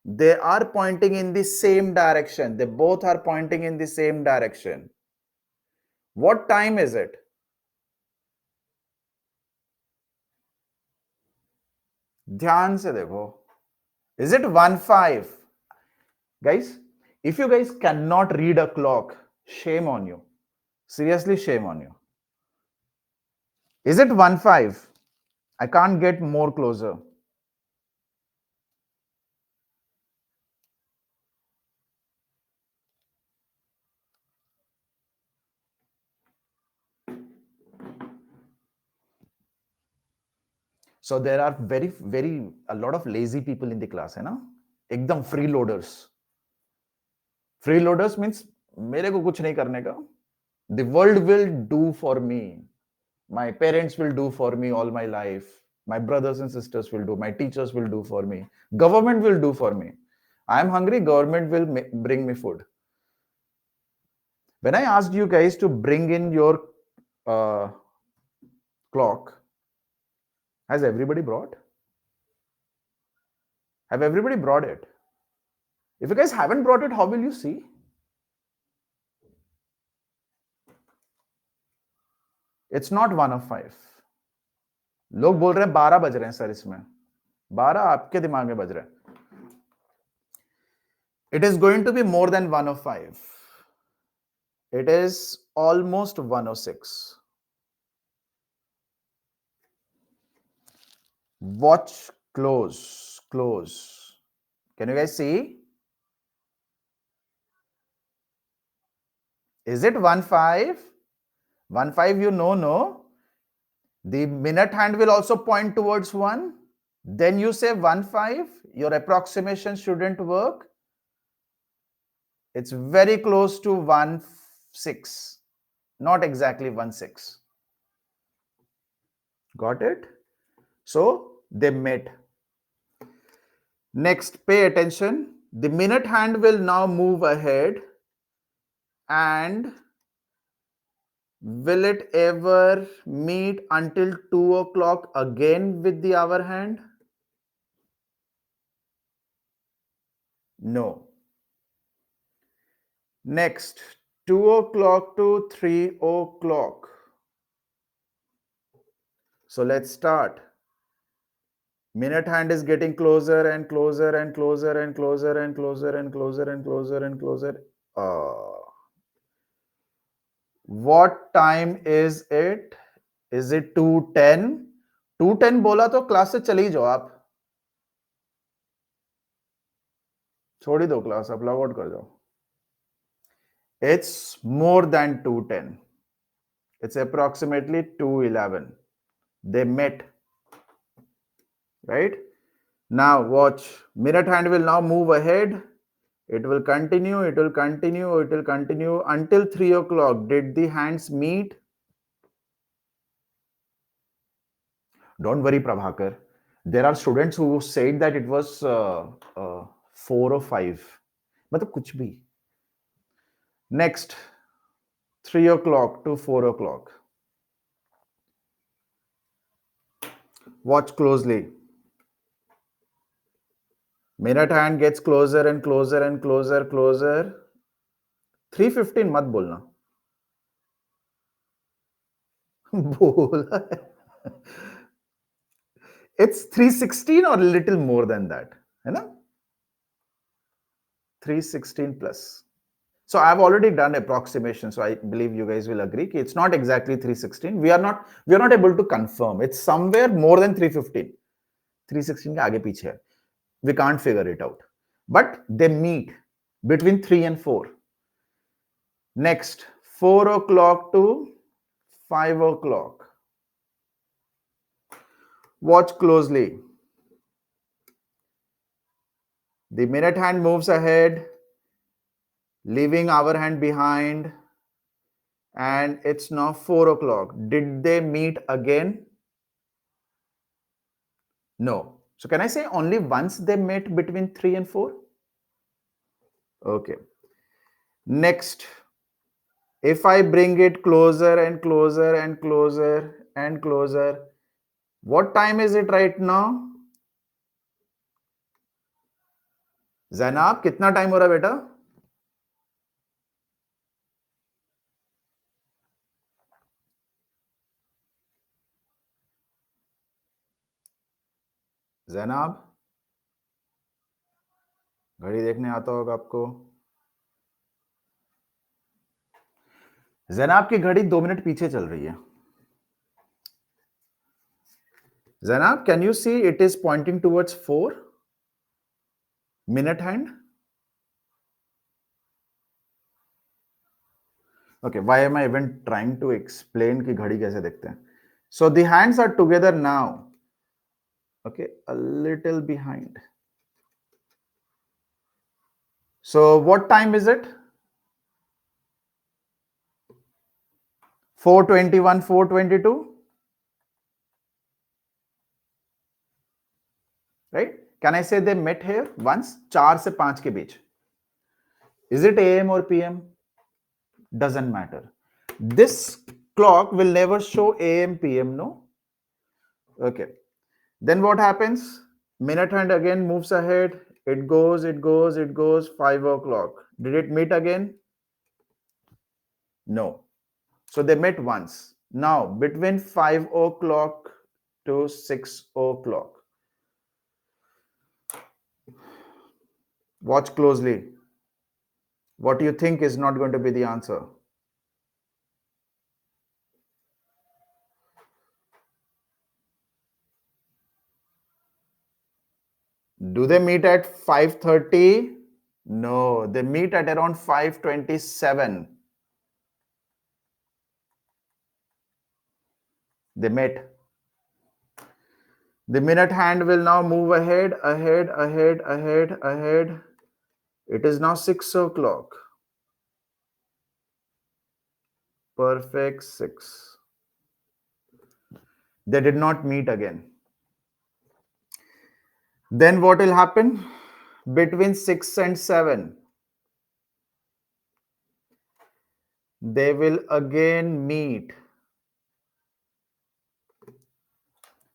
They are pointing in the same direction. They both are pointing in the same direction. What time is it? ध्यान से देखो. Is it 1-5? Guys, if you guys cannot read a clock, shame on you. Seriously, shame on you. Is it 1-5? I can't get more closer. So there are a lot of lazy people in the class, है ना? एकदम freeloaders. Freeloaders means मेरे को कुछ नहीं करने का. The world will do for me. My parents will do for me all my life. My brothers and sisters will do. My teachers will do for me. Government will do for me. I am hungry. Government will bring me food. When I asked you guys to bring in your clock, has everybody brought? Have everybody brought it? If you guys haven't brought it, how will you see? It's not 1 of 5. लोग बोल रहे हैं 12 बज रहे हैं sir इसमें. 12 आपके दिमाग में बज रहे हैं. It is going to be more than 1 of 5. It is almost 106. Watch close. Can you guys see? Is it 1-5? 1-5, you know, no? The minute hand will also point towards 1. Then you say 1-5. Your approximation shouldn't work. It's very close to 1-6. Not exactly 1-6. Got it? So they met. Next, pay attention. The minute hand will now move ahead. And will it ever meet until 2 o'clock again with the hour hand? No. Next, 2 o'clock to 3 o'clock. So let's start. Minute hand is getting closer and closer and closer and closer and closer and closer and closer and closer. What time is it? Is it 2:10? 2:10 बोला तो class से चली जाओ आप. छोड़ ही दो class, आप log out कर जाओ. It's more than 2:10. It's approximately 2:11. They met. Right? Now watch. Minute hand will now move ahead. It will continue, it will continue, it will continue until 3 o'clock. Did the hands meet? Don't worry, Prabhakar. There are students who said that it was 4 or 5. मतलब कुछ भी. Next, 3 o'clock to 4 o'clock. Watch closely. Minute hand gets closer and closer and closer. 3:15 मत बोलना. बोला. It's 3:16 or a little more than that. है ना? 3:16 plus. So I've already done approximation. So I believe you guys will agree. It's not exactly 3:16. We are not able to confirm. It's somewhere more than 3:15. 3:16 के आगे पीछे है. We can't figure it out. But they meet between 3 and 4. Next, 4 o'clock to 5 o'clock. Watch closely. The minute hand moves ahead, leaving our hand behind, and it's now 4 o'clock. Did they meet again? No. So can I say only once they met between 3 and 4? Okay. Next, if I bring it closer and closer and closer and closer, what time is it right now? Zainab, कितना time हो रहा है बेटा? जैनाब, घड़ी देखने आता होगा आपको. जैनाब की घड़ी 2 मिनट पीछे चल रही है. Zainab, can you see it is pointing towards 4? Minute hand? Okay, why am I even trying to explain कि घड़ी कैसे देखते हैं? So the hands are together now. Okay, a little behind. So what time is it? 4:21, 4:22, right? Can I say they met here once? 4 से 5 के बीच. Is it AM or PM? Doesn't matter. This clock will never show AM, PM, no? Okay. Then what happens? Minute hand again moves ahead. It goes, it goes, it goes. 5 o'clock. Did it meet again? No. So they met once. Now, between 5 o'clock to 6 o'clock, watch closely. What do you think is not going to be the answer? Do they meet at 5:30? No, they meet at around 5:27. They met. The minute hand will now move ahead, ahead, ahead, ahead, ahead. It is now 6 o'clock. Perfect 6. They did not meet again. Then what will happen? Between 6 and 7, they will again meet.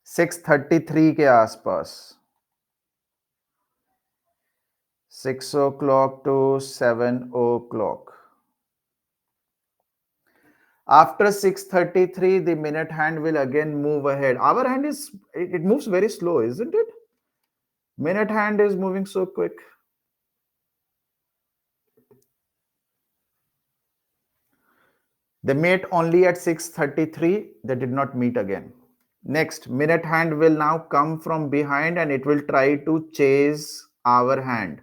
6:33 के आसपास. 6 o'clock to 7 o'clock. After 6:33, the minute hand will again move ahead. Our hand is, it moves very slow, isn't it? Minute hand is moving so quick. They met only at 6:33. They did not meet again. Next, minute hand will now come from behind and it will try to chase our hand.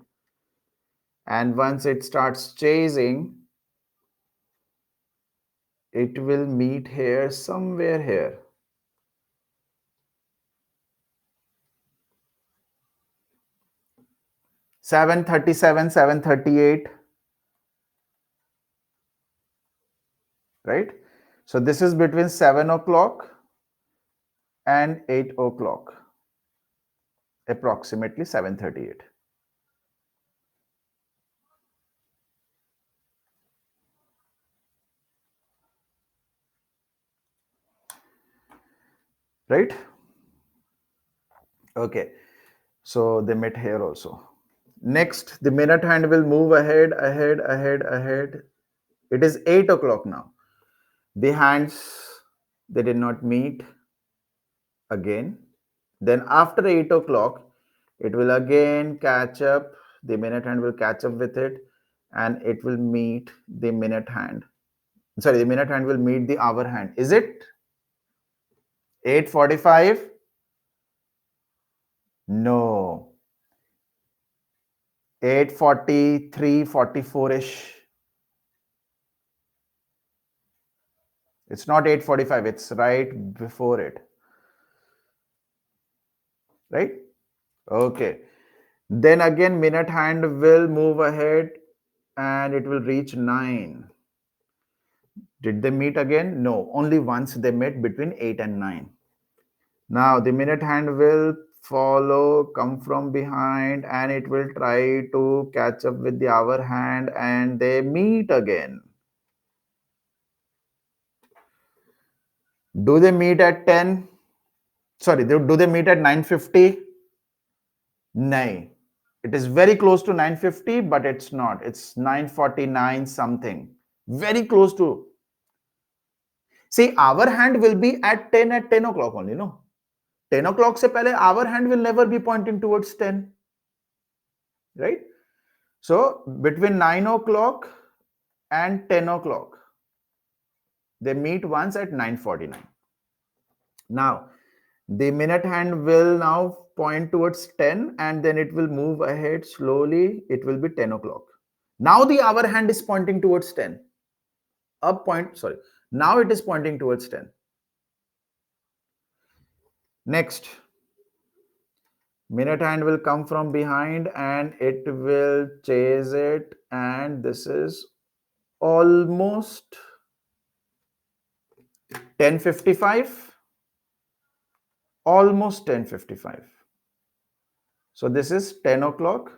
And once it starts chasing, it will meet here, somewhere here. 7:37, 7:38, right? So this is between 7 o'clock and 8 o'clock, approximately 7:38. Right? Okay. So they met here also. Next, the minute hand will move ahead, ahead, ahead, ahead. It is 8 o'clock now. The hands, they did not meet again. Then after 8 o'clock, it will again catch up. The minute hand will catch up with it and it will meet the minute hand. Sorry, the minute hand will meet the hour hand. Is it 8:45? No. 8:43, 44-ish. It's not 8:45, it's right before it. Right? Okay. Then again, minute hand will move ahead and it will reach 9. Did they meet again? No, only once they met between 8 and 9. Now the minute hand will follow, come from behind, and it will try to catch up with the hour hand and they meet again. Do they meet at 10? Sorry, do they meet at 9:50? No. It is very close to 9:50, but it's not. It's 9:49 something. Very close to. See, our hand will be at 10 o'clock only, no? 10 o'clock se pehle, our hand will never be pointing towards 10. Right? So, between 9 o'clock and 10 o'clock, they meet once at 9:49. Now, the minute hand will now point towards 10 and then it will move ahead slowly. It will be 10 o'clock. Now the hour hand is pointing towards 10. Now it is pointing towards 10. Next, Minute hand will come from behind and it will chase it, and this is almost 10:55, almost 10:55. So this is 10 o'clock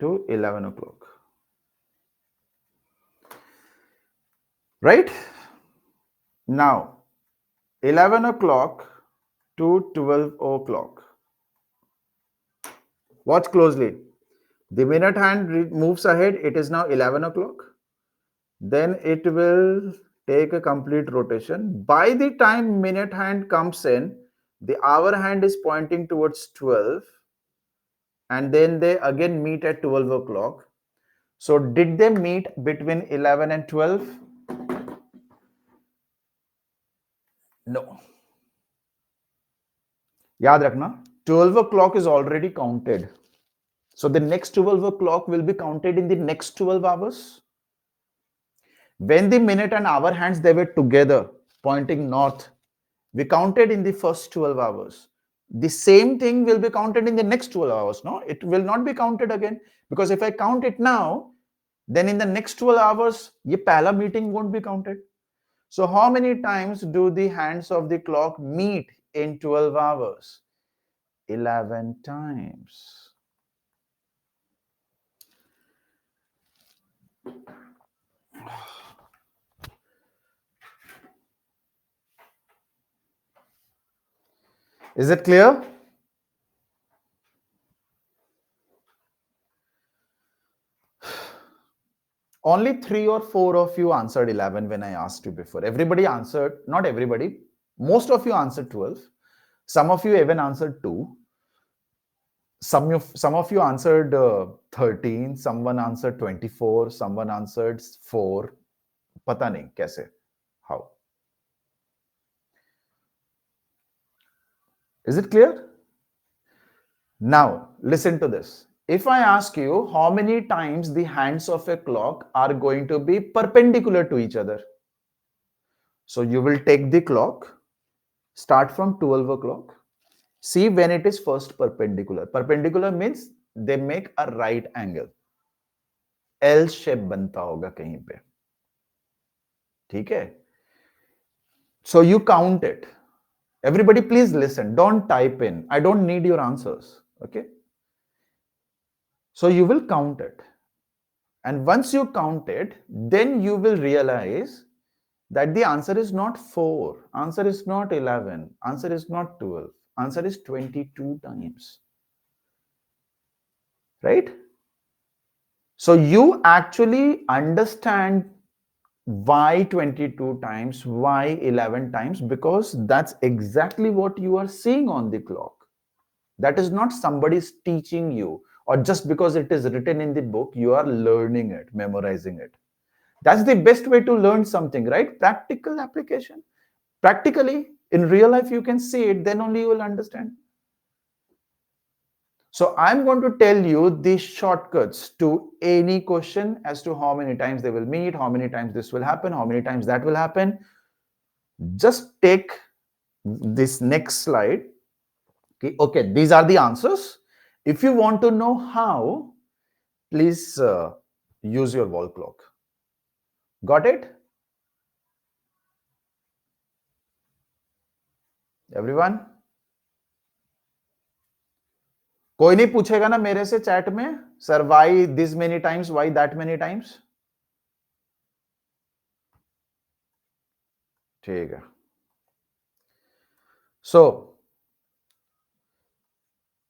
to 11 o'clock, right? Now 11 o'clock to 12 o'clock. Watch closely. The minute hand moves ahead. It is now 11 o'clock. Then it will take a complete rotation. By the time minute hand comes in, the hour hand is pointing towards 12, and then they again meet at 12 o'clock. So did they meet between 11 and 12? No. Yaad rakhna, 12 o'clock is already counted. So the next 12 o'clock will be counted in the next 12 hours. When the minute and hour hands, they were together, pointing north, we counted in the first 12 hours. The same thing will be counted in the next 12 hours. No, it will not be counted again, because if I count it now, then in the next 12 hours, ye pehla meeting won't be counted. So how many times do the hands of the clock meet in 12 hours? 11 times. Is it clear? Only 3 or 4 of you answered 11 when I asked you before. Everybody answered, not everybody, most of you answered 12. Some of you even answered 2. Some of you answered 13, someone answered 24, someone answered 4. Pata nahi kaise, how. Is it clear? Now, listen to this. If I ask you how many times the hands of a clock are going to be perpendicular to each other. So you will take the clock, start from 12 o'clock, see when it is first perpendicular. Perpendicular means they make a right angle. L shape बनता होगा कहीं पे. ठीक है? So you count it. Everybody please listen. Don't type in. I don't need your answers. Okay? So you will count it. And once you count it, then you will realize that the answer is not 4, answer is not 11, answer is not 12, answer is 22 times. Right? So you actually understand why 22 times, why 11 times, because that's exactly what you are seeing on the clock. That is not somebody's teaching you, or just because it is written in the book, you are learning it, memorizing it. That's the best way to learn something, right? Practical application. Practically, in real life, you can see it, then only you will understand. So I'm going to tell you the shortcuts to any question as to how many times they will meet, how many times this will happen, how many times that will happen. Just take this next slide. Okay, these are the answers. If you want to know how, please use your wall clock. Got it? Everyone? कोई नहीं पूछेगा ना मेरे से chat में, sir why this many times, why that many times? ठीक है. So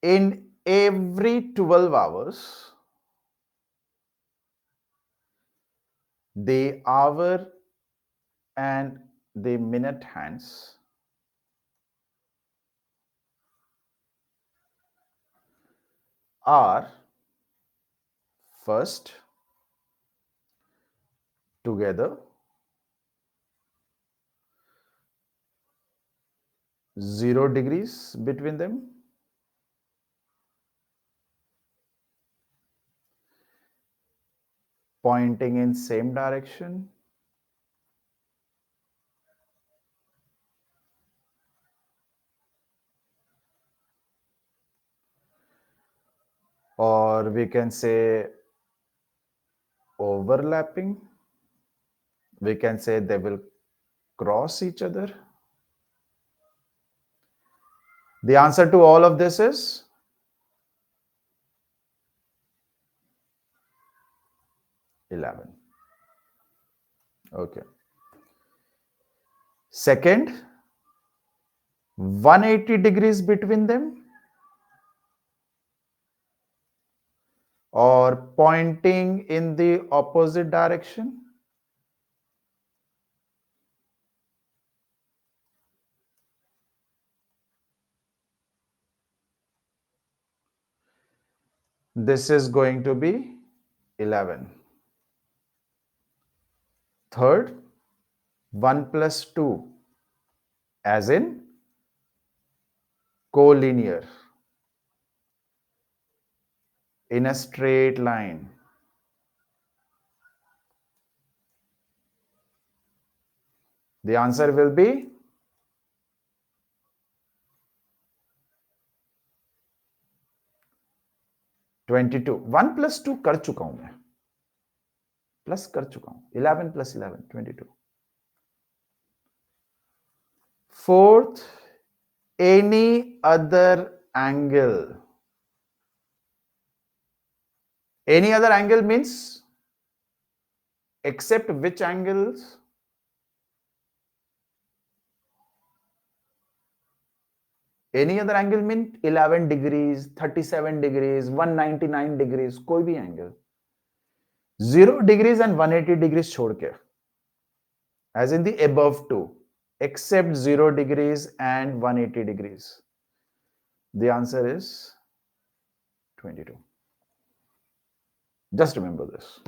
in every 12 hours, the hour and the minute hands are first together, 0 degrees between them, pointing in same direction, or we can say overlapping. We can say they will cross each other. The answer to all of this is 11. Okay. Second, 180 degrees between them or pointing in the opposite direction. This is going to be 11. Third, 1 plus 2 as in collinear in a straight line. The answer will be 22. 1 plus 2 कर चुका हूं मैं, plus कर चुका हूं. 11 plus 11, 22. Fourth, any other angle. Any other angle means except which angles? Any other angle means 11 degrees, 37 degrees, 199 degrees, कोई भी angle. 0 degrees and 180 degrees छोड़ के, as in the above two, except 0 degrees and 180 degrees. The answer is 22. Just remember this.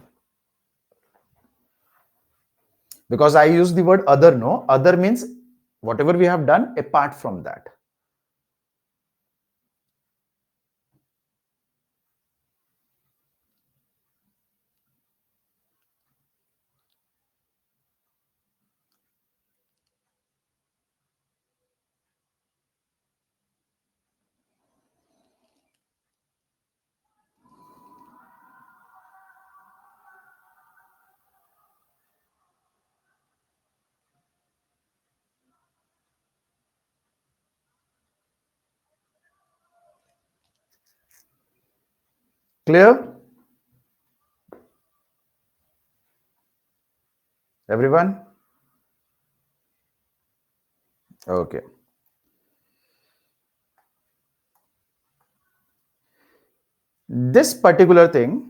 Because I use the word other, no? Other means whatever we have done apart from that. Clear? Everyone? Okay. This particular thing,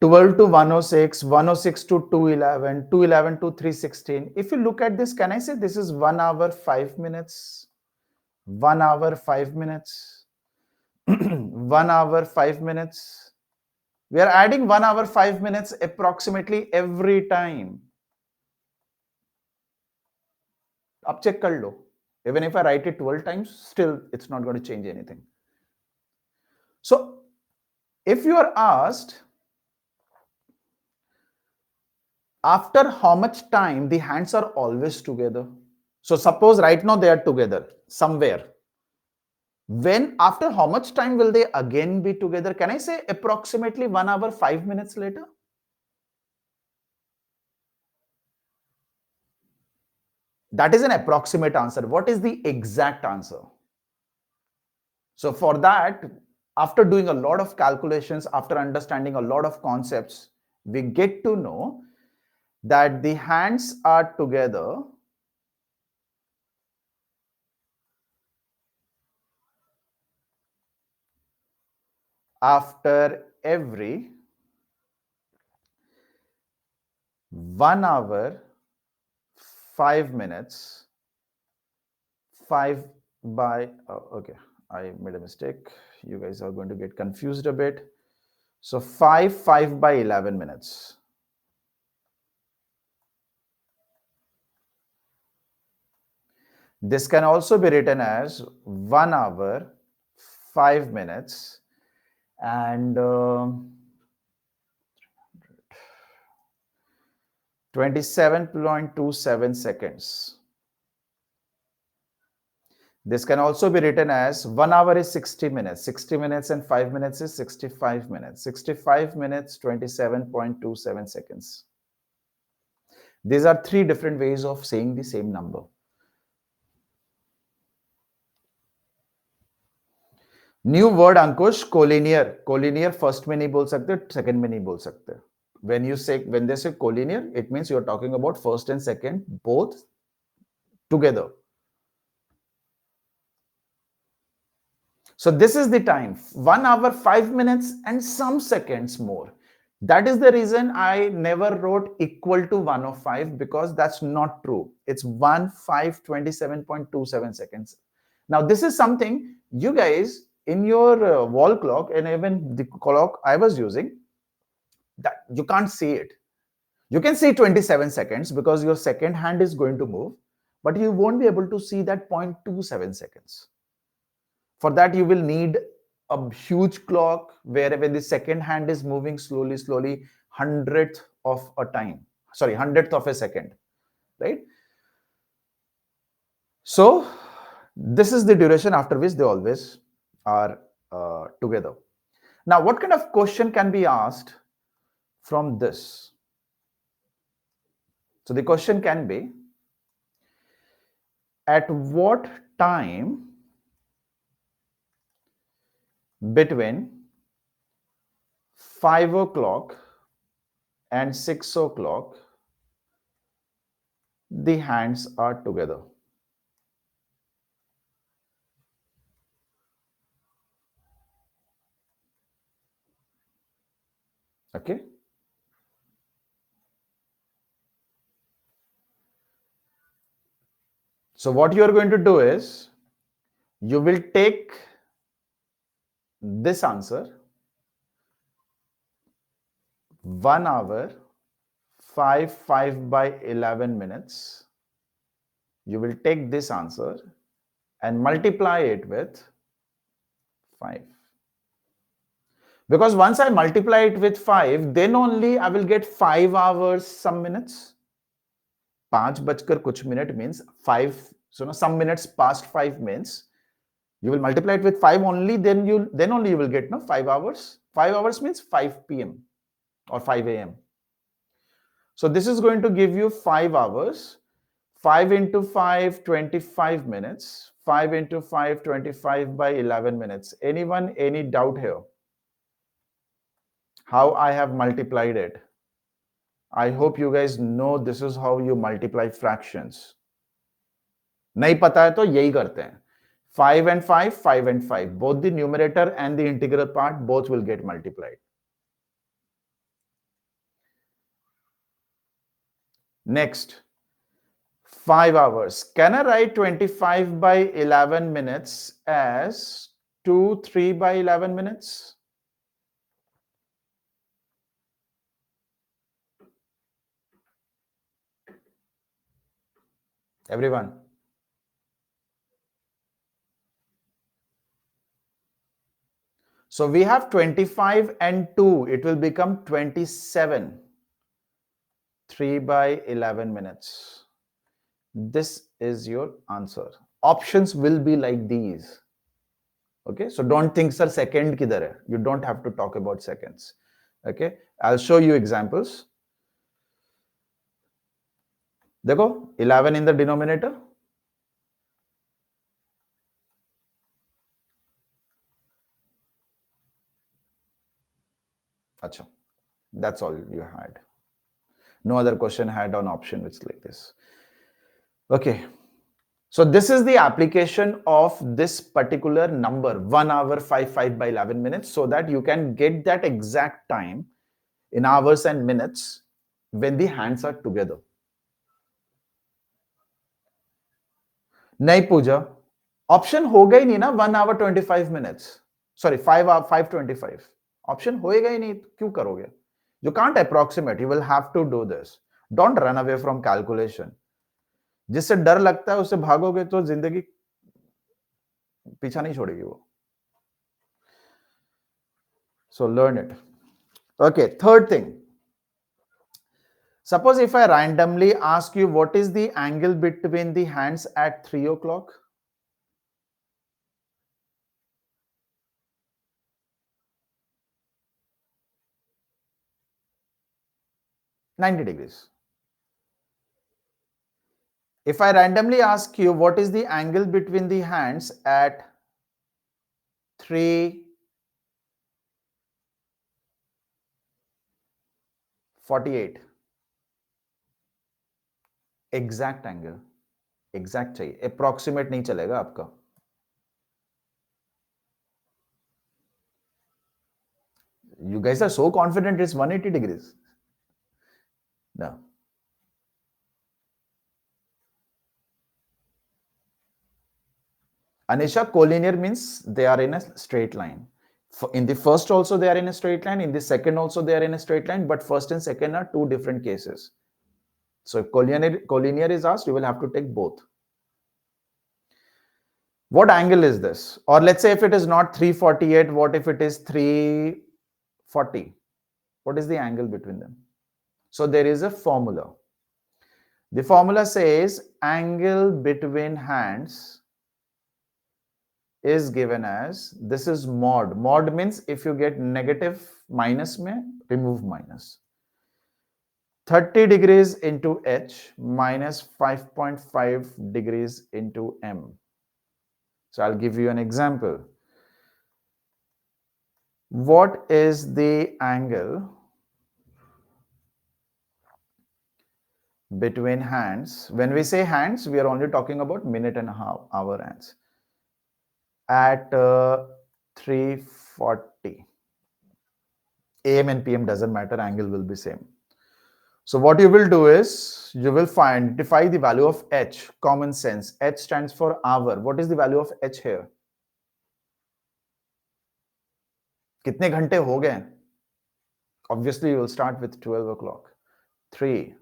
12 to 106, 106 to 211, 211 to 316. If you look at this, can I say this is 1 hour, 5 minutes? 1 hour, 5 minutes? 1 hour, 5 minutes? We are adding 1 hour, 5 minutes approximately every time. Up check kar lo. Even if I write it 12 times, still it's not going to change anything. So if you are asked, after how much time the hands are always together? So suppose right now they are together somewhere. When, after how much time will they again be together? Can I say approximately 1 hour, 5 minutes later? That is an approximate answer. What is the exact answer? So for that, after doing a lot of calculations, after understanding a lot of concepts, we get to know that the hands are together after every 1 hour, 5 minutes, 5 by, okay, I made a mistake. You guys are going to get confused a bit. So 5 by 11 minutes. This can also be written as 1 hour, 5 minutes, and 27.27 seconds. This can also be written as 1 hour is 60 minutes. 60 minutes and 5 minutes is 65 minutes. 65 minutes, 27.27 seconds. These are three different ways of saying the same number. New word Ankush collinear collinear first में नहीं बोल सकते second में नहीं बोल सकते when they say collinear it means you're talking about first and second both together. So this is the time 1 hour 5 minutes and some seconds more. That is the reason I never wrote equal to 105 because that's not true. It's 1527.27 seconds. Now this is something you guys in your wall clock and even the clock I was using, that you can't see it. You can see 27 seconds because your second hand is going to move, but you won't be able to see that 0.27 seconds. For that, you will need a huge clock where when the second hand is moving slowly, hundredth of a time, sorry, hundredth of a second, right? So this is the duration after which they always are together. Now, what kind of question can be asked from this? So the question can be, at what time between 5 o'clock and 6 o'clock the hands are together? Okay. So what you are going to do is, you will take this answer, 1 hour 5 by 11 minutes. You will take this answer and multiply it with 5. Because once I multiply it with 5, then only I will get 5 hours some minutes. 5 बजकर कुछ minute means 5, so no, some minutes past 5 means you will multiply it with 5 only, then only you will get 5 hours. 5 hours means 5 p.m. or 5 a.m. So this is going to give you 5 hours. 5 into 5, 25 minutes. 5 into 5, 25 by 11 minutes. Anyone, any doubt here? How I have multiplied it? I hope you guys know this is how you multiply fractions. नहीं पता है तो यही करते हैं. 5 and 5, 5 and 5. Both the numerator and the integral part, both will get multiplied. Next, 5 hours. Can I write 25 by 11 minutes as 2, 3 by 11 minutes? Everyone. So we have 25 and 2. It will become 27. 3 by 11 minutes. This is your answer. Options will be like these. Okay, so don't think, sir, second kidhar hai. You don't have to talk about seconds. Okay, I'll show you examples. देखो, 11 in the denominator. Acha, that's all you had. No other question had an option which is like this. Okay, so this is the application of this particular number, 1 hour 5 by 11 minutes, so that you can get that exact time in hours and minutes when the hands are together. नहीं पूजा, option होगा ही नहीं ना 1 hour 25 minutes, sorry 5:25. Option होएगा ही नहीं, क्यों करोगे? You can't approximate, you will have to do this. Don't run away from calculation. जिससे डर लगता है उससे भागोगे तो जिंदगी पीछा नहीं छोड़ेगी वो. So learn it. Okay, third thing. Suppose if I randomly ask you what is the angle between the hands at 3 o'clock? 90 degrees. If I randomly ask you what is the angle between the hands at 3:48, exact angle, exact चाहिए, approximate नहीं चलेगा आपका. You guys are so confident it's 180 degrees. No. Anisha, collinear means they are in a straight line. In the first also they are in a straight line, in the second also they are in a straight line, but first and second are two different cases. So if collinear is asked, you will have to take both. What angle is this? Or let's say if it is not 348, what if it is 340? What is the angle between them? So there is a formula. The formula says angle between hands is given as, this is mod. Mod means if you get negative minus mein, remove minus. 30 degrees into H minus 5.5 degrees into M. So I'll give you an example. What is the angle between hands? When we say hands, we are only talking about minute and a half, hour hands. At 3:40. AM and PM doesn't matter, angle will be same. So what you will do is, you will identify the value of H, common sense. H stands for hour. What is the value of H here? कितने घंटे हो गए? Obviously, you will start with 12 o'clock. 3.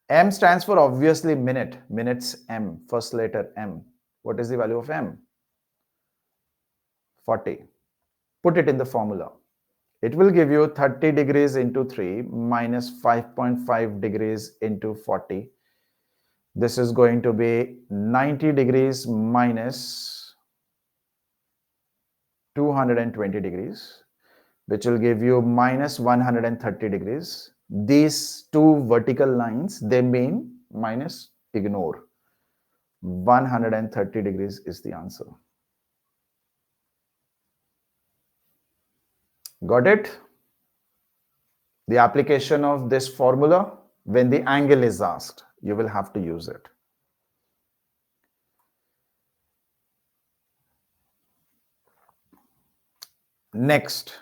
M stands for obviously minute. Minutes M, first letter M. What is the value of M? 40. Put it in the formula. It will give you 30 degrees into 3 minus 5.5 degrees into 40. This is going to be 90 degrees minus 220 degrees, which will give you minus 130 degrees. These two vertical lines, they mean minus, ignore. 130 degrees is the answer. Got it? The application of this formula, when the angle is asked, you will have to use it. Next,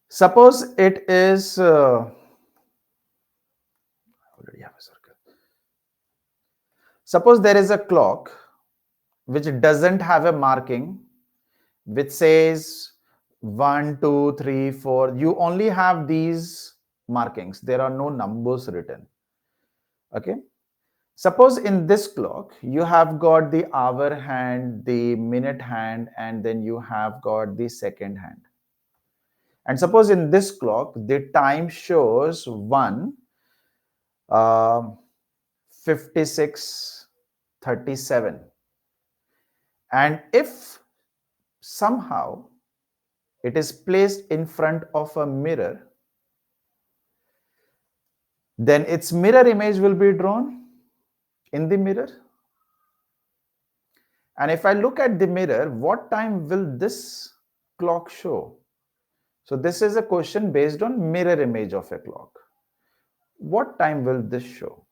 suppose it is already have a circle. Suppose there is a clock which doesn't have a marking which says 1, 2, 3, 4. You only have these markings. There are no numbers written. Okay. Suppose in this clock, you have got the hour hand, the minute hand, and then you have got the second hand. And suppose in this clock, the time shows 56:37. And if somehow it is placed in front of a mirror, then its mirror image will be drawn in the mirror. And if I look at the mirror, what time will this clock show? So this is a question based on mirror image of a clock. What time will this show?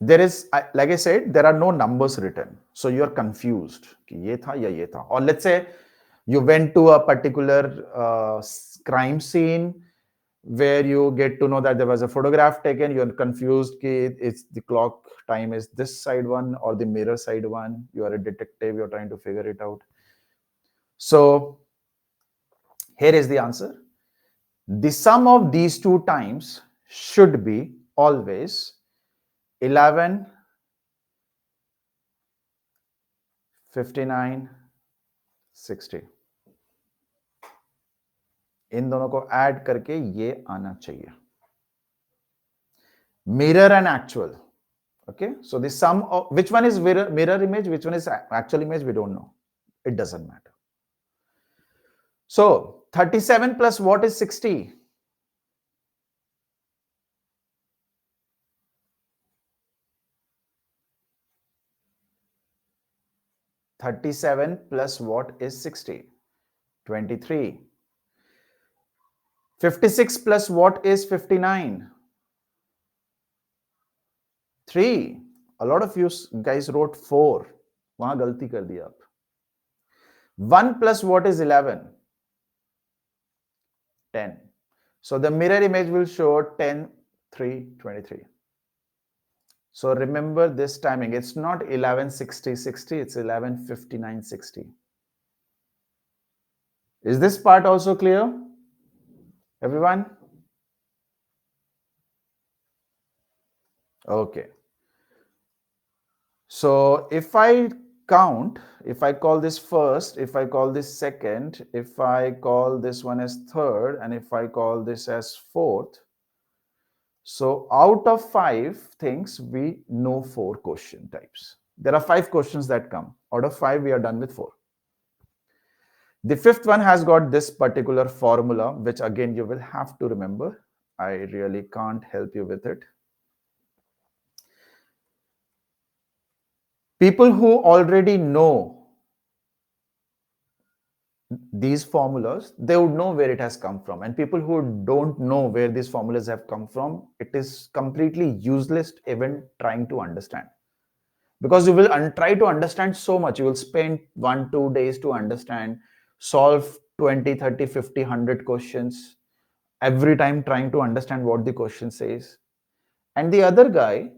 There is, like I said, there are no numbers written. So you're confused. Ye tha ya ye tha. Or let's say you went to a particular crime scene where you get to know that there was a photograph taken. You're confused. It's the clock time is this side one or the mirror side one. You are a detective. You're trying to figure it out. So here is the answer. The sum of these two times should be always 11:59:60. इन दोनों को add करके ये आना चाहिए. Mirror and actual. Okay, so the sum of which one is mirror image, which one is actual image, we don't know. It doesn't matter. So 37 plus what is 60? (37) plus what is 60? 23. 56 plus what is 59? 3. A lot of you guys wrote 4. वहां गलती कर दी आप. 1 plus what is 11? 10. So the mirror image will show 10, 3, 23. So remember this timing. It's not 11:60, 60. It's 11:59, 60. Is this part also clear? Everyone? Okay. So if I count, if I call this first, if I call this second, if I call this one as third, and if I call this as fourth, so out of 5 things, we know 4 question types. There are 5 questions that come. Out of 5, we are done with 4. The 5th one has got this particular formula, which again you will have to remember. I really can't help you with it. People who already know these formulas, they would know where it has come from. And people who don't know where these formulas have come from, it is completely useless even trying to understand. Because you will try to understand so much. You will spend 1-2 days to understand, solve 20, 30, 50, 100 questions every time trying to understand what the question says. And the other guy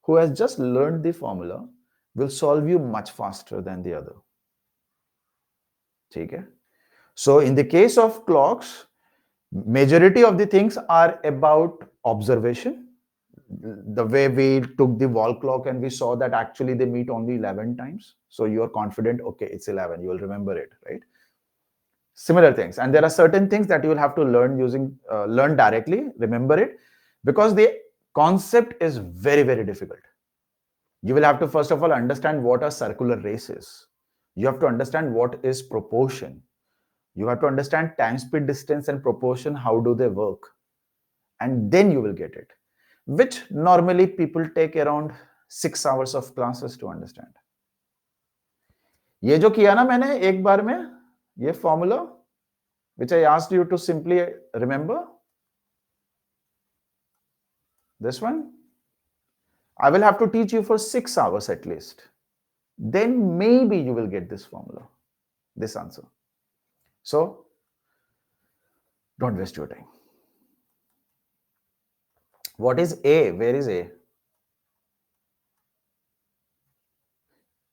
who has just learned the formula will solve you much faster than the other. Okay? So in the case of clocks, majority of the things are about observation. The way we took the wall clock and we saw that actually they meet only 11 times. So you are confident, okay, it's 11. You will remember it, right? Similar things. And there are certain things that you will have to learn learn directly, remember it, because the concept is very, very difficult. You will have to, first of all, understand what are circular races. You have to understand what is proportion. You have to understand time, speed, distance, and proportion. How do they work? And then you will get it, which normally people take around 6 hours of classes to understand. ये जो किया ना मैंने एक बार में, ये formula, which I asked you to simply remember, this one, I will have to teach you for 6 hours at least. Then maybe you will get this formula, this answer. So don't waste your time. What is A? Where is A?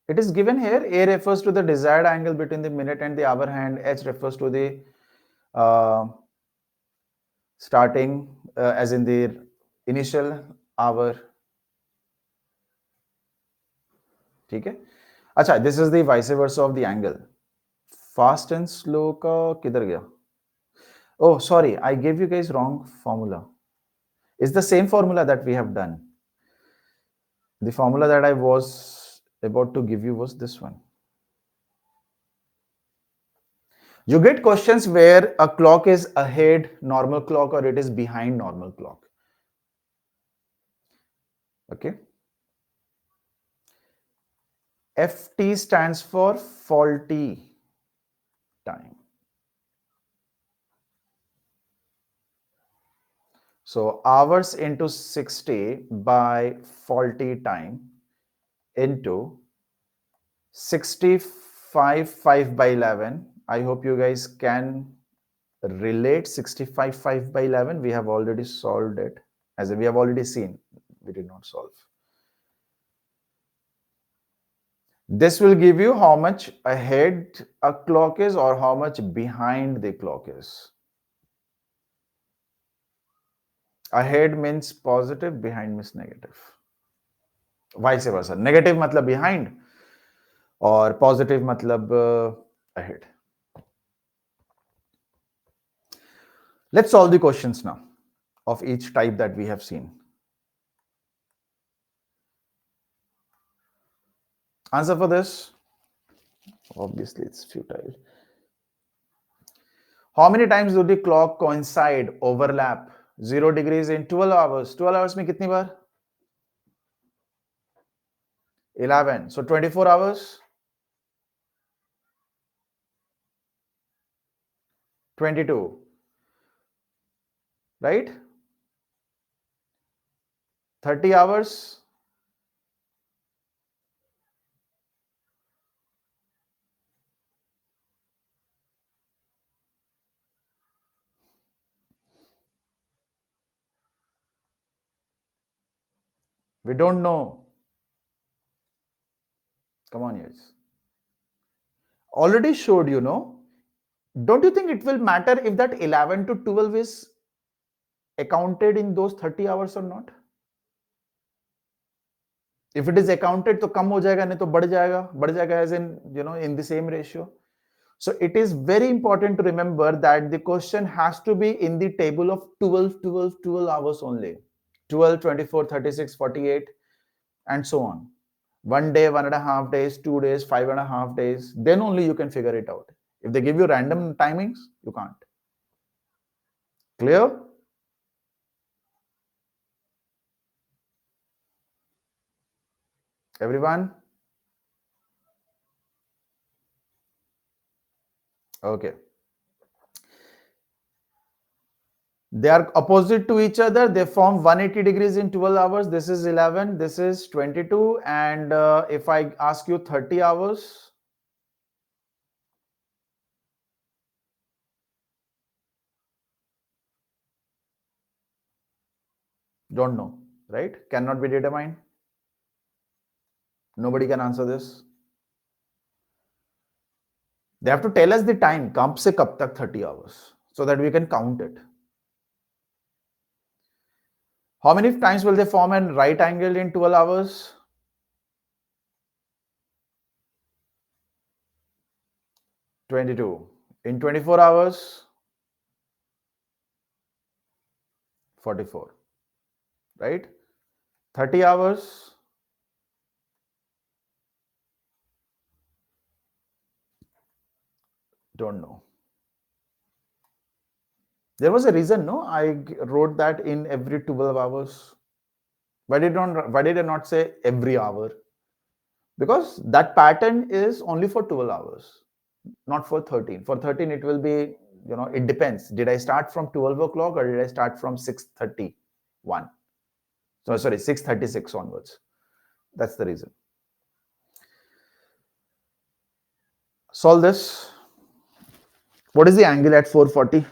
It is given here. A refers to the desired angle between the minute and the hour hand. H refers to the starting, as in the initial hour. ठीक है? अच्छा, this is the vice versa of the angle. Fast and slow का किधर गया? Oh, sorry, I gave you guys wrong formula. It's the same formula that we have done. The formula that I was about to give you was this one. You get questions where a clock is ahead normal clock or it is behind normal clock. Okay. FT stands for faulty time. So hours into 60 by faulty time into 65 5 by 11. I hope you guys can relate 65 5 by 11. We have already solved it, as we have already seen. We did not solve. This will give you how much ahead a clock is or how much behind the clock is. Ahead means positive, behind means negative. Vice versa. Negative matlab behind or positive matlab ahead. Let's solve the questions now of each type that we have seen. Answer for this? Obviously, it's futile. How many times do the clock coincide, overlap? 0 degrees in 12 hours. 12 hours में कितनी बार? 11. So 24 hours? 22. Right? 30 hours? We don't know. Come on, yes. Already showed, you know. Don't you think it will matter if that 11 to 12 is accounted in those 30 hours or not? If it is accounted, तो कम हो जाएगा, नहीं तो बढ़ जाएगा as in, you know, in the same ratio. So it is very important to remember that the question has to be in the table of 12 hours only. 12, 24, 36, 48, and so on. 1 day, 1.5 days, 2 days, 5.5 days, then only you can figure it out. If they give you random timings, you can't. Clear? Everyone? Okay. They are opposite to each other. They form 180 degrees in 12 hours. This is 11. This is 22. And if I ask you 30 hours, don't know, right? Cannot be determined. Nobody can answer this. They have to tell us the time, कब से कब तक 30 hours, so that we can count it. How many times will they form a right angle in 12 hours? 22. In 24 hours? 44. Right? 30 hours? Don't know. There was a reason, no? I wrote that in every 12 hours. Why did I not say every hour? Because that pattern is only for 12 hours, not for 13. For 13, it will be, you know, it depends. Did I start from 12 o'clock or did I start from 6:31? So sorry, 6:36 onwards. That's the reason. Solve this. What is the angle at 440?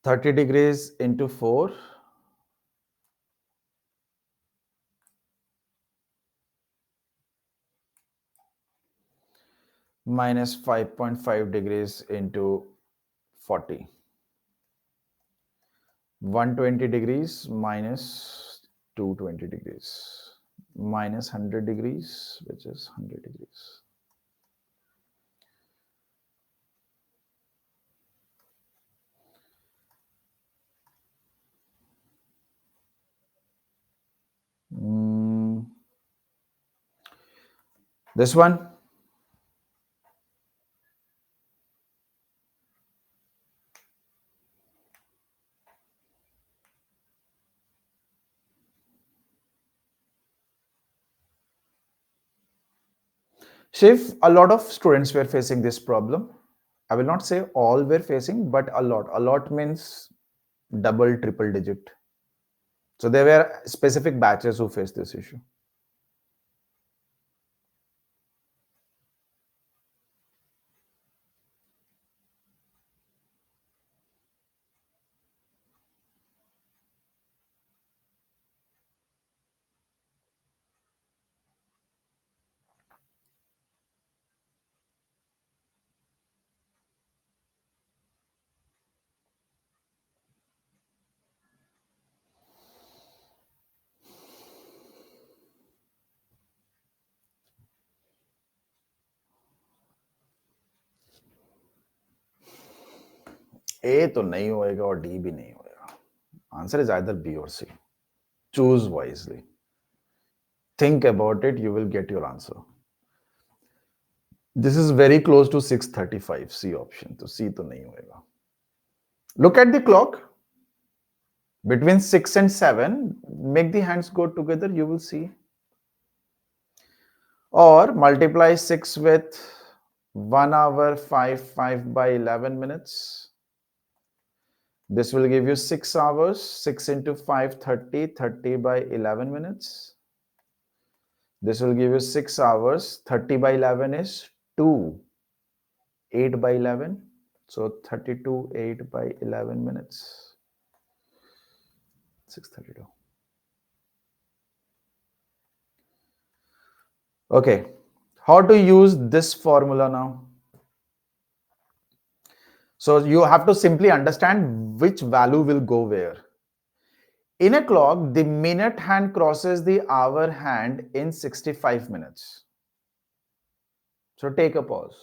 (30 degrees into 4 minus 5.5 degrees into 40. 120 degrees minus 220 degrees minus 100 degrees, which is 100 degrees. This one? Shiv, a lot of students were facing this problem. I will not say all were facing, but a lot. A lot means double, triple digit. So there were specific batches who faced this issue. A तो नहीं होएगा और D भी नहीं होएगा. Answer is either B or C. Choose wisely. Think about it, you will get your answer. This is very close to 6:35, C option. तो C तो नहीं होएगा. Look at the clock. Between 6 and 7, make the hands go together, you will see. Or multiply 6 with 1 hour 5 by 11 minutes. This will give you 6 hours. 6 into 5, 30. 30 by 11 minutes. This will give you 6 hours. 30 by 11 is 2. 8 by 11. So 32, 8 by 11 minutes. 6:32. Okay. How to use this formula now? So you have to simply understand which value will go where. In a clock, the minute hand crosses the hour hand in 65 minutes. So take a pause.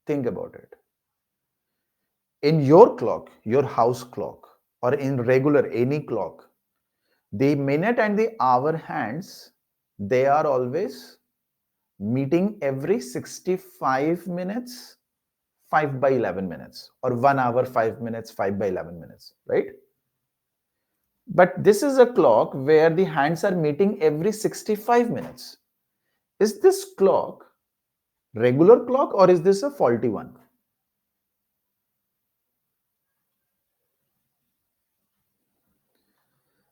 Think about it. In your clock, your house clock, or in regular any clock, the minute and the hour hands, they are always meeting every 65 minutes, 5 by 11 minutes, or 1 hour 5 minutes, 5 by 11 minutes, right? But this is a clock where the hands are meeting every 65 minutes. Is this clock regular clock or is this a faulty one?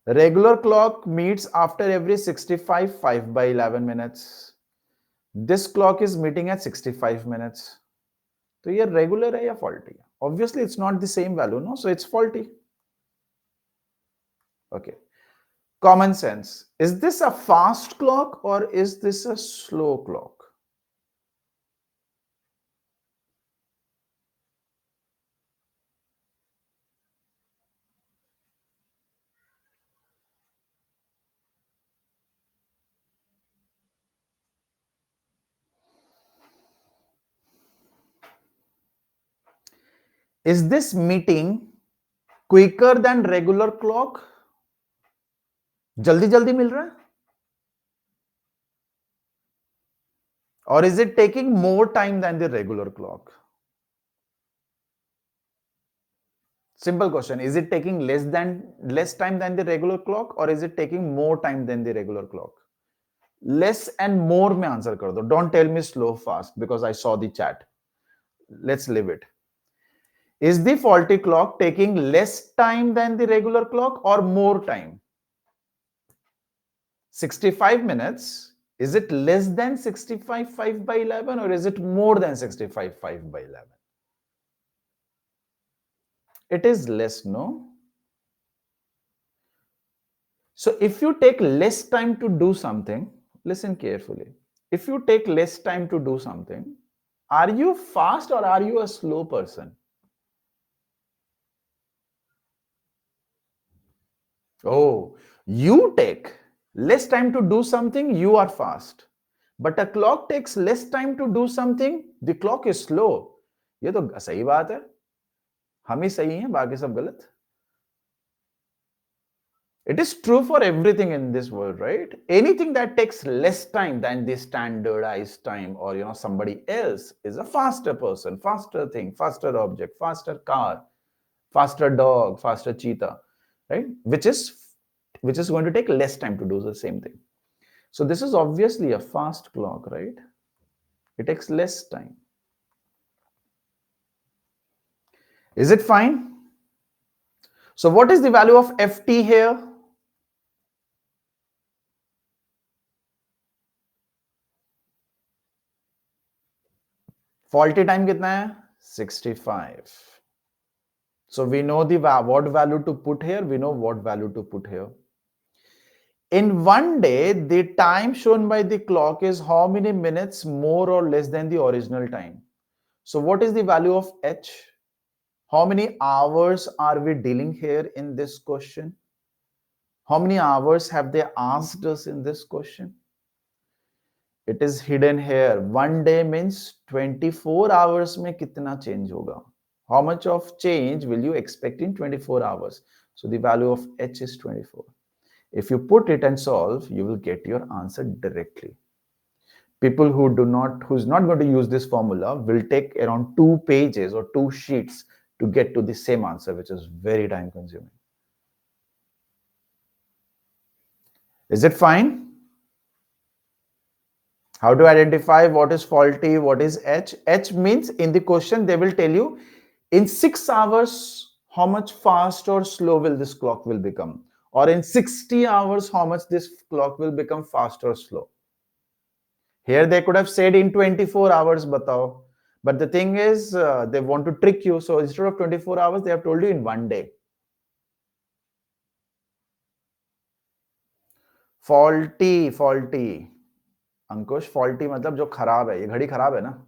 Regular clock meets after every 65, 5 by 11 minutes. This clock is meeting at 65 minutes. So ये regular है या faulty? Obviously, it's not the same value, no? So it's faulty. Okay. Common sense. Is this a fast clock or is this a slow clock? Is this meeting quicker than regular clock? जल्दी जल्दी मिल रहा है? Or is it taking more time than the regular clock? Simple question. Is it taking less time than the regular clock or is it taking more time than the regular clock? Less and more में answer कर दो. Don't tell me slow fast because I saw the chat. Let's leave it. Is the faulty clock taking less time than the regular clock or more time? 65 minutes. Is it less than 65 5 by 11 or is it more than 65 5 by 11? It is less, no? So if you take less time to do something, listen carefully. If you take less time to do something, are you fast or are you a slow person? Oh, you take less time to do something, you are fast. But a clock takes less time to do something, the clock is slow. ये तो सही बात है. हम ही सही हैं, बाकी सब गलत. It is true for everything in this world, right? Anything that takes less time than the standardized time or somebody else is a faster person, faster thing, faster object, faster car, faster dog, faster cheetah, right? Which is going to take less time to do the same thing. So this is obviously a fast clock, right? It takes less time. Is it fine? So what is the value of ft here? Faulty time कितना है? 65. So we know the what value to put here. We know what value to put here. In one day, the time shown by the clock is how many minutes more or less than the original time? So what is the value of h? How many hours are we dealing here in this question? How many hours have they asked us in this question? It is hidden here. One day means 24 hours में कितना change होगा? How much of change will you expect in 24 hours? So the value of h is 24. If you put it and solve, you will get your answer directly. People who's not going to use this formula will take around 2 pages or 2 sheets to get to the same answer, which is very time consuming. Is it fine? How to identify what is faulty, what is H? H means in the question they will tell you in 6 hours how much fast or slow will this clock will become, or in 60 hours how much this clock will become fast or slow. Here they could have said in 24 hours batao, but the thing is they want to trick you, so instead of 24 hours they have told you in one day. Faulty Ankush, faulty मतलब जो खराब है, ये घड़ी खराब है ना.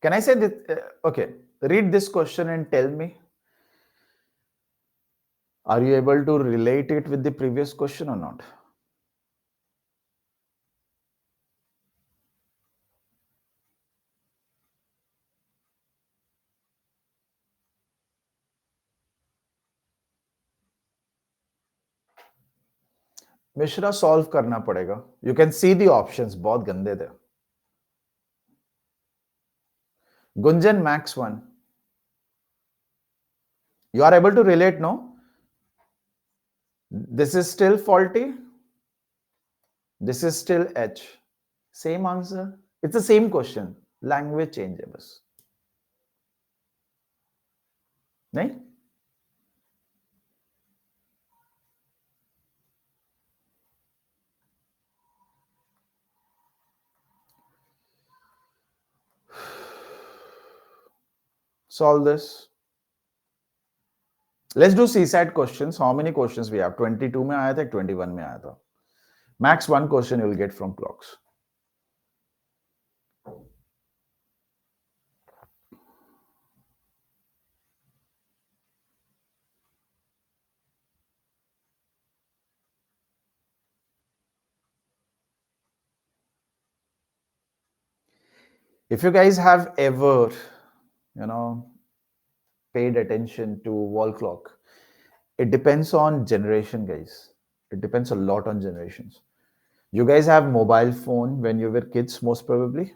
Can I say that? Okay, read this question and tell me, are you able to relate it with the previous question or not? Mishra solve करना पड़ेगा. You can see the options, बहुत गंदे थे. Gunjan, max 1. You are able to relate, no? This is still faulty. This is still H. Same answer. It's the same question. Language change है बस. नहीं? Solve this. Let's do CSAT questions. How many questions we have? 22 में आया था, 21 में आया था. Max 1 question you will get from clocks. If you guys have ever, paid attention to wall clock, it depends on generation, guys. It depends a lot on generations. You guys have mobile phone when you were kids, most probably.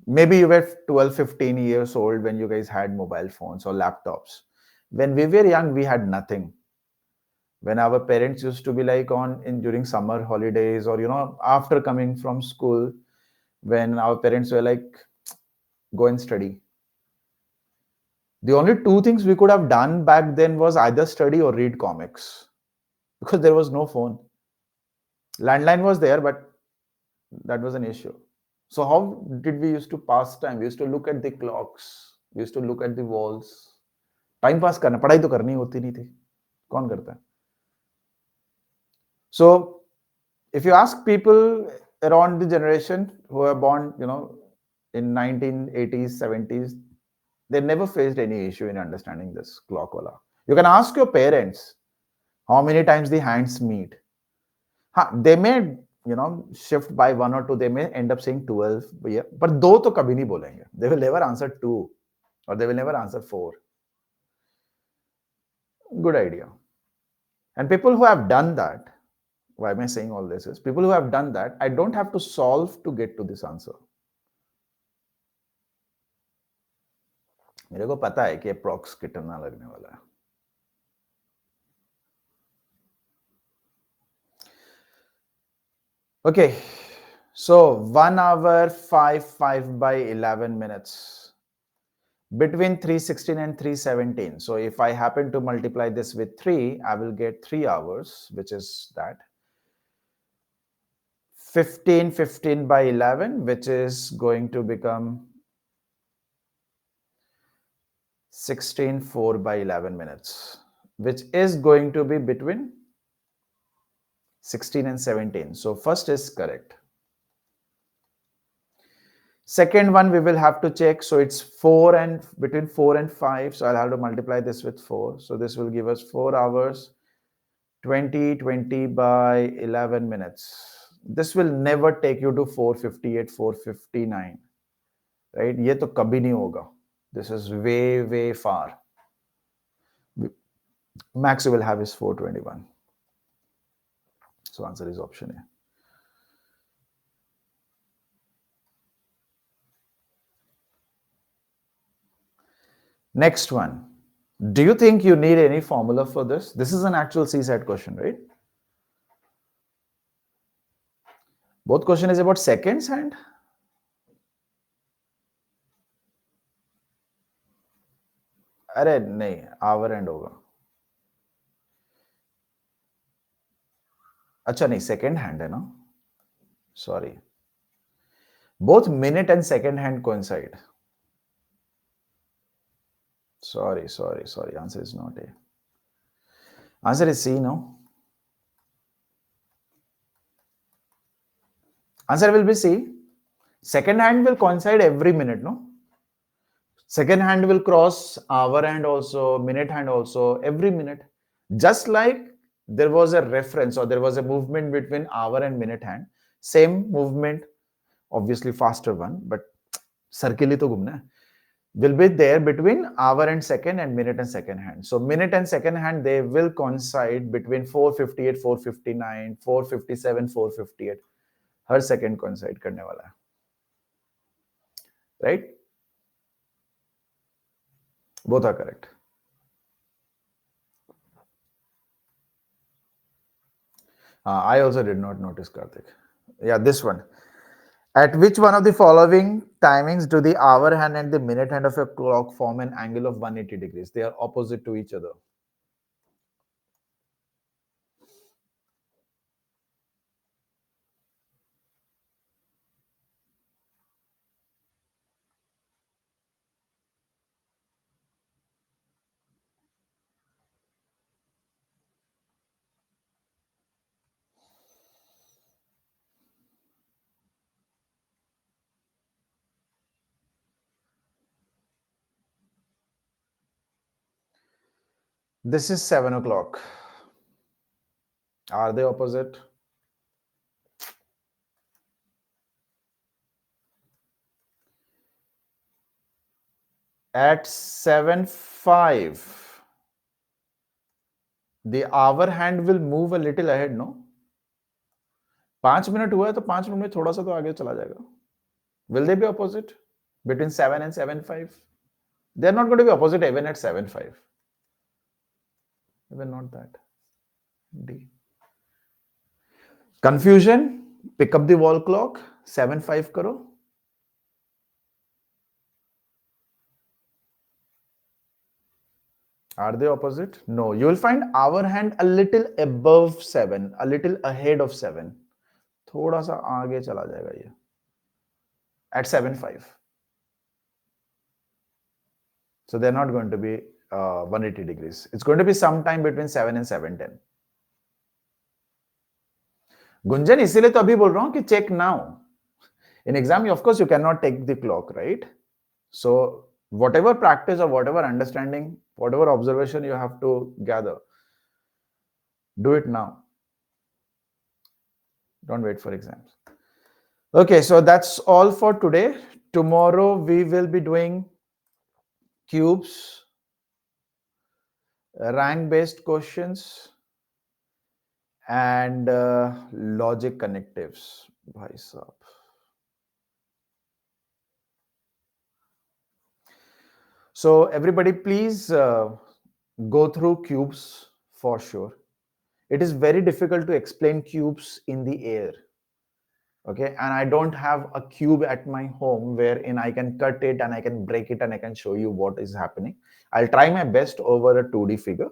Maybe you were 12, 15 years old when you guys had mobile phones or laptops. When we were young, we had nothing. When our parents used to be like during summer holidays, or after coming from school, when our parents were like, go and study. The only two things we could have done back then was either study or read comics, because there was no phone. Landline was there, but that was an issue. So how did we used to pass time? We used to look at the clocks. We used to look at the walls. Time pass करना, पढ़ाई तो करनी होती नहीं थी. कौन करता है? So if you ask people around the generation who are born, in 1980s, 70s, they never faced any issue in understanding this clock wala. You can ask your parents how many times the hands meet. They may, shift by 1 or 2. They may end up saying 12, but दो तो कभी नहीं बोलेंगे. They will never answer 2, or they will never answer 4. Good idea. And people who have done that, why am I saying all this is, people who have done that, I don't have to solve to get to this answer. मेरे को पता है कि approx कितना लगने वाला है. Okay, so 1 hour 5 by 11 minutes between 316 and 317. So if I happen to multiply this with 3, I will get 3 hours, which is that 15 by 11, which is going to become 16 by 11 minutes, which is going to be between 16 and 17. So first is correct. Second one we will have to check. So it's 4 and between 4 and 5. So I'll have to multiply this with 4. So this will give us 4 hours 20 by 11 minutes. This will never take you to 458, 459. Right? ये तो कभी नहीं होगा. This is way far. Max you will have is 421. So answer is option A. Next one. Do you think you need any formula for this? This is an actual CSAT question, right? Both question is about seconds hand. अरे नहीं, hour and होगा. अच्छा नहीं, second hand है ना? Sorry. Both minute and second hand coincide. Sorry. Answer is not A. Answer is C, no? Answer will be C. Second hand will coincide every minute, no? Second hand will cross hour hand also, minute hand also, every minute. Just like there was a reference or there was a movement between hour and minute hand. Same movement, obviously faster one, but circle hi to ghumna hai, will be there between hour and second and minute and second hand. So minute and second hand, they will coincide between 458, 459, 457, 458. Her second coincide करने वाला है, right? Both are correct. I also did not notice, Karthik. Yeah, this one. At which one of the following timings do the hour hand and the minute hand of a clock form an angle of 180 degrees? They are opposite to each other. This is 7 o'clock. Are they opposite? At 7:05, the hour hand will move a little ahead, no? 5 minute हुआ है तो 5 minute में थोड़ा सा तो आगे चला जाएगा. Will they be opposite between 7 and 7:05? They are not going to be opposite even at 7:05. Even not that. D. Confusion? Pick up the wall clock. 7:05 करो. Are they opposite? No. You will find hour hand a little above 7, a little ahead of 7. थोड़ा सा आगे चला जाएगा ये. At 7:05. So they're not going to be 180 degrees. It's going to be sometime between 7 and 7:10. Gunjan इसीलिए तो अभी बोल रहा हूं कि check now. In exam, of course, you cannot take the clock, right? So whatever practice or whatever understanding, whatever observation you have to gather, do it now. Don't wait for exams. Okay, so that's all for today. Tomorrow we will be doing cubes, rank-based questions, and logic connectives. Bhai sahab. So everybody, please go through cubes for sure. It is very difficult to explain cubes in the air. Okay, and I don't have a cube at my home wherein I can cut it and I can break it and I can show you what is happening. I'll try my best over a 2D figure.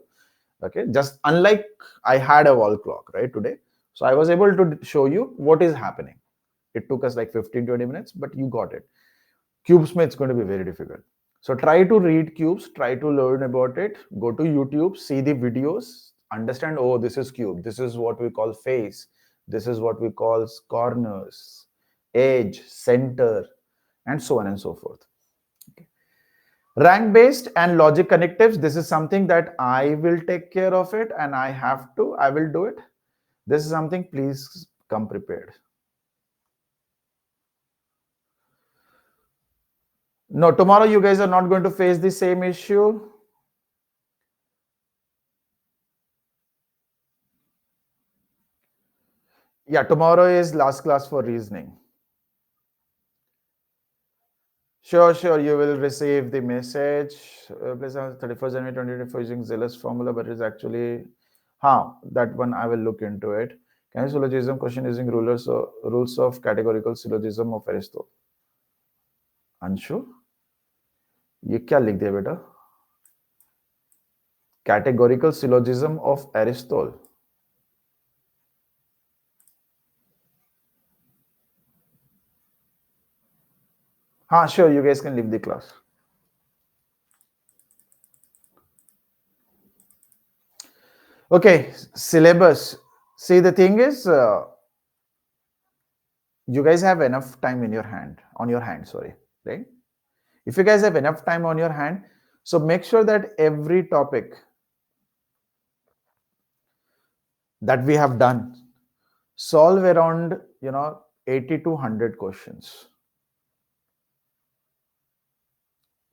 Okay, just unlike I had a wall clock right today, so I was able to show you what is happening. It took us like 15-20 minutes, but you got it. Cubes it's going to be very difficult. So try to read cubes, try to learn about it, go to YouTube, see the videos, understand, oh, this is cube, this is what we call face, this is what we call corners, edge, center, and so on and so forth. Okay. Rank based and logic connectives, this is something that I will take care of it, and I will do it. This is something, please come prepared. No, tomorrow you guys are not going to face the same issue. Yeah, tomorrow is last class for reasoning. Sure, you will receive the message. Please, 31st January 2024 using zealous formula, but it's actually, that one I will look into it. Can you syllogism question using rules of categorical syllogism of Aristotle? Anshu, ये क्या लिख दिया बेटा? Categorical syllogism of Aristotle. Sure, you guys can leave the class. Okay, syllabus. See, the thing is, you guys have enough time on your hand, sorry, right? If you guys have enough time on your hand, so make sure that every topic that we have done, solve around 80 to 100 questions.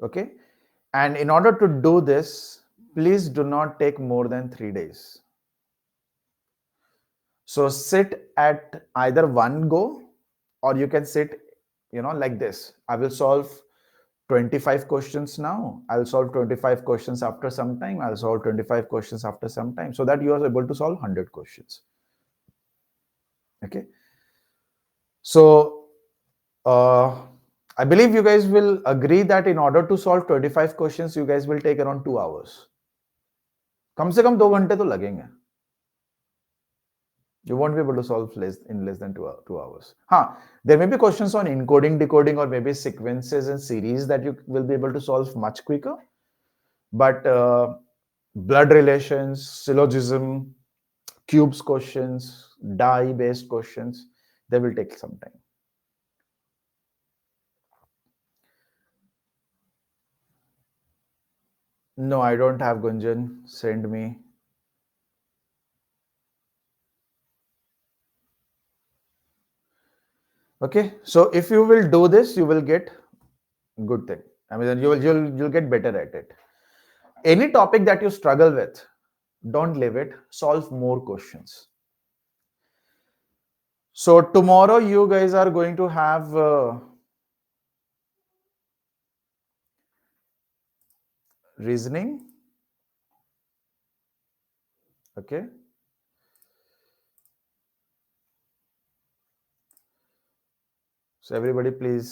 Okay, and in order to do this, please do not take more than 3 days. So sit at either one go, or you can sit like this. I will solve 25 questions now. I'll solve 25 questions after some time. I'll solve 25 questions after some time, so that you are able to solve 100 questions. Okay, so I believe you guys will agree that in order to solve 25 questions, you guys will take around 2 hours. कम से कम 2 घंटे तो लगेंगे. You won't be able to solve in less than 2 hours. There may be questions on encoding, decoding, or maybe sequences and series that you will be able to solve much quicker. But blood relations, syllogism, cubes questions, die-based questions, they will take some time. No, I don't have Gunjan. Send me. Okay, so if you will do this, you will get good thing. I mean, you'll get better at it. Any topic that you struggle with, don't leave it. Solve more questions. So tomorrow you guys are going to have reasoning. Okay. So everybody please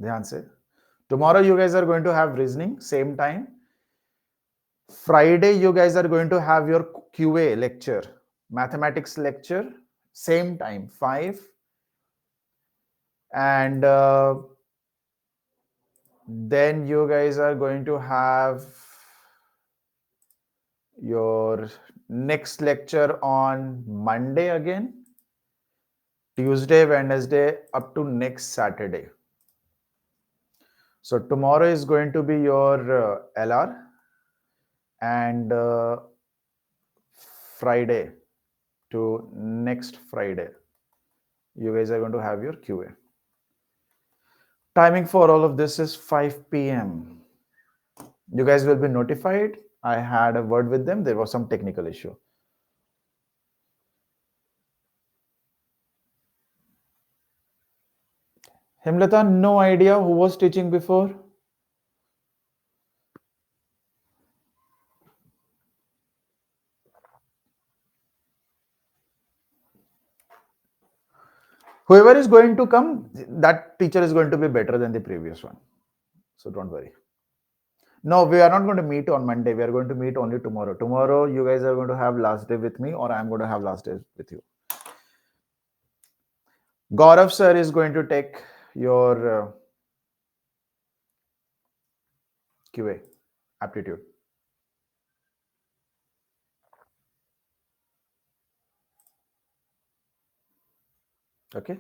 dhyan se. Tomorrow you guys are going to have reasoning, same time. Friday you guys are going to have your QA lecture, mathematics lecture, same time, 5. And then you guys are going to have your next lecture on Monday again, Tuesday, Wednesday, up to next Saturday. So tomorrow is going to be your LR, and Friday to next Friday, you guys are going to have your QA. Timing for all of this is 5 p.m. You guys will be notified. I had a word with them. There was some technical issue. Himlata, no idea who was teaching before. Whoever is going to come, that teacher is going to be better than the previous one. So don't worry. No, we are not going to meet on Monday. We are going to meet only tomorrow. Tomorrow, you guys are going to have last day with me, or I'm going to have last day with you. Gaurav sir is going to take your QA aptitude. Okay.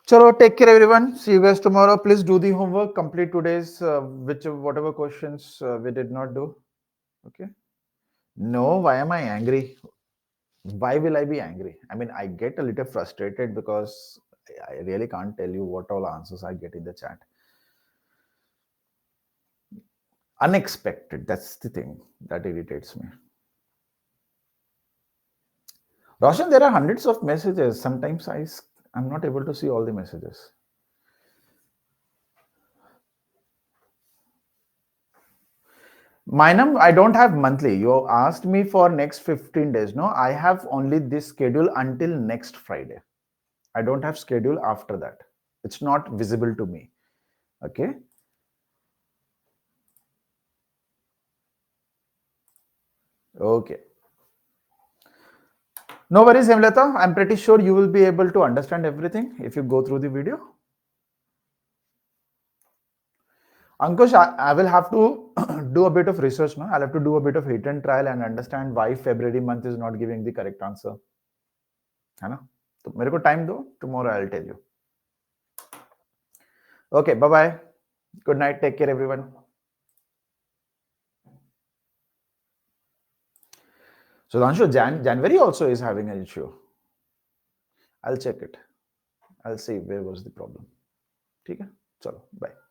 Chalo, take care, everyone. See you guys tomorrow. Please do the homework. Complete today's whatever questions we did not do. Okay. No, why am I angry? Why will I be angry? I mean, I get a little frustrated because I really can't tell you what all answers I get in the chat. Unexpected. That's the thing that irritates me. Roshan, there are hundreds of messages. Sometimes I'm not able to see all the messages. Minam, I don't have monthly. You asked me for next 15 days. No, I have only this schedule until next Friday. I don't have schedule after that. It's not visible to me. Okay. Okay. No worries, Hemlata. I'm pretty sure you will be able to understand everything if you go through the video. Ankush, I will have to do a bit of research now. I'll have to do a bit of hit and trial and understand why February month is not giving the correct answer. है ना? तो मेरे को time दो. Tomorrow I'll tell you. Okay, bye bye. Good night. Take care, everyone. So Danshu, January also is having an issue. I'll check it. I'll see where was the problem. ठीक है? चलो, bye.